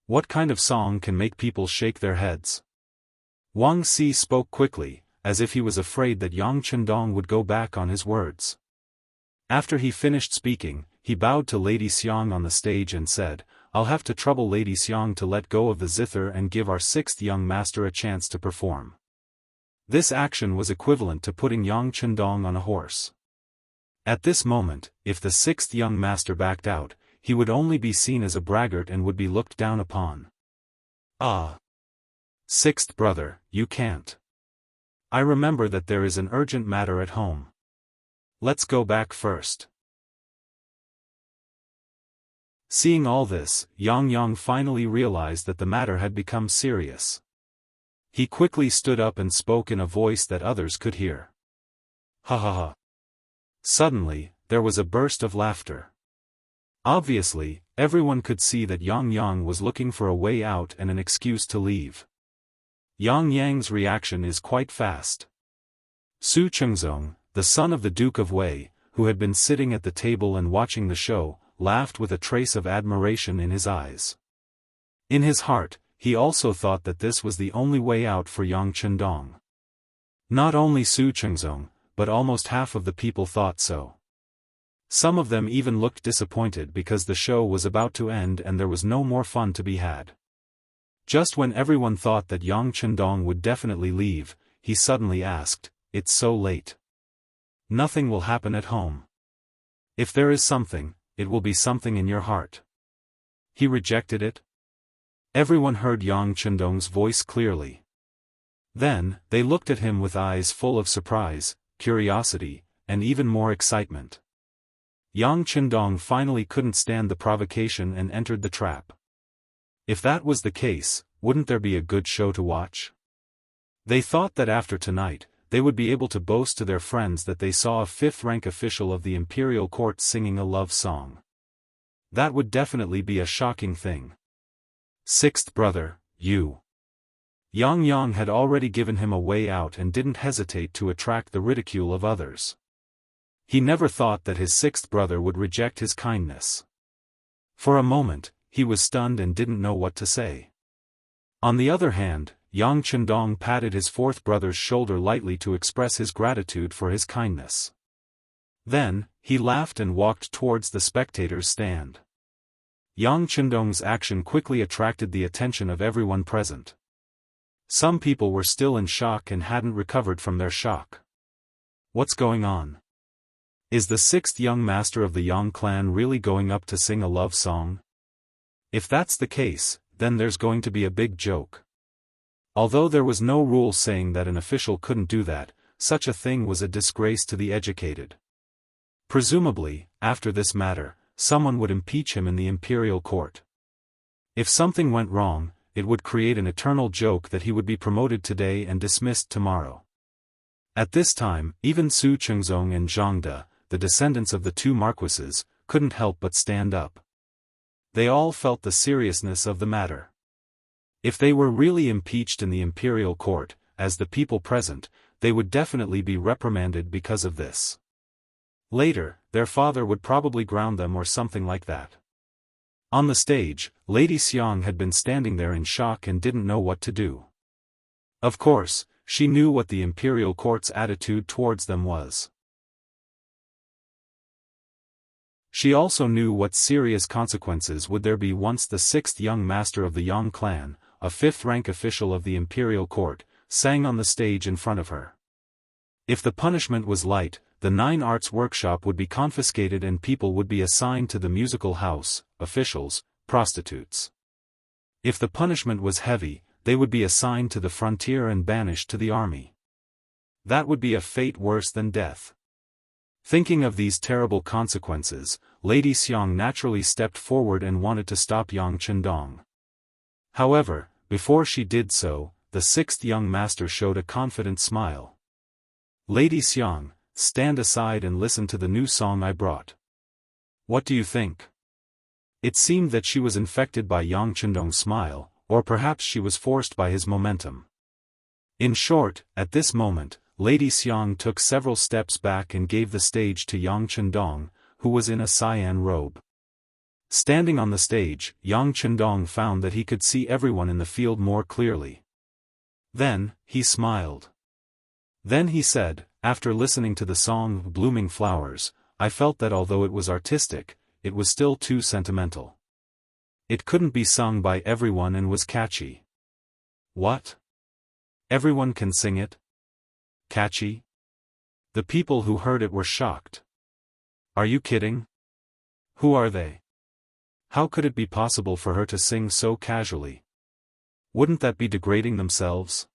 What kind of song can make people shake their heads?" Wang Si spoke quickly, as if he was afraid that Yang Chendong would go back on his words. After he finished speaking, he bowed to Lady Xiang on the stage and said, "I'll have to trouble Lady Xiang to let go of the zither and give our sixth young master a chance to perform." This action was equivalent to putting Yang Chendong on a horse. At this moment, if the sixth young master backed out, he would only be seen as a braggart and would be looked down upon. "Ah! Sixth brother, you can't. I remember that there is an urgent matter at home. Let's go back first." Seeing all this, Yang finally realized that the matter had become serious. He quickly stood up and spoke in a voice that others could hear. "Ha ha ha." Suddenly, there was a burst of laughter. Obviously, everyone could see that Yang was looking for a way out and an excuse to leave. Yang's reaction is quite fast. Su Chengzong, the son of the Duke of Wei, who had been sitting at the table and watching the show, laughed with a trace of admiration in his eyes. In his heart, he also thought that this was the only way out for Yang Chendong. Not only Su Chengzong, but almost half of the people thought so. Some of them even looked disappointed because the show was about to end and there was no more fun to be had. Just when everyone thought that Yang Chendong would definitely leave, he suddenly asked, "It's so late. Nothing will happen at home. If there is something, it will be something in your heart." He rejected it. Everyone heard Yang Chendong's voice clearly. Then, they looked at him with eyes full of surprise, curiosity, and even more excitement. Yang Chendong finally couldn't stand the provocation and entered the trap. If that was the case, wouldn't there be a good show to watch? They thought that after tonight, they would be able to boast to their friends that they saw a fifth-rank official of the imperial court singing a love song. That would definitely be a shocking thing. Sixth brother, Yang had already given him a way out and didn't hesitate to attract the ridicule of others. He never thought that his sixth brother would reject his kindness. For a moment, he was stunned and didn't know what to say. On the other hand, Yang Chendong patted his fourth brother's shoulder lightly to express his gratitude for his kindness. Then, he laughed and walked towards the spectators' stand. Yang Chendong's action quickly attracted the attention of everyone present. Some people were still in shock and hadn't recovered from their shock. What's going on? Is the sixth young master of the Yang clan really going up to sing a love song? If that's the case, then there's going to be a big joke. Although there was no rule saying that an official couldn't do that, such a thing was a disgrace to the educated. Presumably, after this matter, someone would impeach him in the imperial court. If something went wrong, it would create an eternal joke that he would be promoted today and dismissed tomorrow. At this time, even Su Chengzong and Zhang De, the descendants of the two marquises, couldn't help but stand up. They all felt the seriousness of the matter. If they were really impeached in the imperial court, as the people present, they would definitely be reprimanded because of this. Later, their father would probably ground them or something like that. On the stage, Lady Xiang had been standing there in shock and didn't know what to do. Of course, she knew what the imperial court's attitude towards them was. She also knew what serious consequences would there be once the sixth young master of the Yang clan, a fifth-rank official of the imperial court, sang on the stage in front of her. If the punishment was light, the 9 Arts workshop would be confiscated and people would be assigned to the musical house, officials, prostitutes. If the punishment was heavy, they would be assigned to the frontier and banished to the army. That would be a fate worse than death. Thinking of these terrible consequences, Lady Xiang naturally stepped forward and wanted to stop Yang Chendong. However, before she did so, the sixth young master showed a confident smile. Lady Xiang, stand aside and listen to the new song I brought. What do you think? It seemed that she was infected by Yang Chendong's smile, or perhaps she was forced by his momentum. In short, at this moment, Lady Xiang took several steps back and gave the stage to Yang Chendong, who was in a cyan robe. Standing on the stage, Yang Chendong found that he could see everyone in the field more clearly. Then, he smiled. Then he said, after listening to the song Blooming Flowers, I felt that although it was artistic, it was still too sentimental. It couldn't be sung by everyone and was catchy. What? Everyone can sing it? Catchy? The people who heard it were shocked. Are you kidding? Who are they? How could it be possible for her to sing so casually? Wouldn't that be degrading themselves?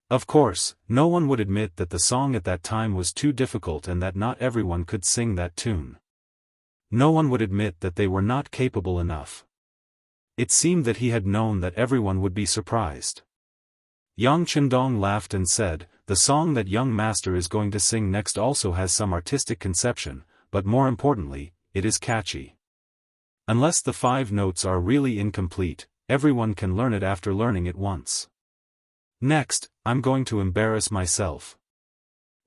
Of course, no one would admit that the song at that time was too difficult and that not everyone could sing that tune. No one would admit that they were not capable enough. It seemed that he had known that everyone would be surprised. Yang Chendong laughed and said, the song that young master is going to sing next also has some artistic conception, but more importantly, it is catchy. Unless the 5 notes are really incomplete, everyone can learn it after learning it once. Next, I'm going to embarrass myself.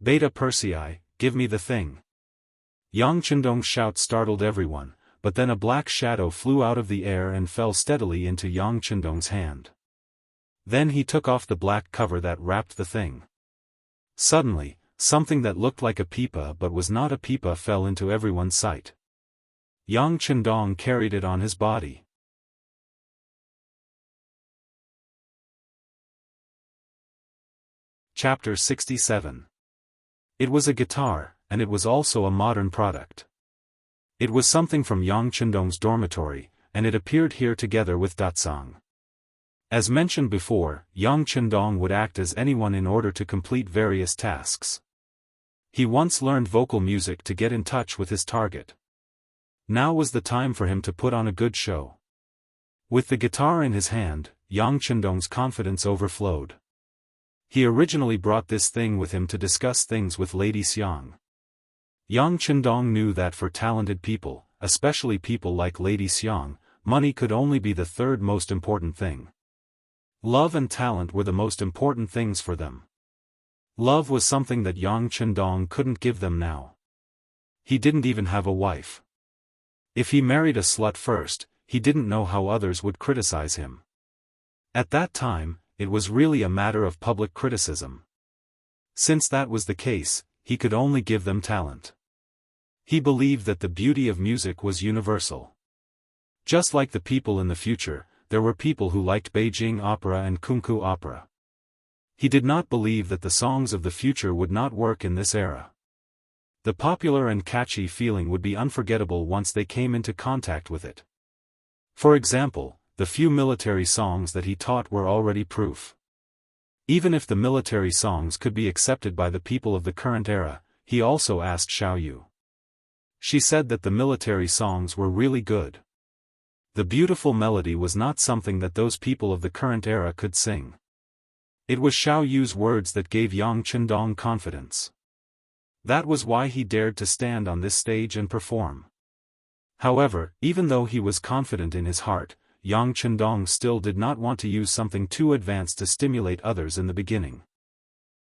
Beta Persei, give me the thing. Yang Chendong's shout startled everyone, but then a black shadow flew out of the air and fell steadily into Yang Chendong's hand. Then he took off the black cover that wrapped the thing. Suddenly, something that looked like a pipa but was not a pipa fell into everyone's sight. Yang Chendong carried it on his body. Chapter 67. It was a guitar, and it was also a modern product. It was something from Yang Chendong's dormitory, and it appeared here together with Datsang. As mentioned before, Yang Chendong would act as anyone in order to complete various tasks. He once learned vocal music to get in touch with his target. Now was the time for him to put on a good show. With the guitar in his hand, Yang Chendong's confidence overflowed. He originally brought this thing with him to discuss things with Lady Xiang. Yang Chendong knew that for talented people, especially people like Lady Xiang, money could only be the third most important thing. Love and talent were the most important things for them. Love was something that Yang Chendong couldn't give them now. He didn't even have a wife. If he married a slut first, he didn't know how others would criticize him. At that time, it was really a matter of public criticism. Since that was the case, he could only give them talent. He believed that the beauty of music was universal. Just like the people in the future, there were people who liked Beijing opera and Kunku opera. He did not believe that the songs of the future would not work in this era. The popular and catchy feeling would be unforgettable once they came into contact with it. For example, the few military songs that he taught were already proof. Even if the military songs could be accepted by the people of the current era, he also asked Xiaoyu. She said that the military songs were really good. The beautiful melody was not something that those people of the current era could sing. It was Xiaoyu's words that gave Yang Chendong confidence. That was why he dared to stand on this stage and perform. However, even though he was confident in his heart, Yang Chendong still did not want to use something too advanced to stimulate others in the beginning.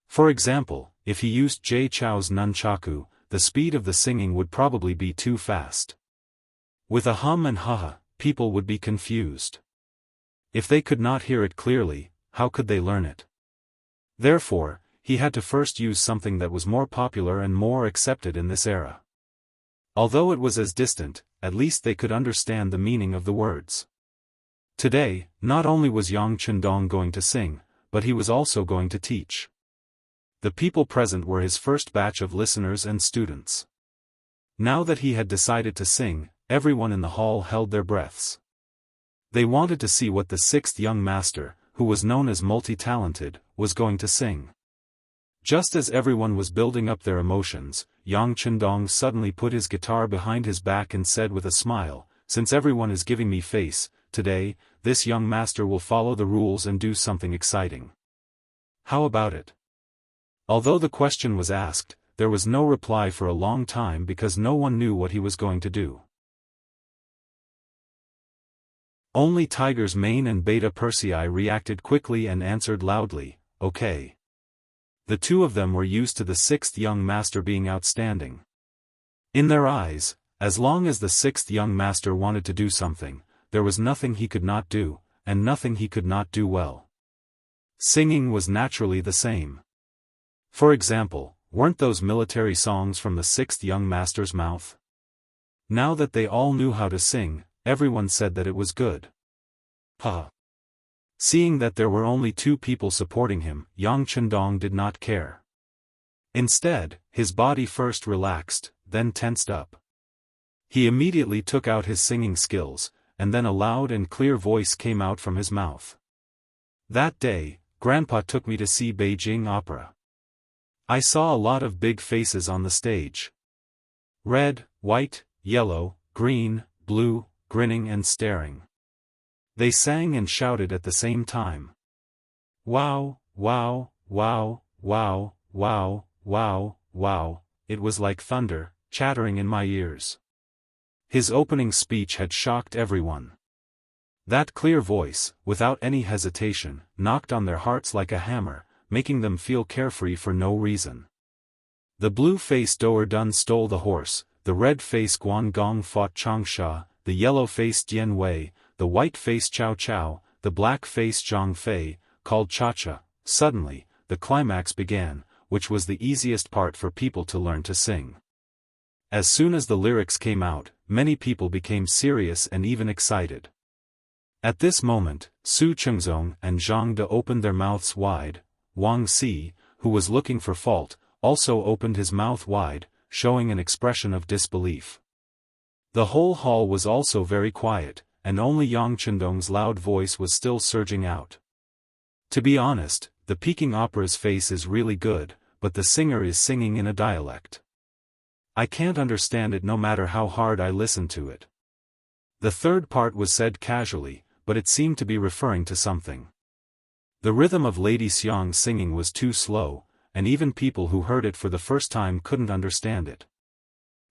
For example, if he used Jie Chao's nunchaku, the speed of the singing would probably be too fast. With a hum and ha-ha, people would be confused. If they could not hear it clearly, how could they learn it? Therefore, he had to first use something that was more popular and more accepted in this era. Although it was as distant, at least they could understand the meaning of the words. Today, not only was Yang Chendong going to sing, but he was also going to teach. The people present were his first batch of listeners and students. Now that he had decided to sing, everyone in the hall held their breaths. They wanted to see what the sixth young master, who was known as multi-talented, was going to sing. Just as everyone was building up their emotions, Yang Chendong suddenly put his guitar behind his back and said with a smile, "Since everyone is giving me face, today, this young master will follow the rules and do something exciting. How about it?" Although the question was asked, there was no reply for a long time because no one knew what he was going to do. Only Tiger's mane and Beta Persei reacted quickly and answered loudly, "Okay." The two of them were used to the sixth young master being outstanding. In their eyes, as long as the sixth young master wanted to do something, there was nothing he could not do, and nothing he could not do well. Singing was naturally the same. For example, weren't those military songs from the sixth young master's mouth? Now that they all knew how to sing, everyone said that it was good. Seeing that there were only two people supporting him, Yang Chendong did not care. Instead, his body first relaxed, then tensed up. He immediately took out his singing skills, and then a loud and clear voice came out from his mouth. "That day, Grandpa took me to see Beijing opera. I saw a lot of big faces on the stage. Red, white, yellow, green, blue, grinning and staring. They sang and shouted at the same time. Wow, wow, wow, wow, wow, wow, wow, it was like thunder, chattering in my ears." His opening speech had shocked everyone. That clear voice, without any hesitation, knocked on their hearts like a hammer, making them feel carefree for no reason. The blue-faced Doer Dun stole the horse, the red-faced Guan Gong fought Changsha, the yellow-faced Dian Wei, the white-faced Chow Chow, the black-faced Zhang Fei, called Cha-Cha. Suddenly, the climax began, which was the easiest part for people to learn to sing. As soon as the lyrics came out, many people became serious and even excited. At this moment, Su Chengzong and Zhang De opened their mouths wide. Wang Si, who was looking for fault, also opened his mouth wide, showing an expression of disbelief. The whole hall was also very quiet, and only Yang Chendong's loud voice was still surging out. To be honest, the Peking opera's face is really good, but the singer is singing in a dialect. I can't understand it no matter how hard I listen to it. The third part was said casually, but it seemed to be referring to something. The rhythm of Lady Xiang's singing was too slow, and even people who heard it for the first time couldn't understand it.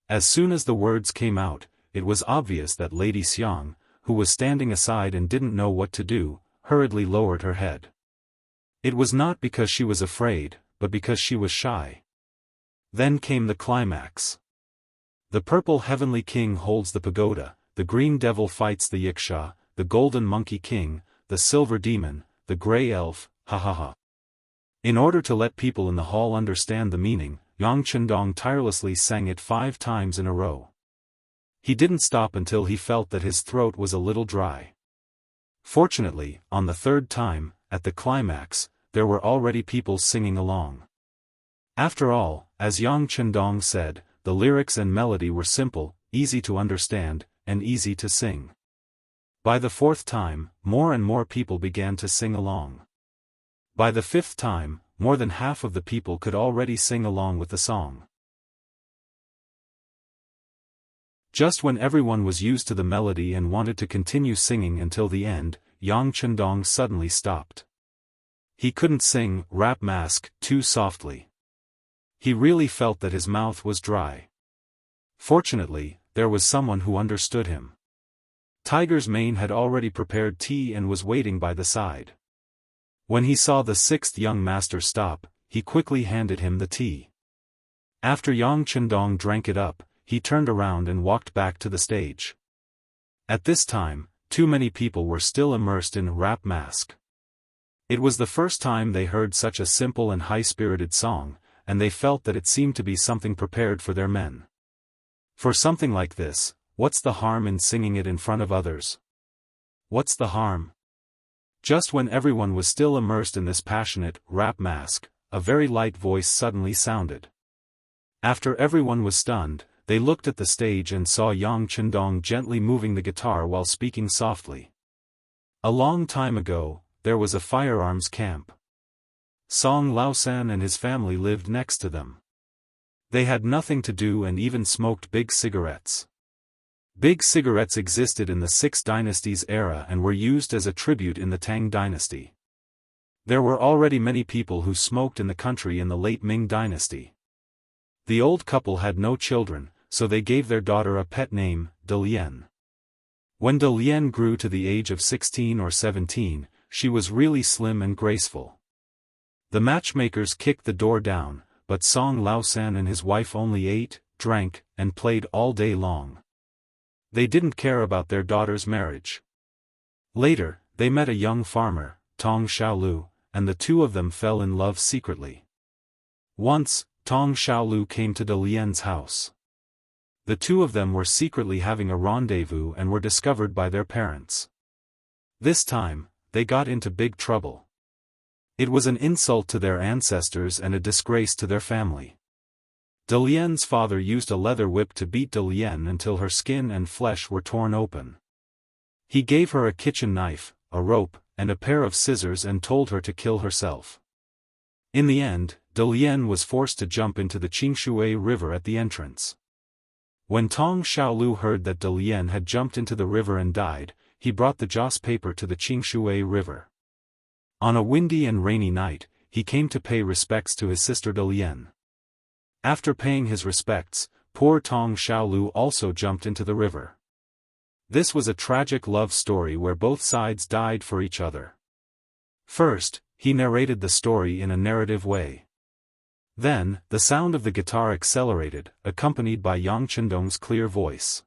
As soon as the words came out, it was obvious that Lady Xiang, who was standing aside and didn't know what to do, hurriedly lowered her head. It was not because she was afraid, but because she was shy. Then came the climax. The purple heavenly king holds the pagoda, the green devil fights the yiksha, the golden monkey king, the silver demon, the gray elf, ha ha ha. In order to let people in the hall understand the meaning, Yang Chendong tirelessly sang it 5 times in a row. He didn't stop until he felt that his throat was a little dry. Fortunately, on the 3rd time, at the climax, there were already people singing along. After all, as Yang Chendong said, the lyrics and melody were simple, easy to understand, and easy to sing. By the 4th time, more and more people began to sing along. By the 5th time, more than half of the people could already sing along with the song. Just when everyone was used to the melody and wanted to continue singing until the end, Yang Chendong suddenly stopped. He couldn't sing "Rap Mask" too softly. He really felt that his mouth was dry. Fortunately, there was someone who understood him. Tiger's Mane had already prepared tea and was waiting by the side. When he saw the 6th young master stop, he quickly handed him the tea. After Yang Chendong drank it up, he turned around and walked back to the stage. At this time, too many people were still immersed in Rap Mask. It was the first time they heard such a simple and high-spirited song, and they felt that it seemed to be something prepared for their men. For something like this, what's the harm in singing it in front of others? What's the harm? Just when everyone was still immersed in this passionate Rap Mask, a very light voice suddenly sounded. After everyone was stunned, they looked at the stage and saw Yang Chendong gently moving the guitar while speaking softly. A long time ago, there was a firearms camp. Song Laosan and his family lived next to them. They had nothing to do and even smoked big cigarettes. Big cigarettes existed in the 6 dynasties era and were used as a tribute in the Tang dynasty. There were already many people who smoked in the country in the late Ming dynasty. The old couple had no children, so they gave their daughter a pet name, Delian. When Delian grew to the age of 16 or 17, she was really slim and graceful. The matchmakers kicked the door down, but Song Laosan and his wife only ate, drank, and played all day long. They didn't care about their daughter's marriage. Later, they met a young farmer, Tong Xiaolu, and the two of them fell in love secretly. Once, Tong Xiaolu came to Delian's house. The two of them were secretly having a rendezvous and were discovered by their parents. This time, they got into big trouble. It was an insult to their ancestors and a disgrace to their family. Delian's father used a leather whip to beat Delian until her skin and flesh were torn open. He gave her a kitchen knife, a rope, and a pair of scissors and told her to kill herself. In the end, Delian was forced to jump into the Qingshui River at the entrance. When Tong Xiaolu heard that Delian had jumped into the river and died, he brought the joss paper to the Qingshui River. On a windy and rainy night, he came to pay respects to his sister Delian. After paying his respects, poor Tong Xiaolu also jumped into the river. This was a tragic love story where both sides died for each other. First, he narrated the story in a narrative way. Then, the sound of the guitar accelerated, accompanied by Yang Chendong's clear voice.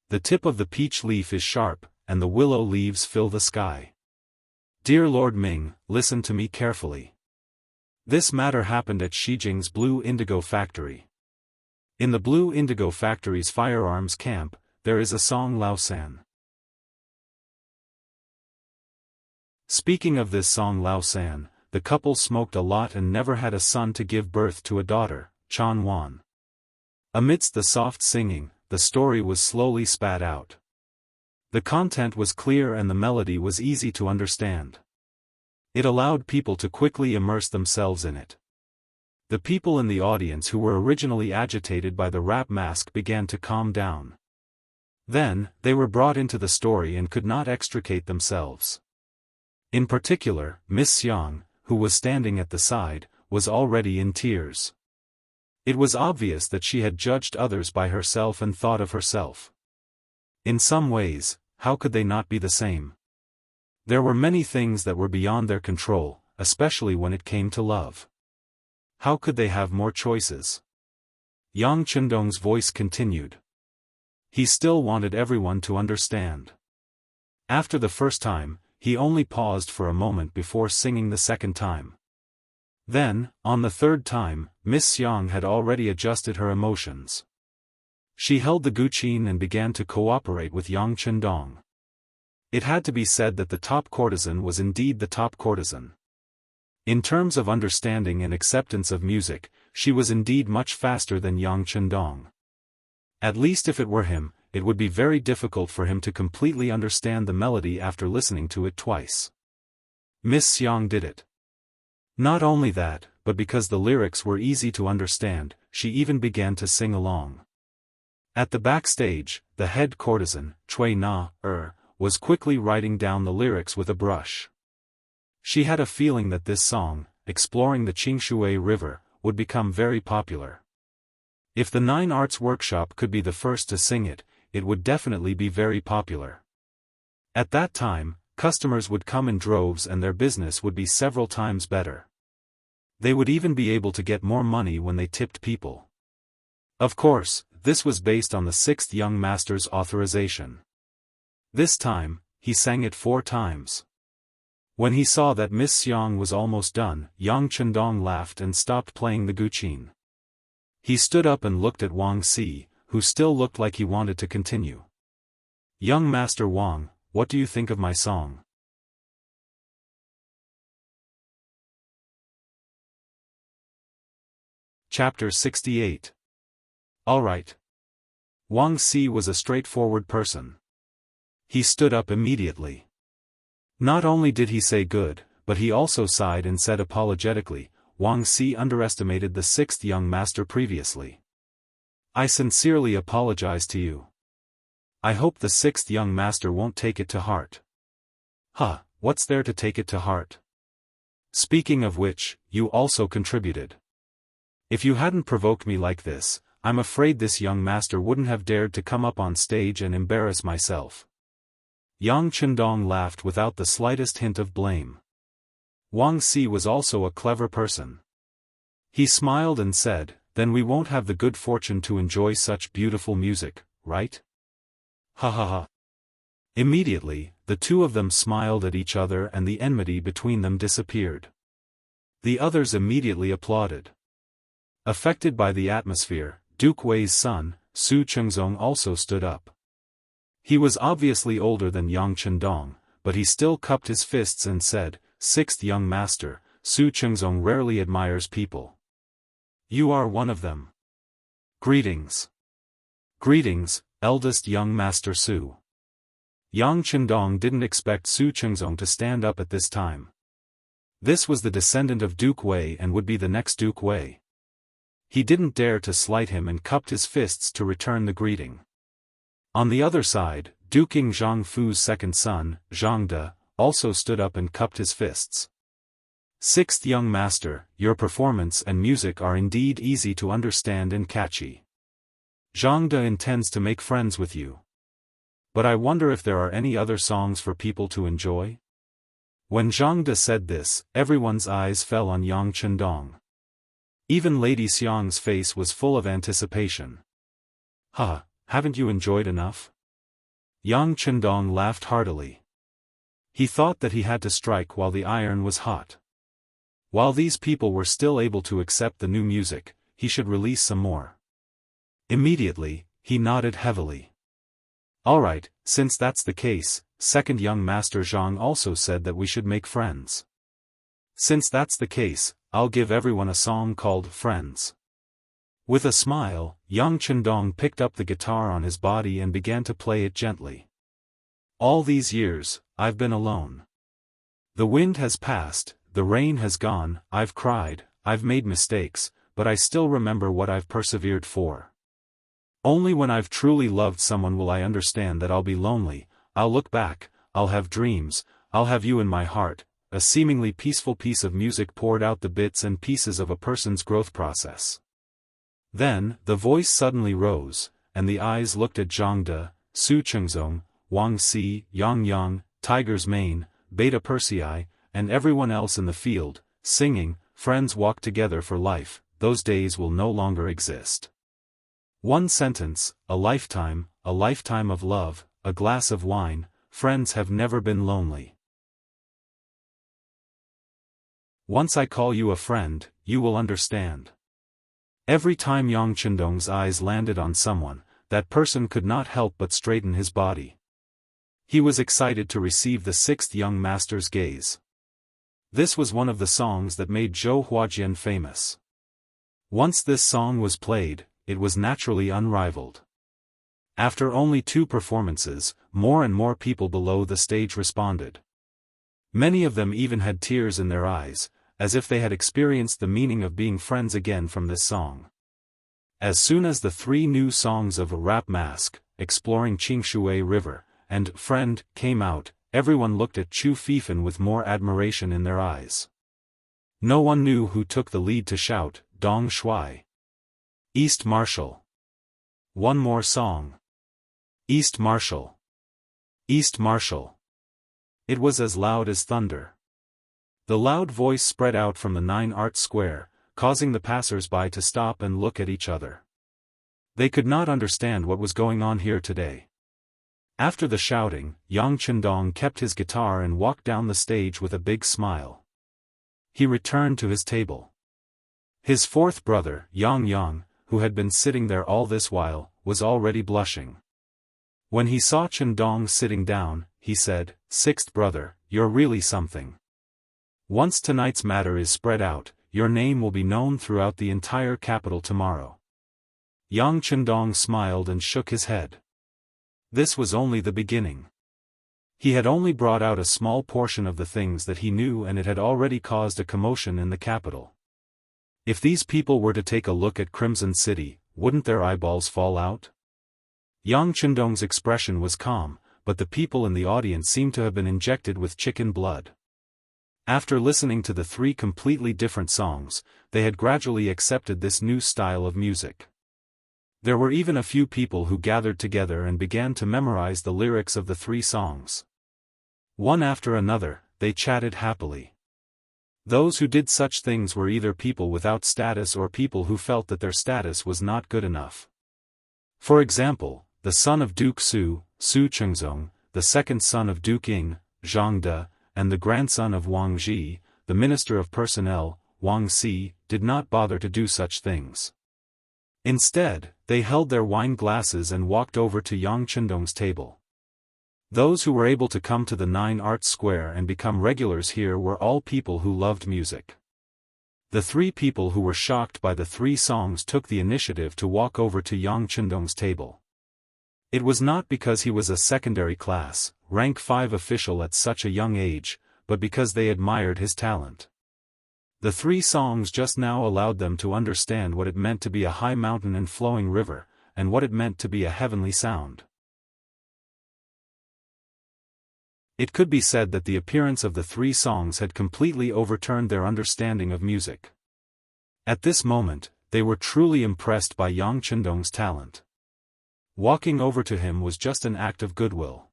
The tip of the peach leaf is sharp, and the willow leaves fill the sky. Dear Lord Ming, listen to me carefully. This matter happened at Shijing's Blue Indigo Factory. In the Blue Indigo Factory's firearms camp, there is a Song Laosan. Speaking of this Song Laosan, the couple smoked a lot and never had a son to give birth to a daughter, Chan Wan. Amidst the soft singing, the story was slowly spat out. The content was clear and the melody was easy to understand. It allowed people to quickly immerse themselves in it. The people in the audience who were originally agitated by the rap mask began to calm down. Then, they were brought into the story and could not extricate themselves. In particular, Miss Xiang, who was standing at the side, was already in tears. It was obvious that she had judged others by herself and thought of herself. In some ways, how could they not be the same? There were many things that were beyond their control, especially when it came to love. How could they have more choices? Yang Chendong's voice continued. He still wanted everyone to understand. After the first time, he only paused for a moment before singing the second time. Then, on the third time, Miss Xiang had already adjusted her emotions. She held the guqin and began to cooperate with Yang Chendong. It had to be said that the top courtesan was indeed the top courtesan. In terms of understanding and acceptance of music, she was indeed much faster than Yang Chendong. At least if it were him, it would be very difficult for him to completely understand the melody after listening to it twice. Miss Xiang did it. Not only that, but because the lyrics were easy to understand, she even began to sing along. At the backstage, the head courtesan, Cui Na, was quickly writing down the lyrics with a brush. She had a feeling that this song, exploring the Qingshui River, would become very popular. If the Nine Arts Workshop could be the first to sing it, it would definitely be very popular. At that time, customers would come in droves and their business would be several times better. They would even be able to get more money when they tipped people. Of course, this was based on the sixth young master's authorization. This time, he sang it 4 times. When he saw that Miss Xiang was almost done, Yang Chendong laughed and stopped playing the guqin. He stood up and looked at Wang Si, who still looked like he wanted to continue. "Young Master Wang, what do you think of my song?" Chapter 68. All right. Wang Si was a straightforward person. He stood up immediately. Not only did he say good, but he also sighed and said apologetically, Wang Si underestimated the sixth young master previously. "I sincerely apologize to you. I hope the sixth young master won't take it to heart." "Huh, what's there to take it to heart? Speaking of which, you also contributed. If you hadn't provoked me like this, I'm afraid this young master wouldn't have dared to come up on stage and embarrass myself." Yang Chendong laughed without the slightest hint of blame. Wang Si was also a clever person. He smiled and said, "Then we won't have the good fortune to enjoy such beautiful music, right?" Ha ha ha. Immediately, the two of them smiled at each other and the enmity between them disappeared. The others immediately applauded. Affected by the atmosphere, Duke Wei's son, Su Chengzong also stood up. He was obviously older than Yang Chendong, but he still cupped his fists and said, "Sixth young master, Su Chengzong rarely admires people. You are one of them. Greetings." "Greetings, eldest young master Su." Yang Chendong didn't expect Su Chengzong to stand up at this time. This was the descendant of Duke Wei and would be the next Duke Wei. He didn't dare to slight him and cupped his fists to return the greeting. On the other side, Duke Zhangfu's second son, Zhangde, also stood up and cupped his fists. "Sixth young master, your performance and music are indeed easy to understand and catchy. Zhangde intends to make friends with you. But I wonder if there are any other songs for people to enjoy?" When Zhangde said this, everyone's eyes fell on Yang Chendong. Even Lady Xiang's face was full of anticipation. "Huh, haven't you enjoyed enough?" Yang Chendong laughed heartily. He thought that he had to strike while the iron was hot. While these people were still able to accept the new music, he should release some more. Immediately, he nodded heavily. "All right, since that's the case," second young master Zhang also said that we should make friends. "Since that's the case, I'll give everyone a song called Friends." With a smile, Yang Chendong picked up the guitar on his body and began to play it gently. "All these years, I've been alone. The wind has passed, the rain has gone, I've cried, I've made mistakes, but I still remember what I've persevered for. Only when I've truly loved someone will I understand that I'll be lonely, I'll look back, I'll have dreams, I'll have you in my heart. A seemingly peaceful piece of music poured out the bits and pieces of a person's growth process. Then, the voice suddenly rose, and the eyes looked at Zhangde, Su Chengzong, Wang Si, Yang Yang, Tiger's Mane, Beta Persei, and everyone else in the field, singing, "Friends walk together for life, those days will no longer exist." One sentence, a lifetime of love, a glass of wine, friends have never been lonely. Once I call you a friend, you will understand. Every time Yang Chendong's eyes landed on someone, that person could not help but straighten his body. He was excited to receive the sixth young master's gaze. This was one of the songs that made Zhou Huajian famous. Once this song was played, it was naturally unrivaled. After only 2 performances, more and more people below the stage responded. Many of them even had tears in their eyes, as if they had experienced the meaning of being friends again from this song. As soon as the 3 new songs of Rap Mask, Exploring Qingshui River, and Friend came out, everyone looked at Chu Fifan with more admiration in their eyes. No one knew who took the lead to shout, "Dong Shui! East Marshal! One more song! East Marshal! East Marshal!" It was as loud as thunder. The loud voice spread out from the 9 Art Square, causing the passers-by to stop and look at each other. They could not understand what was going on here today. After the shouting, Yang Chendong kept his guitar and walked down the stage with a big smile. He returned to his table. His 4th brother, Yang Yang, who had been sitting there all this while, was already blushing. When he saw Chendong sitting down, he said, "Sixth brother, you're really something. Once tonight's matter is spread out, your name will be known throughout the entire capital tomorrow." Yang Chendong smiled and shook his head. This was only the beginning. He had only brought out a small portion of the things that he knew, and it had already caused a commotion in the capital. If these people were to take a look at Crimson City, wouldn't their eyeballs fall out? Yang Chendong's expression was calm, but the people in the audience seemed to have been injected with chicken blood. After listening to the 3 completely different songs, they had gradually accepted this new style of music. There were even a few people who gathered together and began to memorize the lyrics of the 3 songs. One after another, they chatted happily. Those who did such things were either people without status or people who felt that their status was not good enough. For example, the son of Duke Su, Su Chengzong, the second son of Duke Ying, Zhang De, and the grandson of Wang Ji, the Minister of Personnel, Wang Si, did not bother to do such things. Instead, they held their wine glasses and walked over to Yang Chendong's table. Those who were able to come to the 9 Art Square and become regulars here were all people who loved music. The 3 people who were shocked by the 3 songs took the initiative to walk over to Yang Chendong's table. It was not because he was a secondary class, rank 5 official at such a young age, but because they admired his talent. The 3 songs just now allowed them to understand what it meant to be a high mountain and flowing river, and what it meant to be a heavenly sound. It could be said that the appearance of the 3 songs had completely overturned their understanding of music. At this moment, they were truly impressed by Yang Chendong's talent. Walking over to him was just an act of goodwill.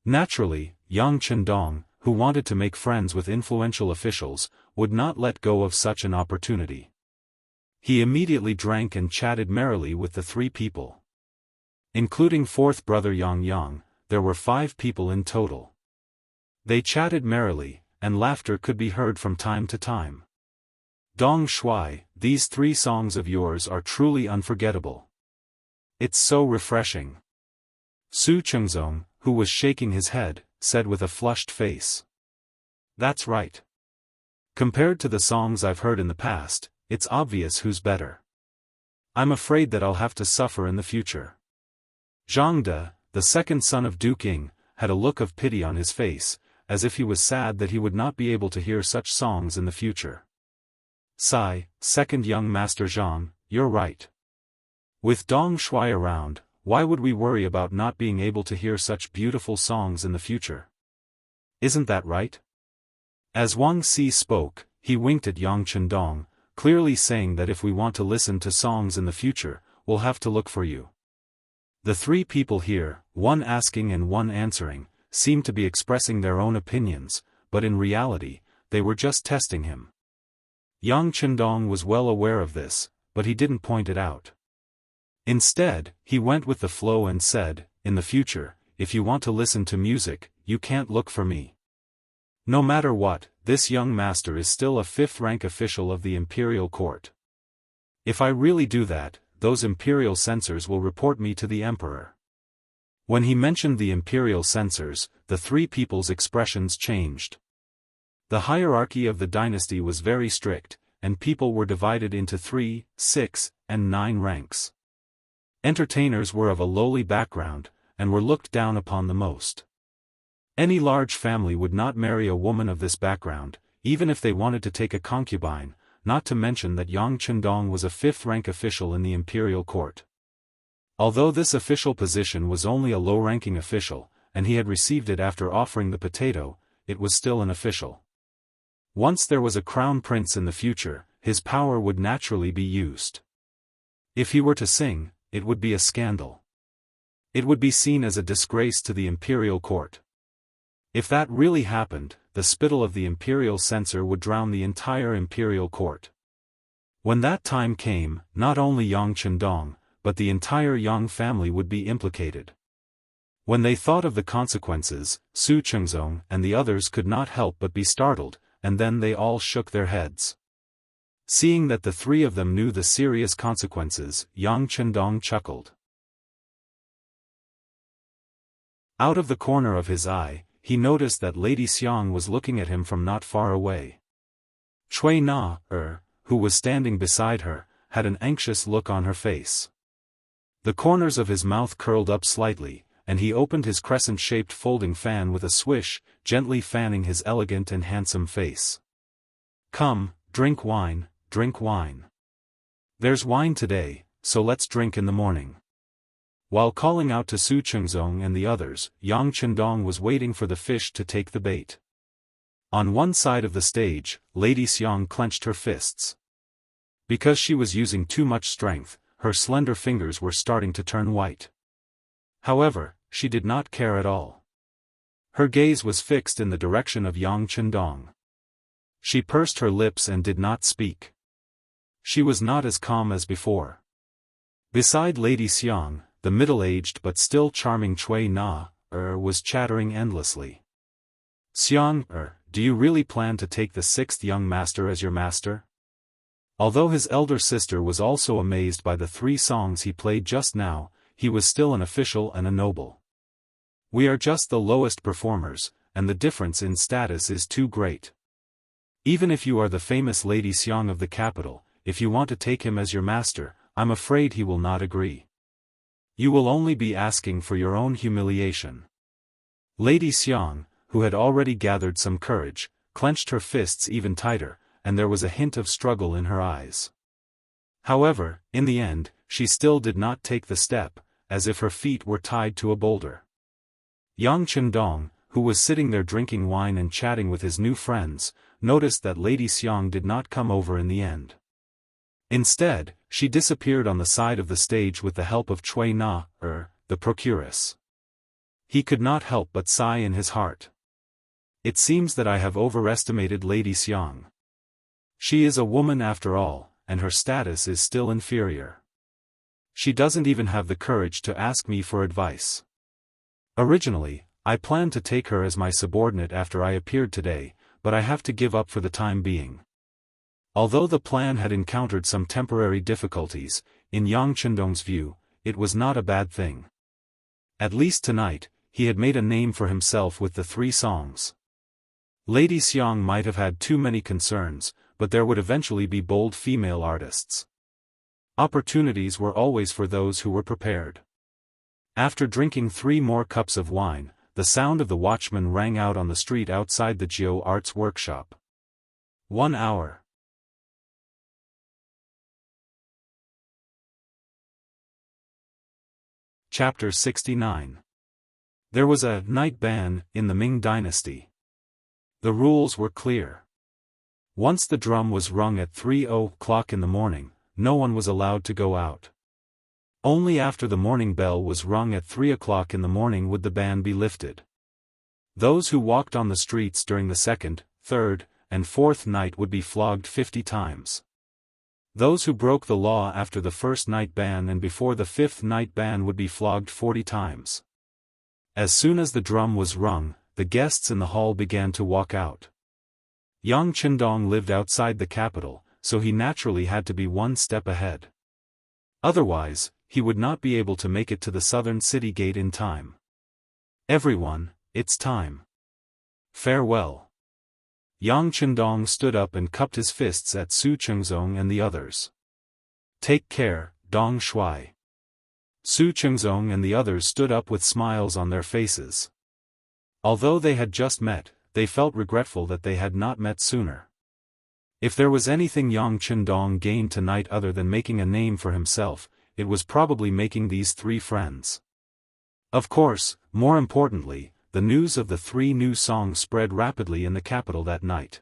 Naturally, Yang Chendong, who wanted to make friends with influential officials, would not let go of such an opportunity. He immediately drank and chatted merrily with the 3 people. Including 4th brother Yang Yang, there were 5 people in total. They chatted merrily, and laughter could be heard from time to time. "Dong Shui, these 3 songs of yours are truly unforgettable. It's so refreshing." Su Chengzong, who was shaking his head, said with a flushed face. "That's right. Compared to the songs I've heard in the past, it's obvious who's better. I'm afraid that I'll have to suffer in the future." Zhang De, the second son of Duke Ying, had a look of pity on his face, as if he was sad that he would not be able to hear such songs in the future. "Sai, second young master Zhang, you're right. With Dong Shui around, why would we worry about not being able to hear such beautiful songs in the future? Isn't that right? As Wang Si spoke, he winked at Yang Chendong, clearly saying that if we want to listen to songs in the future, we'll have to look for you. The three people here, one asking and one answering, seemed to be expressing their own opinions, but in reality, they were just testing him. Yang Chendong was well aware of this, but he didn't point it out. Instead, he went with the flow and said, "In the future, if you want to listen to music, you can't look for me. No matter what, this young master is still a fifth-rank official of the imperial court. If I really do that, those imperial censors will report me to the emperor." When he mentioned the imperial censors, the three people's expressions changed. The hierarchy of the dynasty was very strict, and people were divided into 3, 6, and 9 ranks. Entertainers were of a lowly background, and were looked down upon the most. Any large family would not marry a woman of this background, even if they wanted to take a concubine, not to mention that Yang Chendong was a fifth-rank official in the imperial court. Although this official position was only a low-ranking official, and he had received it after offering the potato, it was still an official. Once there was a crown prince in the future, his power would naturally be used. If he were to sing, it would be a scandal. It would be seen as a disgrace to the imperial court. If that really happened, the spittle of the imperial censor would drown the entire imperial court. When that time came, not only Yang Chendong, but the entire Yang family would be implicated. When they thought of the consequences, Su Chengzong and the others could not help but be startled, and then they all shook their heads. Seeing that the three of them knew the serious consequences, Yang Chendong chuckled. Out of the corner of his eye, he noticed that Lady Xiang was looking at him from not far away. Cui Na, who was standing beside her, had an anxious look on her face. The corners of his mouth curled up slightly, and he opened his crescent-shaped folding fan with a swish, gently fanning his elegant and handsome face. "Come, drink wine, drink wine. There's wine today, so let's drink in the morning." While calling out to Su Chengzong and the others, Yang Chendong was waiting for the fish to take the bait. On one side of the stage, Lady Xiang clenched her fists. Because she was using too much strength, her slender fingers were starting to turn white. However, she did not care at all. Her gaze was fixed in the direction of Yang Chendong. She pursed her lips and did not speak. She was not as calm as before. Beside Lady Xiang, the middle-aged but still charming Cui Na, was chattering endlessly. "Xiang, do you really plan to take the sixth young master as your master?" Although his elder sister was also amazed by the 3 songs he played just now, he was still an official and a noble. "We are just the lowest performers, and the difference in status is too great. Even if you are the famous Lady Xiang of the capital, if you want to take him as your master, I'm afraid he will not agree. You will only be asking for your own humiliation." Lady Xiang, who had already gathered some courage, clenched her fists even tighter, and there was a hint of struggle in her eyes. However, in the end, she still did not take the step, as if her feet were tied to a boulder. Yang Chendong, who was sitting there drinking wine and chatting with his new friends, noticed that Lady Xiang did not come over in the end. Instead, she disappeared on the side of the stage with the help of Cui Na, the procuress. He could not help but sigh in his heart. "It seems that I have overestimated Lady Xiang. She is a woman after all, and her status is still inferior. She doesn't even have the courage to ask me for advice. Originally, I planned to take her as my subordinate after I appeared today, but I have to give up for the time being." Although the plan had encountered some temporary difficulties, in Yang Chendong's view, it was not a bad thing. At least tonight, he had made a name for himself with the 3 songs. Lady Xiang might have had too many concerns, but there would eventually be bold female artists. Opportunities were always for those who were prepared. After drinking 3 more cups of wine, the sound of the watchman rang out on the street outside the Jiu Arts workshop. 1 hour. Chapter 69. There was a night ban in the Ming Dynasty. The rules were clear. Once the drum was rung at 3:00 in the morning, no one was allowed to go out. Only after the morning bell was rung at 3:00 in the morning would the ban be lifted. Those who walked on the streets during the second, third, and fourth night would be flogged 50 times. Those who broke the law after the first night ban and before the fifth night ban would be flogged 40 times. As soon as the drum was rung, the guests in the hall began to walk out. Yang Qindong lived outside the capital, so he naturally had to be one step ahead. Otherwise, he would not be able to make it to the southern city gate in time. Everyone, it's time. Farewell. Yang Qindong stood up and cupped his fists at Su Chengzong and the others. Take care, Dong Shui. Su Chengzong and the others stood up with smiles on their faces. Although they had just met, they felt regretful that they had not met sooner. If there was anything Yang Qindong gained tonight other than making a name for himself, it was probably making these three friends. Of course, more importantly, the news of the three new songs spread rapidly in the capital that night.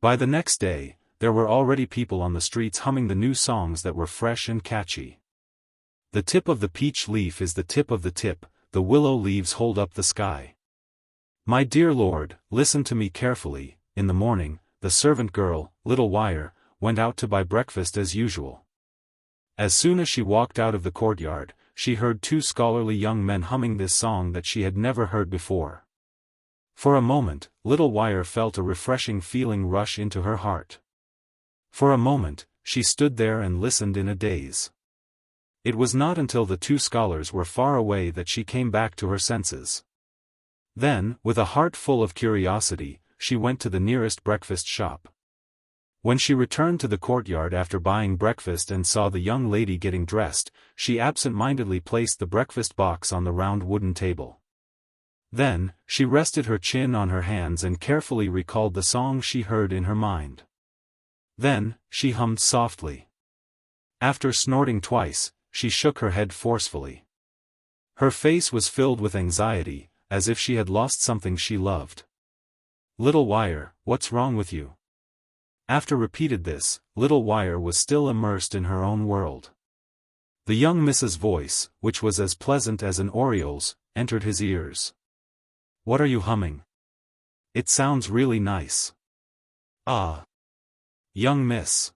By the next day, there were already people on the streets humming the new songs that were fresh and catchy. The tip of the peach leaf is the tip of the tip, the willow leaves hold up the sky. My dear lord, listen to me carefully. In the morning, the servant girl, Little Wire, went out to buy breakfast as usual. As soon as she walked out of the courtyard, she heard two scholarly young men humming this song that she had never heard before. For a moment, Little Wire felt a refreshing feeling rush into her heart. For a moment, she stood there and listened in a daze. It was not until the two scholars were far away that she came back to her senses. Then, with a heart full of curiosity, she went to the nearest breakfast shop. When she returned to the courtyard after buying breakfast and saw the young lady getting dressed, she absent-mindedly placed the breakfast box on the round wooden table. Then, she rested her chin on her hands and carefully recalled the song she heard in her mind. Then, she hummed softly. After snorting twice, she shook her head forcefully. Her face was filled with anxiety, as if she had lost something she loved. Little Wire, what's wrong with you? After repeated this, Little Wire was still immersed in her own world. The young Miss's voice, which was as pleasant as an oriole's, entered his ears. What are you humming? It sounds really nice. Ah. Young Miss.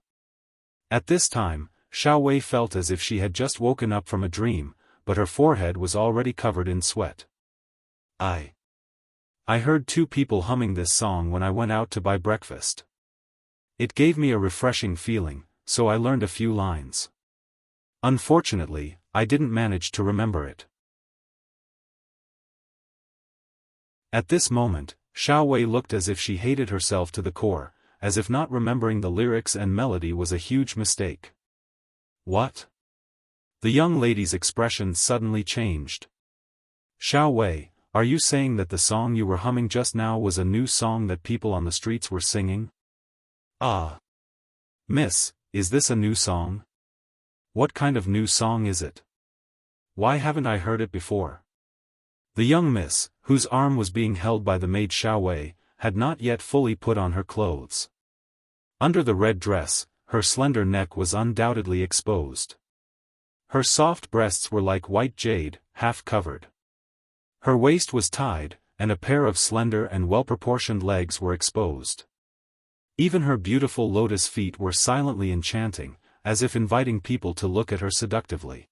At this time, Xiao Wei felt as if she had just woken up from a dream, but her forehead was already covered in sweat. I heard two people humming this song when I went out to buy breakfast. It gave me a refreshing feeling, so I learned a few lines. Unfortunately, I didn't manage to remember it. At this moment, Xiao Wei looked as if she hated herself to the core, as if not remembering the lyrics and melody was a huge mistake. What? The young lady's expression suddenly changed. Xiao Wei, are you saying that the song you were humming just now was a new song that people on the streets were singing? Ah. Miss, is this a new song? What kind of new song is it? Why haven't I heard it before? The young miss, whose arm was being held by the maid Xiao Wei, had not yet fully put on her clothes. Under the red dress, her slender neck was undoubtedly exposed. Her soft breasts were like white jade, half covered. Her waist was tied, and a pair of slender and well-proportioned legs were exposed. Even her beautiful lotus feet were silently enchanting, as if inviting people to look at her seductively.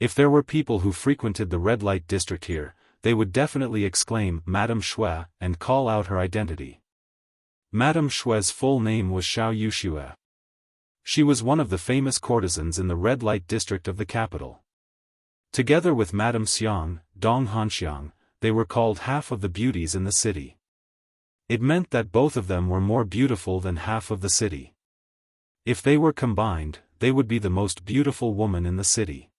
If there were people who frequented the red light district here, they would definitely exclaim Madame Shui and call out her identity. Madame Shui's full name was Xiao Yuxue. She was one of the famous courtesans in the red light district of the capital. Together with Madame Xiang, Dong Hanxiang, they were called half of the beauties in the city. It meant that both of them were more beautiful than half of the city. If they were combined, they would be the most beautiful woman in the city.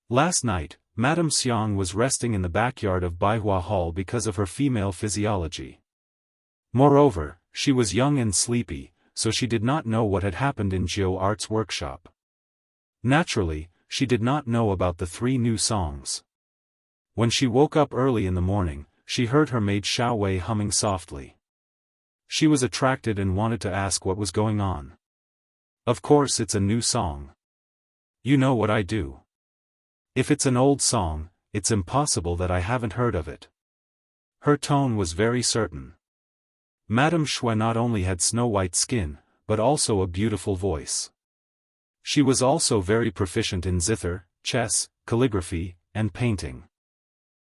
Last night, Madame Xiang was resting in the backyard of Baihua Hall because of her female physiology. Moreover, she was young and sleepy, so she did not know what had happened in Jiu Art's workshop. Naturally, she did not know about the three new songs. When she woke up early in the morning, she heard her maid Xiao Wei humming softly. She was attracted and wanted to ask what was going on. Of course it's a new song. You know what I do. If it's an old song, it's impossible that I haven't heard of it. Her tone was very certain. Madame Xue not only had snow-white skin, but also a beautiful voice. She was also very proficient in zither, chess, calligraphy, and painting.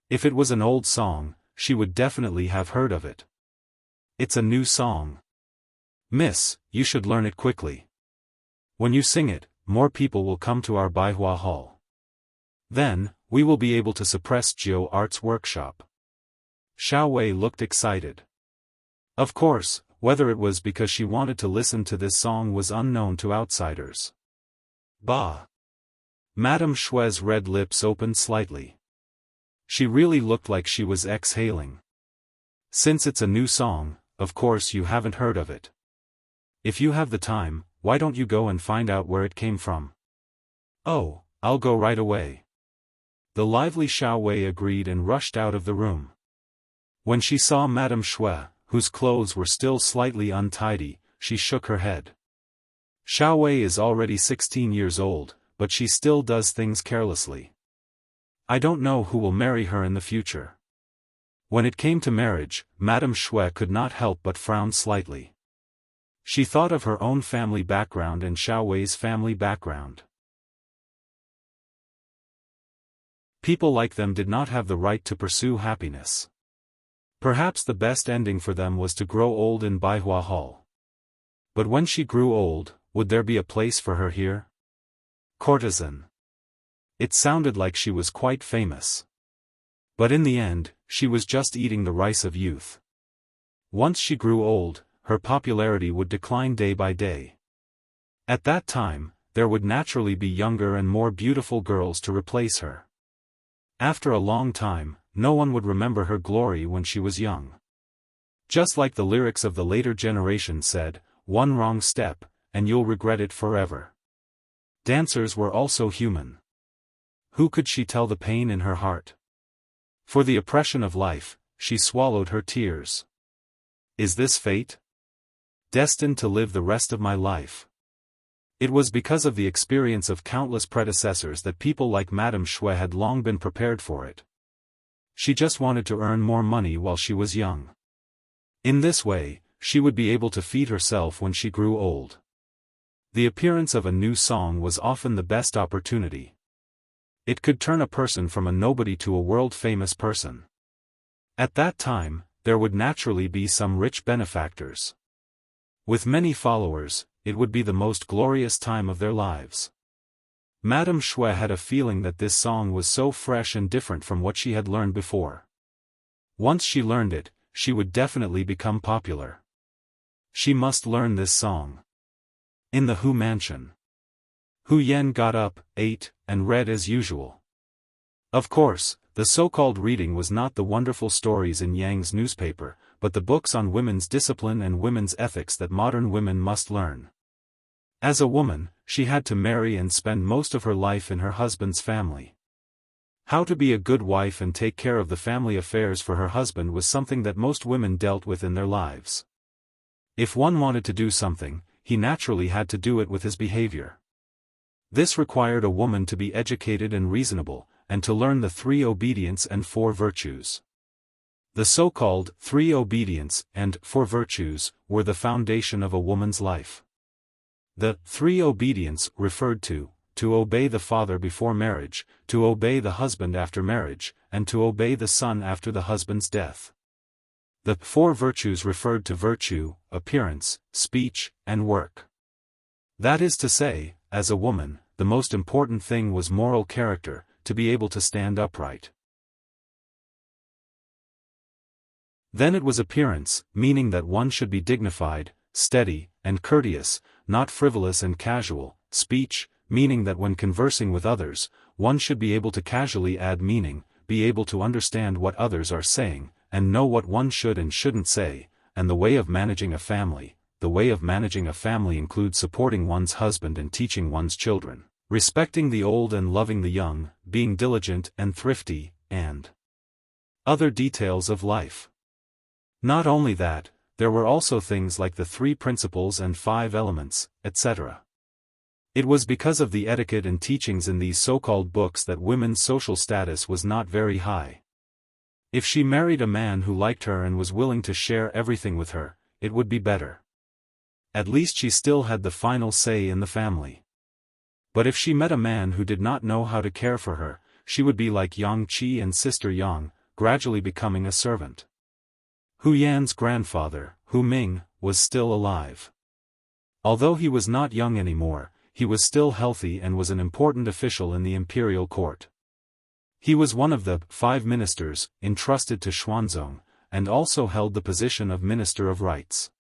If it was an old song, she would definitely have heard of it. It's a new song. Miss, you should learn it quickly. When you sing it, more people will come to our Baihua Hall. Then, we will be able to suppress Jiu Arts Workshop. Xiao Wei looked excited. Of course, whether it was because she wanted to listen to this song was unknown to outsiders. Bah! Madame Xue's red lips opened slightly. She really looked like she was exhaling. Since it's a new song, of course you haven't heard of it. If you have the time, why don't you go and find out where it came from? Oh, I'll go right away. The lively Xiao Wei agreed and rushed out of the room. When she saw Madame Xue, whose clothes were still slightly untidy, she shook her head. Xiao Wei is already 16 years old, but she still does things carelessly. I don't know who will marry her in the future. When it came to marriage, Madame Xue could not help but frown slightly. She thought of her own family background and Xiao Wei's family background. People like them did not have the right to pursue happiness. Perhaps the best ending for them was to grow old in Baihua Hall. But when she grew old, would there be a place for her here? Courtesan. It sounded like she was quite famous. But in the end, she was just eating the rice of youth. Once she grew old, her popularity would decline day by day. At that time, there would naturally be younger and more beautiful girls to replace her. After a long time, no one would remember her glory when she was young. Just like the lyrics of the later generation said, one wrong step, and you'll regret it forever. Dancers were also human. Who could she tell the pain in her heart? For the oppression of life, she swallowed her tears. Is this fate? Destined to live the rest of my life? It was because of the experience of countless predecessors that people like Madame Xue had long been prepared for it. She just wanted to earn more money while she was young. In this way, she would be able to feed herself when she grew old. The appearance of a new song was often the best opportunity. It could turn a person from a nobody to a world-famous person. At that time, there would naturally be some rich benefactors. With many followers, it would be the most glorious time of their lives. Madame Xue had a feeling that this song was so fresh and different from what she had learned before. Once she learned it, she would definitely become popular. She must learn this song. In the Hu mansion. Hu Yen got up, ate, and read as usual. Of course, the so-called reading was not the wonderful stories in Yang's newspaper, but the books on women's discipline and women's ethics that modern women must learn. As a woman, she had to marry and spend most of her life in her husband's family. How to be a good wife and take care of the family affairs for her husband was something that most women dealt with in their lives. If one wanted to do something, he naturally had to do it with his behavior. This required a woman to be educated and reasonable, and to learn the 3 obedience and 4 virtues. The so-called 3 obedience and 4 virtues were the foundation of a woman's life. The 3 obedience referred to obey the father before marriage, to obey the husband after marriage, and to obey the son after the husband's death. The 4 virtues referred to virtue, appearance, speech, and work. That is to say, as a woman, the most important thing was moral character, to be able to stand upright. Then it was appearance, meaning that one should be dignified, steady, and courteous, not frivolous and casual. Speech, meaning that when conversing with others, one should be able to casually add meaning, be able to understand what others are saying, and know what one should and shouldn't say. And the way of managing a family. The way of managing a family includes supporting one's husband and teaching one's children, respecting the old and loving the young, being diligent and thrifty, and Other details of life. Not only that, there were also things like the 3 principles and 5 elements, etc. It was because of the etiquette and teachings in these so-called books that women's social status was not very high. If she married a man who liked her and was willing to share everything with her, it would be better. At least she still had the final say in the family. But if she met a man who did not know how to care for her, she would be like Yang Qi and Sister Yang, gradually becoming a servant. Hu Yan's grandfather, Hu Ming, was still alive. Although he was not young anymore, he was still healthy and was an important official in the imperial court. He was one of the 5 ministers entrusted to Xuanzong, and also held the position of Minister of Rights.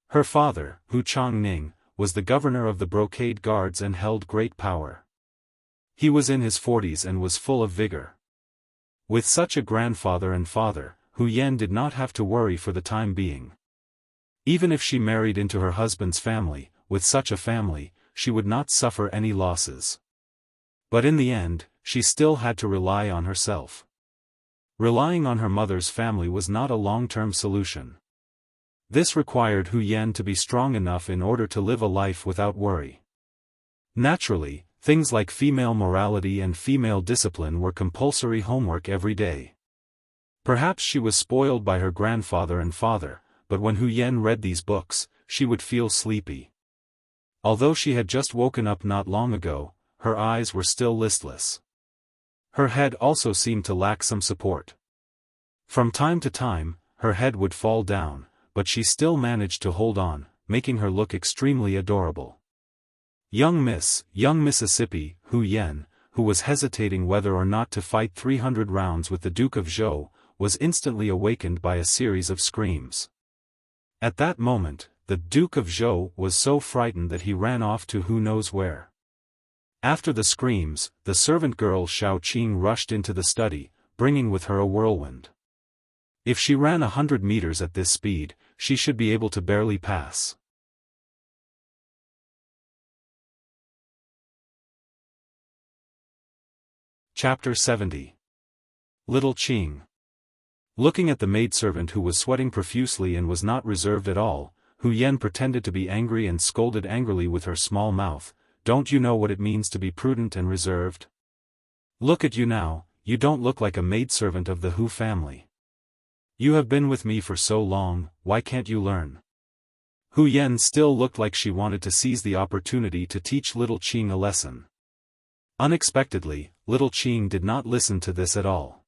Her father, Hu Changning, was the governor of the Brocade Guards and held great power. He was in his 40s and was full of vigor. With such a grandfather and father, Hu Yan did not have to worry for the time being. Even if she married into her husband's family, with such a family, she would not suffer any losses. But in the end, she still had to rely on herself. Relying on her mother's family was not a long-term solution. This required Hu Yan to be strong enough in order to live a life without worry. Naturally, things like female morality and female discipline were compulsory homework every day. Perhaps she was spoiled by her grandfather and father, but when Hu Yan read these books, she would feel sleepy. Although she had just woken up not long ago, her eyes were still listless. Her head also seemed to lack some support. From time to time, her head would fall down, but she still managed to hold on, making her look extremely adorable. Young Mississippi, Hu Yan, who was hesitating whether or not to fight 300 rounds with the Duke of Zhou, was instantly awakened by a series of screams. At that moment, the Duke of Zhou was so frightened that he ran off to who knows where. After the screams, the servant girl Xiao Qing rushed into the study, bringing with her a whirlwind. If she ran 100 meters at this speed, she should be able to barely pass. Chapter 70. Little Qing. Looking at the maidservant who was sweating profusely and was not reserved at all, Hu Yan pretended to be angry and scolded angrily with her small mouth. Don't you know what it means to be prudent and reserved? Look at you now, you don't look like a maidservant of the Hu family. You have been with me for so long, why can't you learn? Hu Yan still looked like she wanted to seize the opportunity to teach little Qing a lesson. Unexpectedly, little Qing did not listen to this at all.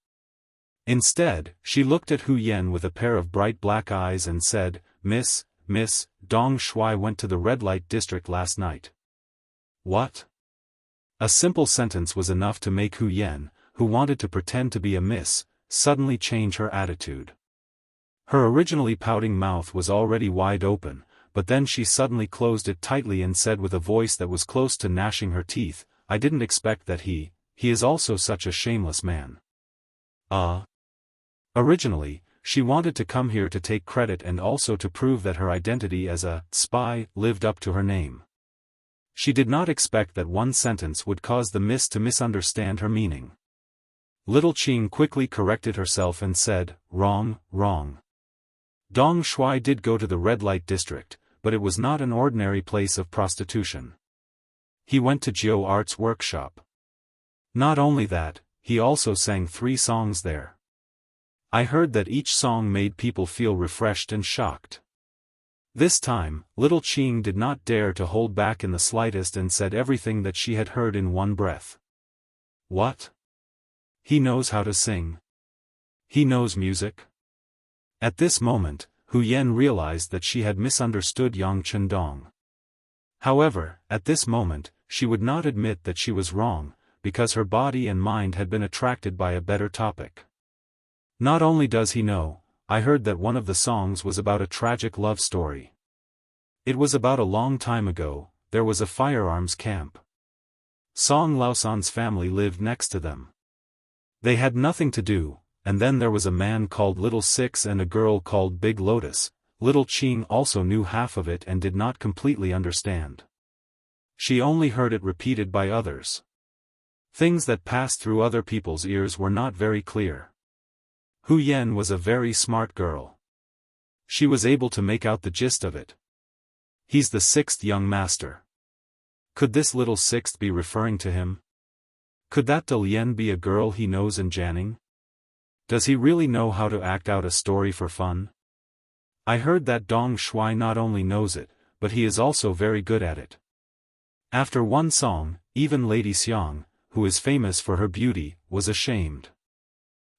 Instead, she looked at Hu Yan with a pair of bright black eyes and said, Miss, Dong Shui went to the red light district last night. What? A simple sentence was enough to make Hu Yan, who wanted to pretend to be a miss, suddenly change her attitude. Her originally pouting mouth was already wide open, but then she suddenly closed it tightly and said with a voice that was close to gnashing her teeth, I didn't expect that he is also such a shameless man. Originally, she wanted to come here to take credit and also to prove that her identity as a spy lived up to her name. She did not expect that one sentence would cause the miss to misunderstand her meaning. Little Qing quickly corrected herself and said, wrong. Dong Shui did go to the red light district, but it was not an ordinary place of prostitution. He went to Jiu Art's workshop. Not only that, he also sang 3 songs there. I heard that each song made people feel refreshed and shocked. This time, little Qing did not dare to hold back in the slightest and said everything that she had heard in one breath. What? He knows how to sing. He knows music? At this moment, Hu Yan realized that she had misunderstood Yang Chendong. However, at this moment, she would not admit that she was wrong, because her body and mind had been attracted by a better topic. Not only does he know, I heard that one of the songs was about a tragic love story. It was about a long time ago, there was a firearms camp. Song Laosan's family lived next to them. They had nothing to do, and then there was a man called Little Six and a girl called Big Lotus. Little Qing also knew half of it and did not completely understand. She only heard it repeated by others. Things that passed through other people's ears were not very clear. Hu Yan was a very smart girl. She was able to make out the gist of it. He's the sixth young master. Could this little sixth be referring to him? Could that Lien be a girl he knows in Jianghu? Does he really know how to act out a story for fun? I heard that Dong Shuai not only knows it, but he is also very good at it. After one song, even Lady Xiang, who is famous for her beauty, was ashamed.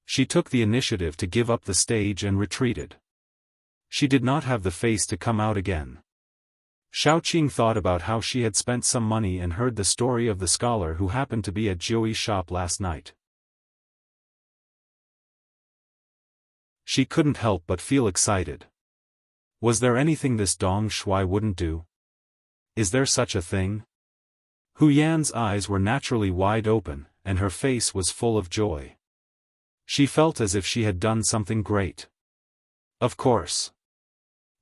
She took the initiative to give up the stage and retreated. She did not have the face to come out again. Shaoqing thought about how she had spent some money and heard the story of the scholar who happened to be at Jiu's shop last night. She couldn't help but feel excited. Was there anything this Dong Shuai wouldn't do? Is there such a thing? Hu Yan's eyes were naturally wide open, and her face was full of joy. She felt as if she had done something great. Of course.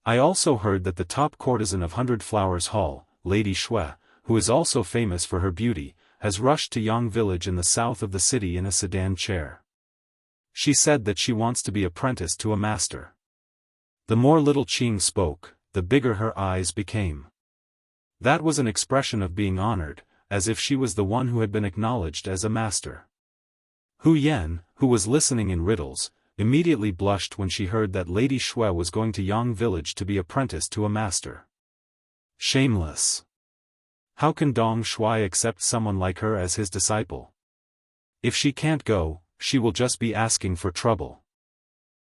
I also heard that the top courtesan of 100 Flowers Hall, Lady Shui, who is also famous for her beauty, has rushed to Yang village in the south of the city in a sedan chair. She said that she wants to be apprenticed to a master. The more little Qing spoke, the bigger her eyes became. That was an expression of being honored, as if she was the one who had been acknowledged as a master. Hu Yan, who was listening in riddles, immediately blushed when she heard that Lady Shui was going to Yang village to be apprenticed to a master. Shameless. How can Dong Shuai accept someone like her as his disciple? If she can't go, she will just be asking for trouble.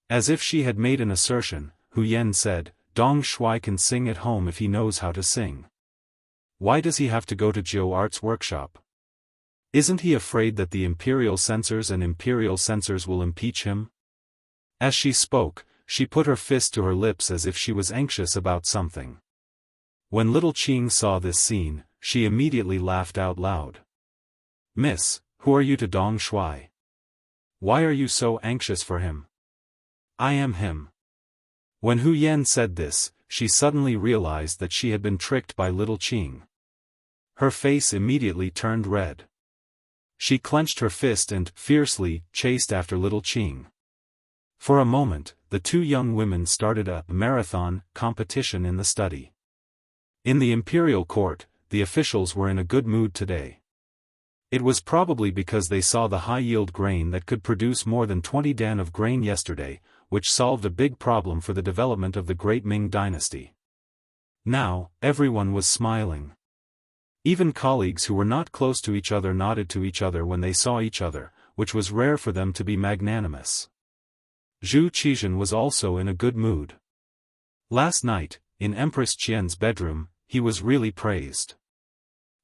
As if she had made an assertion, Hu Yan said, Dong Shuai can sing at home if he knows how to sing. Why does he have to go to Jiu Art's workshop? Isn't he afraid that the imperial censors will impeach him? As she spoke, she put her fist to her lips as if she was anxious about something. When little Qing saw this scene, she immediately laughed out loud. Miss, who are you to Dong Shuai? Why are you so anxious for him? I am him. When Hu Yan said this, she suddenly realized that she had been tricked by little Qing. Her face immediately turned red. She clenched her fist and, fiercely, chased after little Qing. For a moment, the two young women started a marathon competition in the study. In the imperial court, the officials were in a good mood today. It was probably because they saw the high-yield grain that could produce more than 20 dan of grain yesterday, which solved a big problem for the development of the great Ming dynasty. Now, everyone was smiling. Even colleagues who were not close to each other nodded to each other when they saw each other, which was rare for them to be magnanimous. Zhu Qizhen was also in a good mood. Last night, in Empress Qian's bedroom, he was really praised.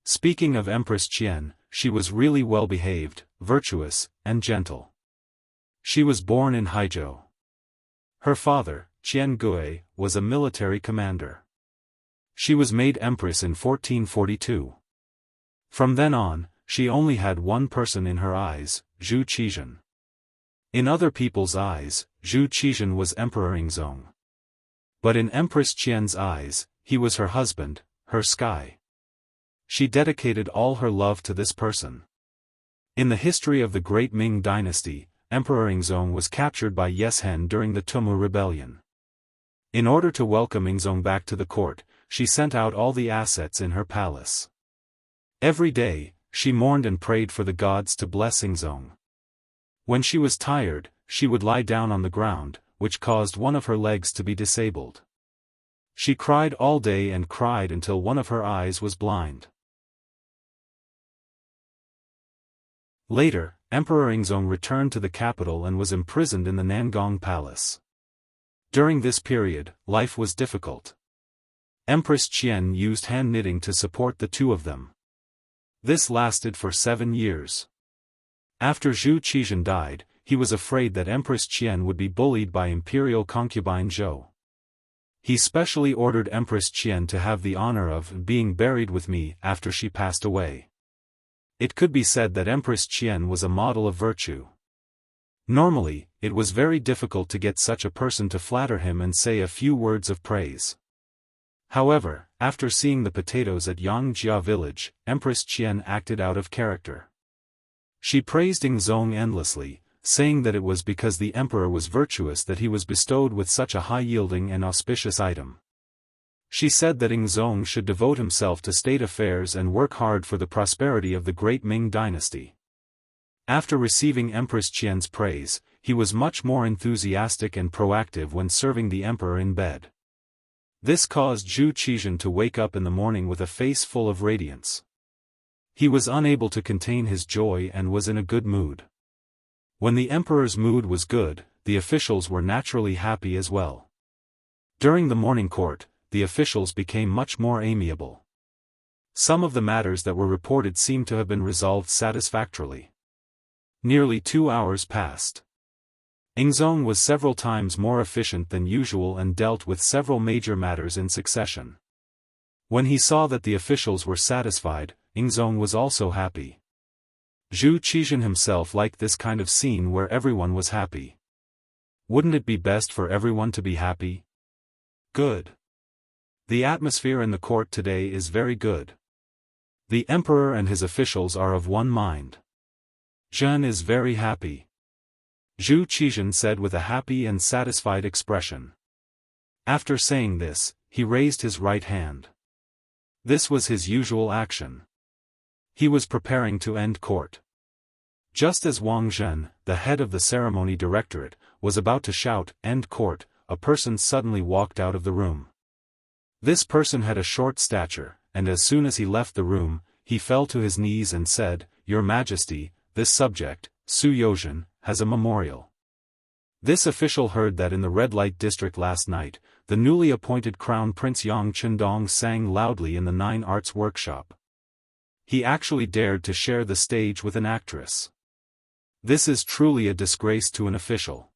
Speaking of Empress Qian, she was really well-behaved, virtuous, and gentle. She was born in Haizhou. Her father, Qian Gui, was a military commander. She was made empress in 1442. From then on, she only had one person in her eyes, Zhu Qizhen. In other people's eyes, Zhu Qizhen was Emperor Yingzong. But in Empress Qian's eyes, he was her husband, her sky. She dedicated all her love to this person. In the history of the great Ming dynasty, Emperor Yingzong was captured by Yeshen during the Tumu rebellion. In order to welcome Yingzong back to the court, she sent out all the assets in her palace. Every day, she mourned and prayed for the gods to bless Yingzong. When she was tired, she would lie down on the ground, which caused one of her legs to be disabled. She cried all day and cried until one of her eyes was blind. Later, Emperor Yingzong returned to the capital and was imprisoned in the Nangong Palace. During this period, life was difficult. Empress Qian used hand knitting to support the two of them. This lasted for 7 years. After Zhu Qizhen died, he was afraid that Empress Qian would be bullied by imperial concubine Zhou. He specially ordered Empress Qian to have the honor of being buried with me after she passed away. It could be said that Empress Qian was a model of virtue. Normally, it was very difficult to get such a person to flatter him and say a few words of praise. However, after seeing the potatoes at Yangjia village, Empress Qian acted out of character. She praised Yingzong endlessly, saying that it was because the emperor was virtuous that he was bestowed with such a high-yielding and auspicious item. She said that Yingzong should devote himself to state affairs and work hard for the prosperity of the great Ming dynasty. After receiving Empress Qian's praise, he was much more enthusiastic and proactive when serving the emperor in bed. This caused Zhu Qizhan to wake up in the morning with a face full of radiance. He was unable to contain his joy and was in a good mood. When the emperor's mood was good, the officials were naturally happy as well. During the morning court, the officials became much more amiable. Some of the matters that were reported seemed to have been resolved satisfactorily. Nearly 2 hours passed. Yingzong was several times more efficient than usual and dealt with several major matters in succession. When he saw that the officials were satisfied, Yingzong was also happy. Zhu Qizhan himself liked this kind of scene where everyone was happy. Wouldn't it be best for everyone to be happy? Good. The atmosphere in the court today is very good. The emperor and his officials are of one mind. Zhen is very happy. Zhu Qizhan said with a happy and satisfied expression. After saying this, he raised his right hand. This was his usual action. He was preparing to end court. Just as Wang Zhen, the head of the ceremony directorate, was about to shout, "End court," a person suddenly walked out of the room. This person had a short stature, and as soon as he left the room, he fell to his knees and said, "Your Majesty, this subject, Su Yozhen, has a memorial." This official heard that in the red light district last night, the newly appointed Crown Prince Yang Qindong sang loudly in the 9 Arts workshop. He actually dared to share the stage with an actress. This is truly a disgrace to an official.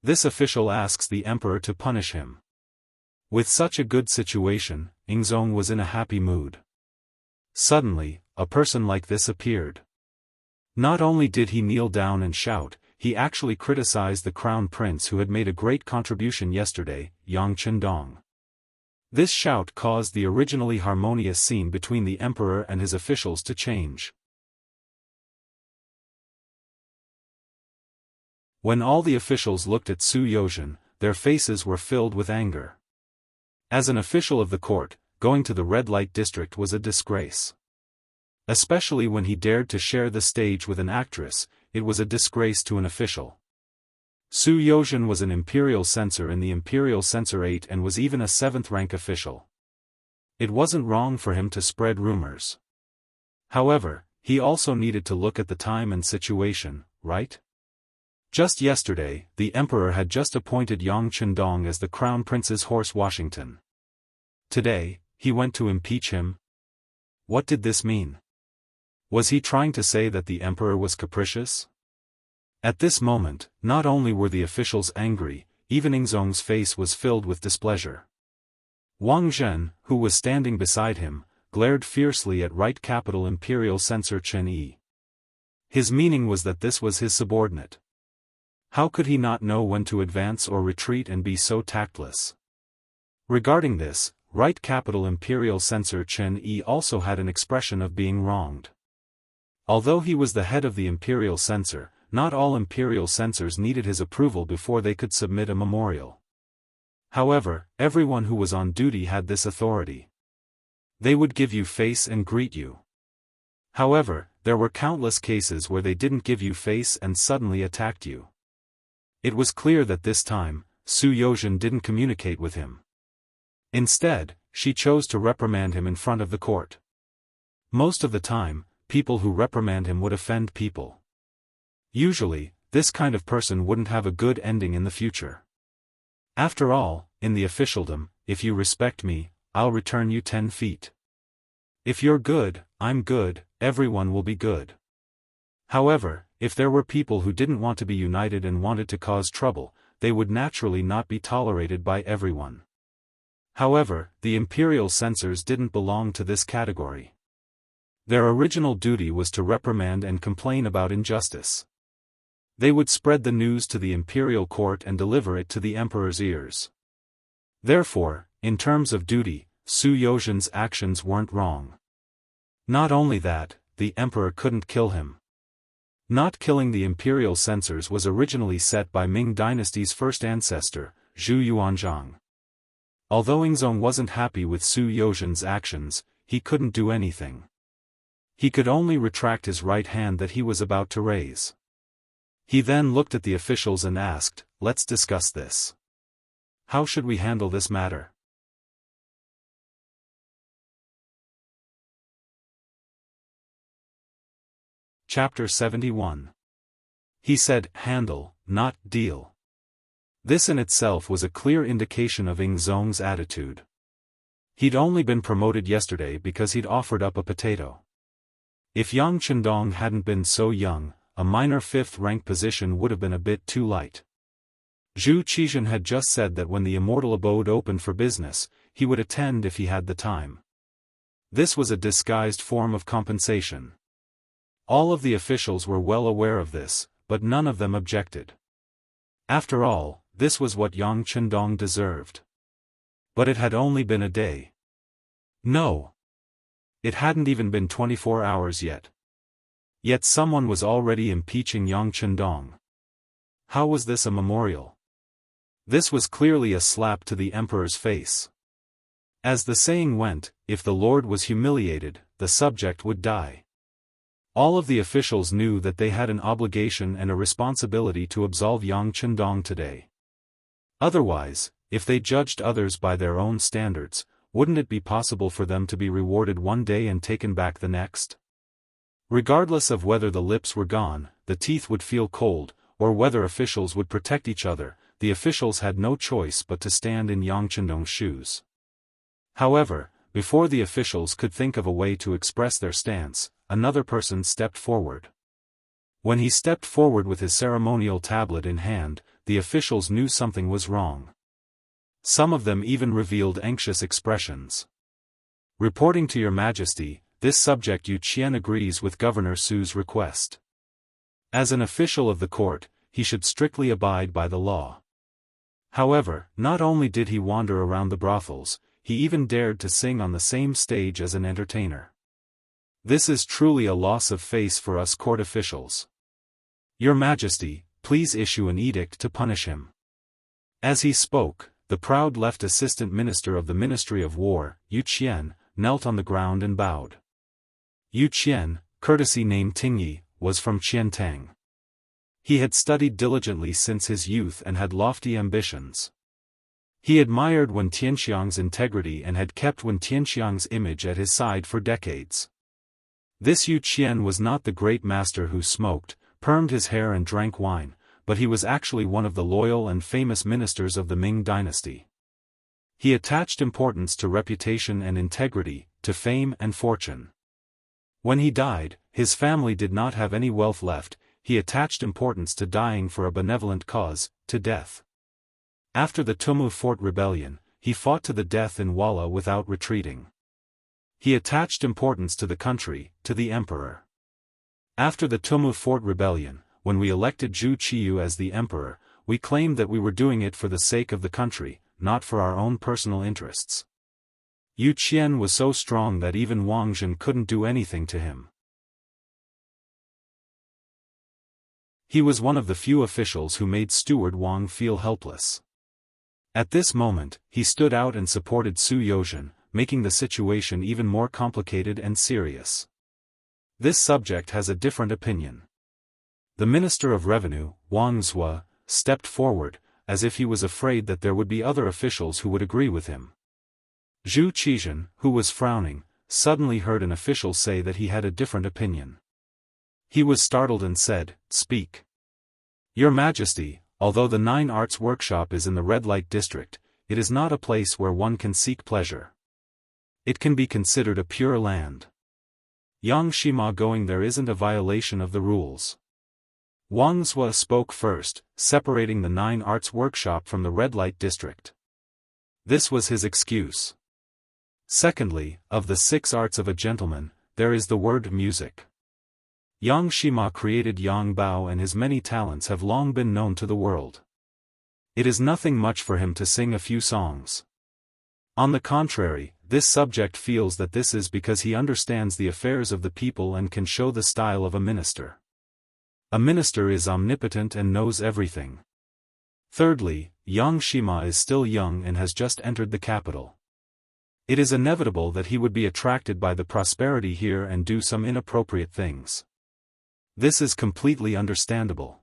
This official asks the emperor to punish him. With such a good situation, Yingzong was in a happy mood. Suddenly, a person like this appeared. Not only did he kneel down and shout, he actually criticized the crown prince who had made a great contribution yesterday, Yang Qindong. This shout caused the originally harmonious scene between the emperor and his officials to change. When all the officials looked at Su Yozhen, their faces were filled with anger. As an official of the court, going to the red light district was a disgrace. Especially when he dared to share the stage with an actress, it was a disgrace to an official. Su Yozhen was an imperial censor in the Imperial Censorate and was even a 7th rank official. It wasn't wrong for him to spread rumors. However, he also needed to look at the time and situation, right? Just yesterday, the emperor had just appointed Yang Qindong as the crown prince's horse Washington. Today, he went to impeach him? What did this mean? Was he trying to say that the emperor was capricious? At this moment, not only were the officials angry, even Yingzong's face was filled with displeasure. Wang Zhen, who was standing beside him, glared fiercely at Right Capital Imperial Censor Chen Yi. His meaning was that this was his subordinate. How could he not know when to advance or retreat and be so tactless? Regarding this, Right Capital Imperial Censor Chen Yi also had an expression of being wronged. Although he was the head of the imperial censor, not all imperial censors needed his approval before they could submit a memorial. However, everyone who was on duty had this authority. They would give you face and greet you. However, there were countless cases where they didn't give you face and suddenly attacked you. It was clear that this time, Su Yozhen didn't communicate with him. Instead, she chose to reprimand him in front of the court. Most of the time, people who reprimand him would offend people. Usually, this kind of person wouldn't have a good ending in the future. After all, in the officialdom, if you respect me, I'll return you 10 feet. If you're good, I'm good, everyone will be good. However, if there were people who didn't want to be united and wanted to cause trouble, they would naturally not be tolerated by everyone. However, the imperial censors didn't belong to this category. Their original duty was to reprimand and complain about injustice. They would spread the news to the imperial court and deliver it to the emperor's ears. Therefore, in terms of duty, Su Yozhen's actions weren't wrong. Not only that, the emperor couldn't kill him. Not killing the imperial censors was originally set by Ming Dynasty's first ancestor, Zhu Yuanzhang. Although Yingzong wasn't happy with Su Yozhen's actions, he couldn't do anything. He could only retract his right hand that he was about to raise. He then looked at the officials and asked, "Let's discuss this. How should we handle this matter?" Chapter 71. He said, "Handle, not deal." This in itself was a clear indication of Yingzong's attitude. He'd only been promoted yesterday because he'd offered up a potato. If Yang Chendong hadn't been so young, a minor 5th-rank position would have been a bit too light. Zhu Qizhen had just said that when the Immortal abode opened for business, he would attend if he had the time. This was a disguised form of compensation. All of the officials were well aware of this, but none of them objected. After all, this was what Yang Chendong deserved. But it had only been a day. No. It hadn't even been 24 hours yet. Yet someone was already impeaching Yang Chendong. How was this a memorial? This was clearly a slap to the emperor's face. As the saying went, if the lord was humiliated, the subject would die. All of the officials knew that they had an obligation and a responsibility to absolve Yang Chendong today. Otherwise, if they judged others by their own standards, wouldn't it be possible for them to be rewarded one day and taken back the next? Regardless of whether the lips were gone, the teeth would feel cold, or whether officials would protect each other, the officials had no choice but to stand in Yang Chendong's shoes. However, before the officials could think of a way to express their stance, another person stepped forward. When he stepped forward with his ceremonial tablet in hand, the officials knew something was wrong. Some of them even revealed anxious expressions. "Reporting to Your Majesty, this subject Yu Qian agrees with Governor Su's request. As an official of the court, he should strictly abide by the law." However, not only did he wander around the brothels, he even dared to sing on the same stage as an entertainer. This is truly a loss of face for us court officials. "Your Majesty, please issue an edict to punish him." As he spoke, the proud left assistant minister of the Ministry of War, Yu Qian, knelt on the ground and bowed. Yu Qian, courtesy name Tingyi, was from Qiantang. He had studied diligently since his youth and had lofty ambitions. He admired Wen Tianxiang's integrity and had kept Wen Tianxiang's image at his side for decades. This Yu Qian was not the great master who smoked, permed his hair and drank wine, but he was actually one of the loyal and famous ministers of the Ming Dynasty. He attached importance to reputation and integrity, to fame and fortune. When he died, his family did not have any wealth left. He attached importance to dying for a benevolent cause, to death. After the Tumu Fort rebellion, he fought to the death in Walla without retreating. He attached importance to the country, to the emperor. After the Tumu Fort rebellion, when we elected Zhu Qiyu as the emperor, we claimed that we were doing it for the sake of the country, not for our own personal interests. Yu Qian was so strong that even Wang Zhen couldn't do anything to him. He was one of the few officials who made Steward Wang feel helpless. At this moment, he stood out and supported Su Yozhen, making the situation even more complicated and serious. This subject has a different opinion. The Minister of Revenue, Wang Zhua, stepped forward, as if he was afraid that there would be other officials who would agree with him. Zhu Qizhen, who was frowning, suddenly heard an official say that he had a different opinion. He was startled and said, "Speak." "Your Majesty, although the Nine Arts Workshop is in the red light district, it is not a place where one can seek pleasure. It can be considered a pure land. Yang Shima going there isn't a violation of the rules." Wang Zhua spoke first, separating the Nine Arts Workshop from the red light district. This was his excuse. Secondly, of the 6 arts of a gentleman, there is the word music. Yang Shima created Yang Bao and his many talents have long been known to the world. It is nothing much for him to sing a few songs. On the contrary, this subject feels that this is because he understands the affairs of the people and can show the style of a minister. A minister is omnipotent and knows everything. Thirdly, Yang Shima is still young and has just entered the capital. It is inevitable that he would be attracted by the prosperity here and do some inappropriate things. This is completely understandable.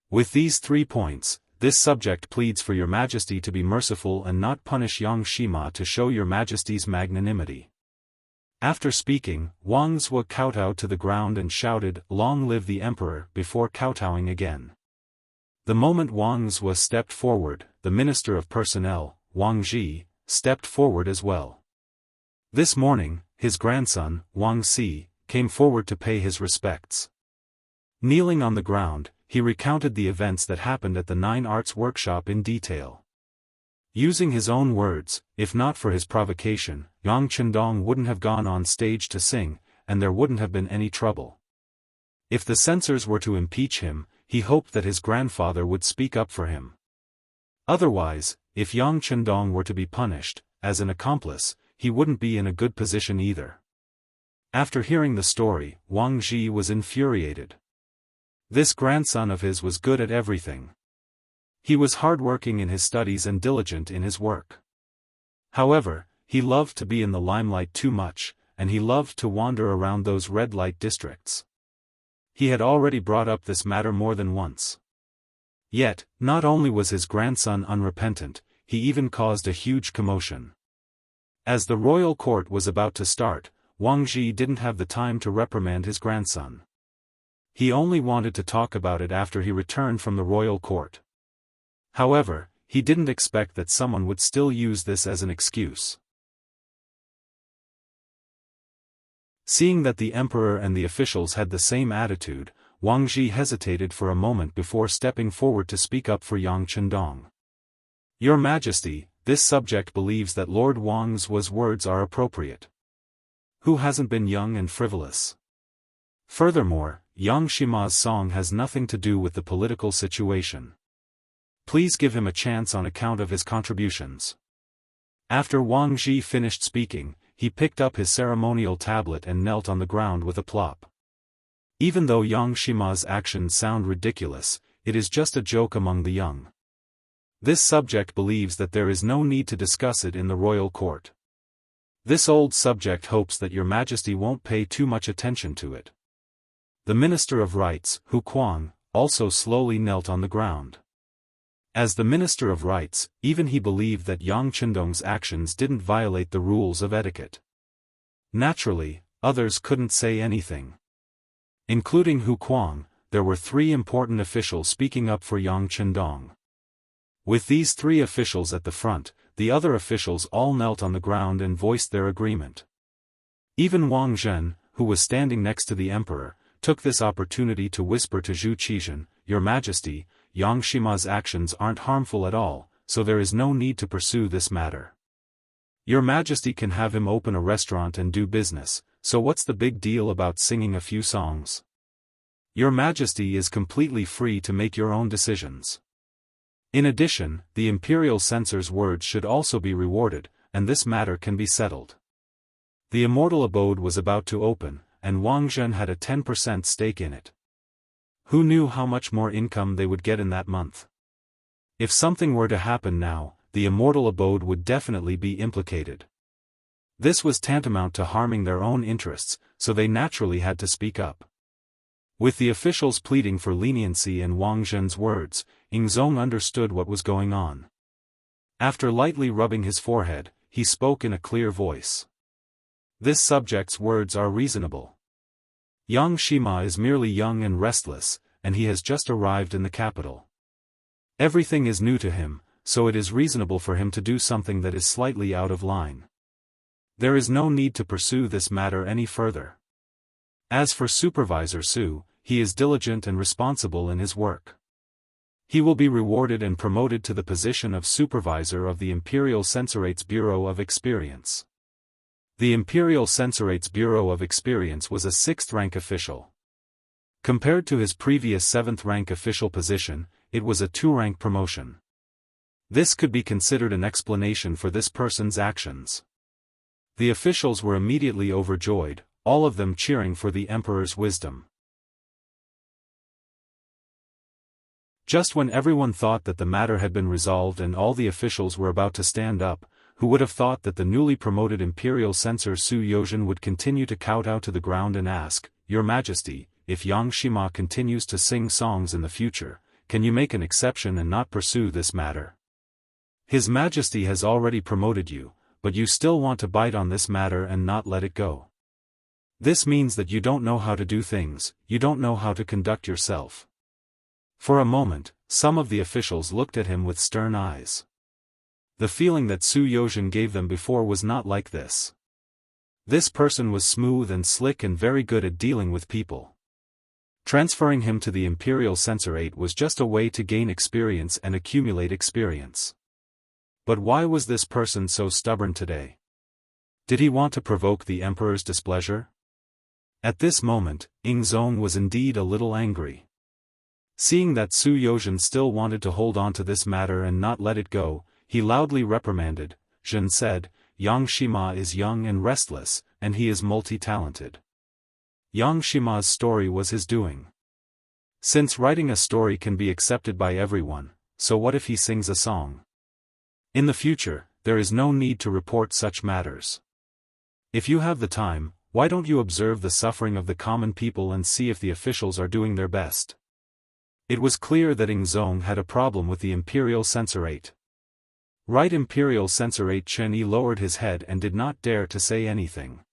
With these 3 points, this subject pleads for your majesty to be merciful and not punish Yang Shima to show your majesty's magnanimity. After speaking, Wang Zhou kowtowed to the ground and shouted, "Long live the emperor," before kowtowing again. The moment Wang Zhou stepped forward, the Minister of Personnel, Wang Zhi, stepped forward as well. This morning, his grandson, Wang Si, came forward to pay his respects. Kneeling on the ground, he recounted the events that happened at the Nine Arts workshop in detail. Using his own words, if not for his provocation, Yang Chendong wouldn't have gone on stage to sing, and there wouldn't have been any trouble. If the censors were to impeach him, he hoped that his grandfather would speak up for him. Otherwise, if Yang Chendong were to be punished, as an accomplice, he wouldn't be in a good position either. After hearing the story, Wang Zhi was infuriated. This grandson of his was good at everything. He was hardworking in his studies and diligent in his work. However, he loved to be in the limelight too much, and he loved to wander around those red light districts. He had already brought up this matter more than once. Yet, not only was his grandson unrepentant, he even caused a huge commotion. As the royal court was about to start, Wang Zhi didn't have the time to reprimand his grandson. He only wanted to talk about it after he returned from the royal court. However, he didn't expect that someone would still use this as an excuse. Seeing that the emperor and the officials had the same attitude, Wang Zhi hesitated for a moment before stepping forward to speak up for Yang Chendong. "Your Majesty, this subject believes that Lord Wang Zhu's words are appropriate. Who hasn't been young and frivolous? Furthermore, Yang Shima's song has nothing to do with the political situation. Please give him a chance on account of his contributions." After Wang Zhi finished speaking, he picked up his ceremonial tablet and knelt on the ground with a plop. Even though Yang Shima's actions sound ridiculous, it is just a joke among the young. This subject believes that there is no need to discuss it in the royal court. This old subject hopes that your majesty won't pay too much attention to it. The Minister of Rights, Hu Kuang, also slowly knelt on the ground. As the Minister of Rights, even he believed that Yang Chendong's actions didn't violate the rules of etiquette. Naturally, others couldn't say anything. Including Hu Kuang, there were 3 important officials speaking up for Yang Chendong. With these 3 officials at the front, the other officials all knelt on the ground and voiced their agreement. Even Wang Zhen, who was standing next to the emperor, took this opportunity to whisper to Zhu Qizhen, "Your Majesty, Yang Shima's actions aren't harmful at all, so there is no need to pursue this matter. Your Majesty can have him open a restaurant and do business, so what's the big deal about singing a few songs? Your Majesty is completely free to make your own decisions." In addition, the imperial censor's words should also be rewarded, and this matter can be settled. The Immortal abode was about to open, and Wang Zhen had a 10% stake in it. Who knew how much more income they would get in that month? If something were to happen now, the Immortal abode would definitely be implicated. This was tantamount to harming their own interests, so they naturally had to speak up. With the officials pleading for leniency and Wang Zhen's words, Yingzong understood what was going on. After lightly rubbing his forehead, he spoke in a clear voice. "This subject's words are reasonable. Yang Shima is merely young and restless, and he has just arrived in the capital. Everything is new to him, so it is reasonable for him to do something that is slightly out of line. There is no need to pursue this matter any further. As for Supervisor Su, he is diligent and responsible in his work. He will be rewarded and promoted to the position of Supervisor of the Imperial Censorate's Bureau of Experience." The Imperial Censorate's Bureau of Experience was a 6th-rank official. Compared to his previous 7th-rank official position, it was a 2-rank promotion. This could be considered an explanation for this person's actions. The officials were immediately overjoyed, all of them cheering for the emperor's wisdom. Just when everyone thought that the matter had been resolved and all the officials were about to stand up, who would have thought that the newly promoted imperial censor Su Yozhen would continue to kowtow to the ground and ask, "Your Majesty, if Yang Shima continues to sing songs in the future, can you make an exception and not pursue this matter? His Majesty has already promoted you, but you still want to bite on this matter and not let it go. This means that you don't know how to do things, you don't know how to conduct yourself." For a moment, some of the officials looked at him with stern eyes. The feeling that Su Yozhen gave them before was not like this. This person was smooth and slick and very good at dealing with people. Transferring him to the Imperial Censorate was just a way to gain experience and accumulate experience. But why was this person so stubborn today? Did he want to provoke the Emperor's displeasure? At this moment, Ingzong was indeed a little angry. Seeing that Su Yozhen still wanted to hold on to this matter and not let it go, he loudly reprimanded. Zhen said, "Yang Shima is young and restless, and he is multi-talented. Yang Shima's story was his doing. Since writing a story can be accepted by everyone, so what if he sings a song? In the future, there is no need to report such matters. If you have the time, why don't you observe the suffering of the common people and see if the officials are doing their best?" It was clear that Ingzong had a problem with the Imperial Censorate. Right Imperial Censorate Chen Yi lowered his head and did not dare to say anything.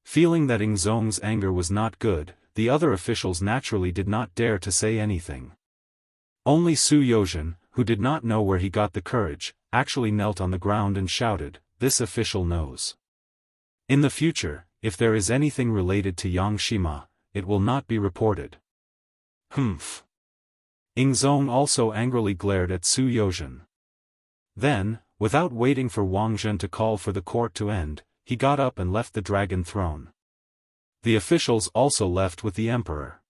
Feeling that Ingzong's anger was not good, the other officials naturally did not dare to say anything. Only Su Yozhen, who did not know where he got the courage, actually knelt on the ground and shouted, "This official knows. In the future, if there is anything related to Yang Shima, it will not be reported." Humph. Ingzong also angrily glared at Su Yozhen. Then, without waiting for Wang Zhen to call for the court to end, he got up and left the dragon throne. The officials also left with the emperor.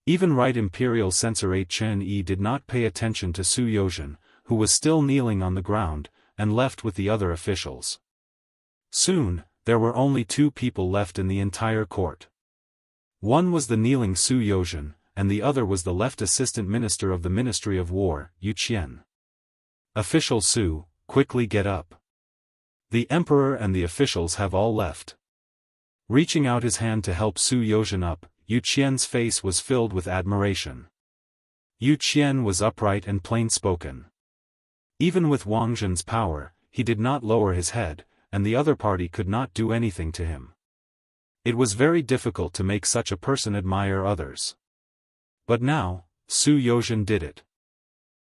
Even Right Imperial Censorate Chen Yi did not pay attention to Su Yozhen, who was still kneeling on the ground, and left with the other officials. Soon, there were only two people left in the entire court. One was the kneeling Su Yozhen, and the other was the left assistant minister of the Ministry of War, Yu Qian. "Official Su, quickly get up. The emperor and the officials have all left." Reaching out his hand to help Su Yozhen up, Yu Qian's face was filled with admiration. Yu Qian was upright and plain-spoken. Even with Wang Zhen's power, he did not lower his head, and the other party could not do anything to him. It was very difficult to make such a person admire others. But now, Su Yozhen did it.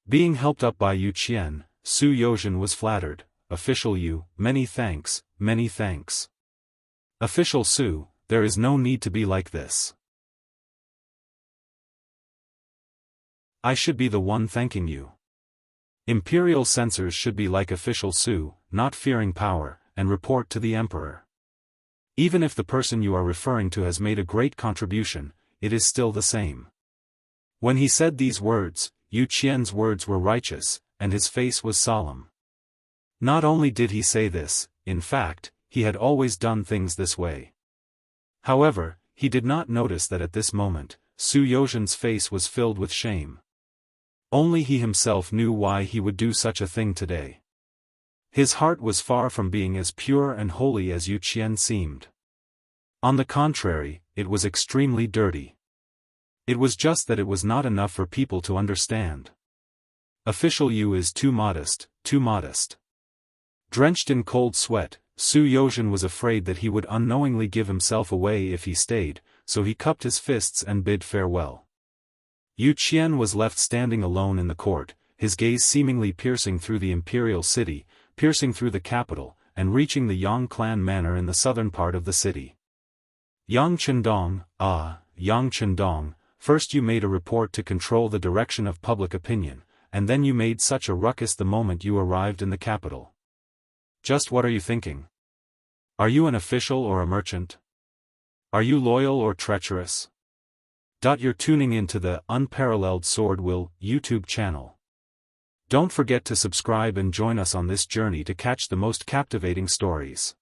Being helped up by Yu Qian, Su Yozhen was flattered. "Official Yu, many thanks, many thanks. Official Su, there is no need to be like this. I should be the one thanking you. Imperial censors should be like Official Su, not fearing power, and report to the emperor. Even if the person you are referring to has made a great contribution, it is still the same." When he said these words, Yu Qian's words were righteous, and his face was solemn. Not only did he say this, in fact, he had always done things this way. However, he did not notice that at this moment, Su Yozhen's face was filled with shame. Only he himself knew why he would do such a thing today. His heart was far from being as pure and holy as Yu Qian seemed. On the contrary, it was extremely dirty. It was just that it was not enough for people to understand. Official Yu is too modest, too modest. Drenched in cold sweat, Su Yozhen was afraid that he would unknowingly give himself away if he stayed, so he cupped his fists and bid farewell. Yu Qian was left standing alone in the court, his gaze seemingly piercing through the imperial city, piercing through the capital, and reaching the Yang clan manor in the southern part of the city. "Yang Chendong, Yang Chendong, first you made a report to control the direction of public opinion, and then you made such a ruckus the moment you arrived in the capital. Just what are you thinking? Are you an official or a merchant? Are you loyal or treacherous? You're tuning into the Unparalleled SwordWill YouTube channel. Don't forget to subscribe and join us on this journey to catch the most captivating stories.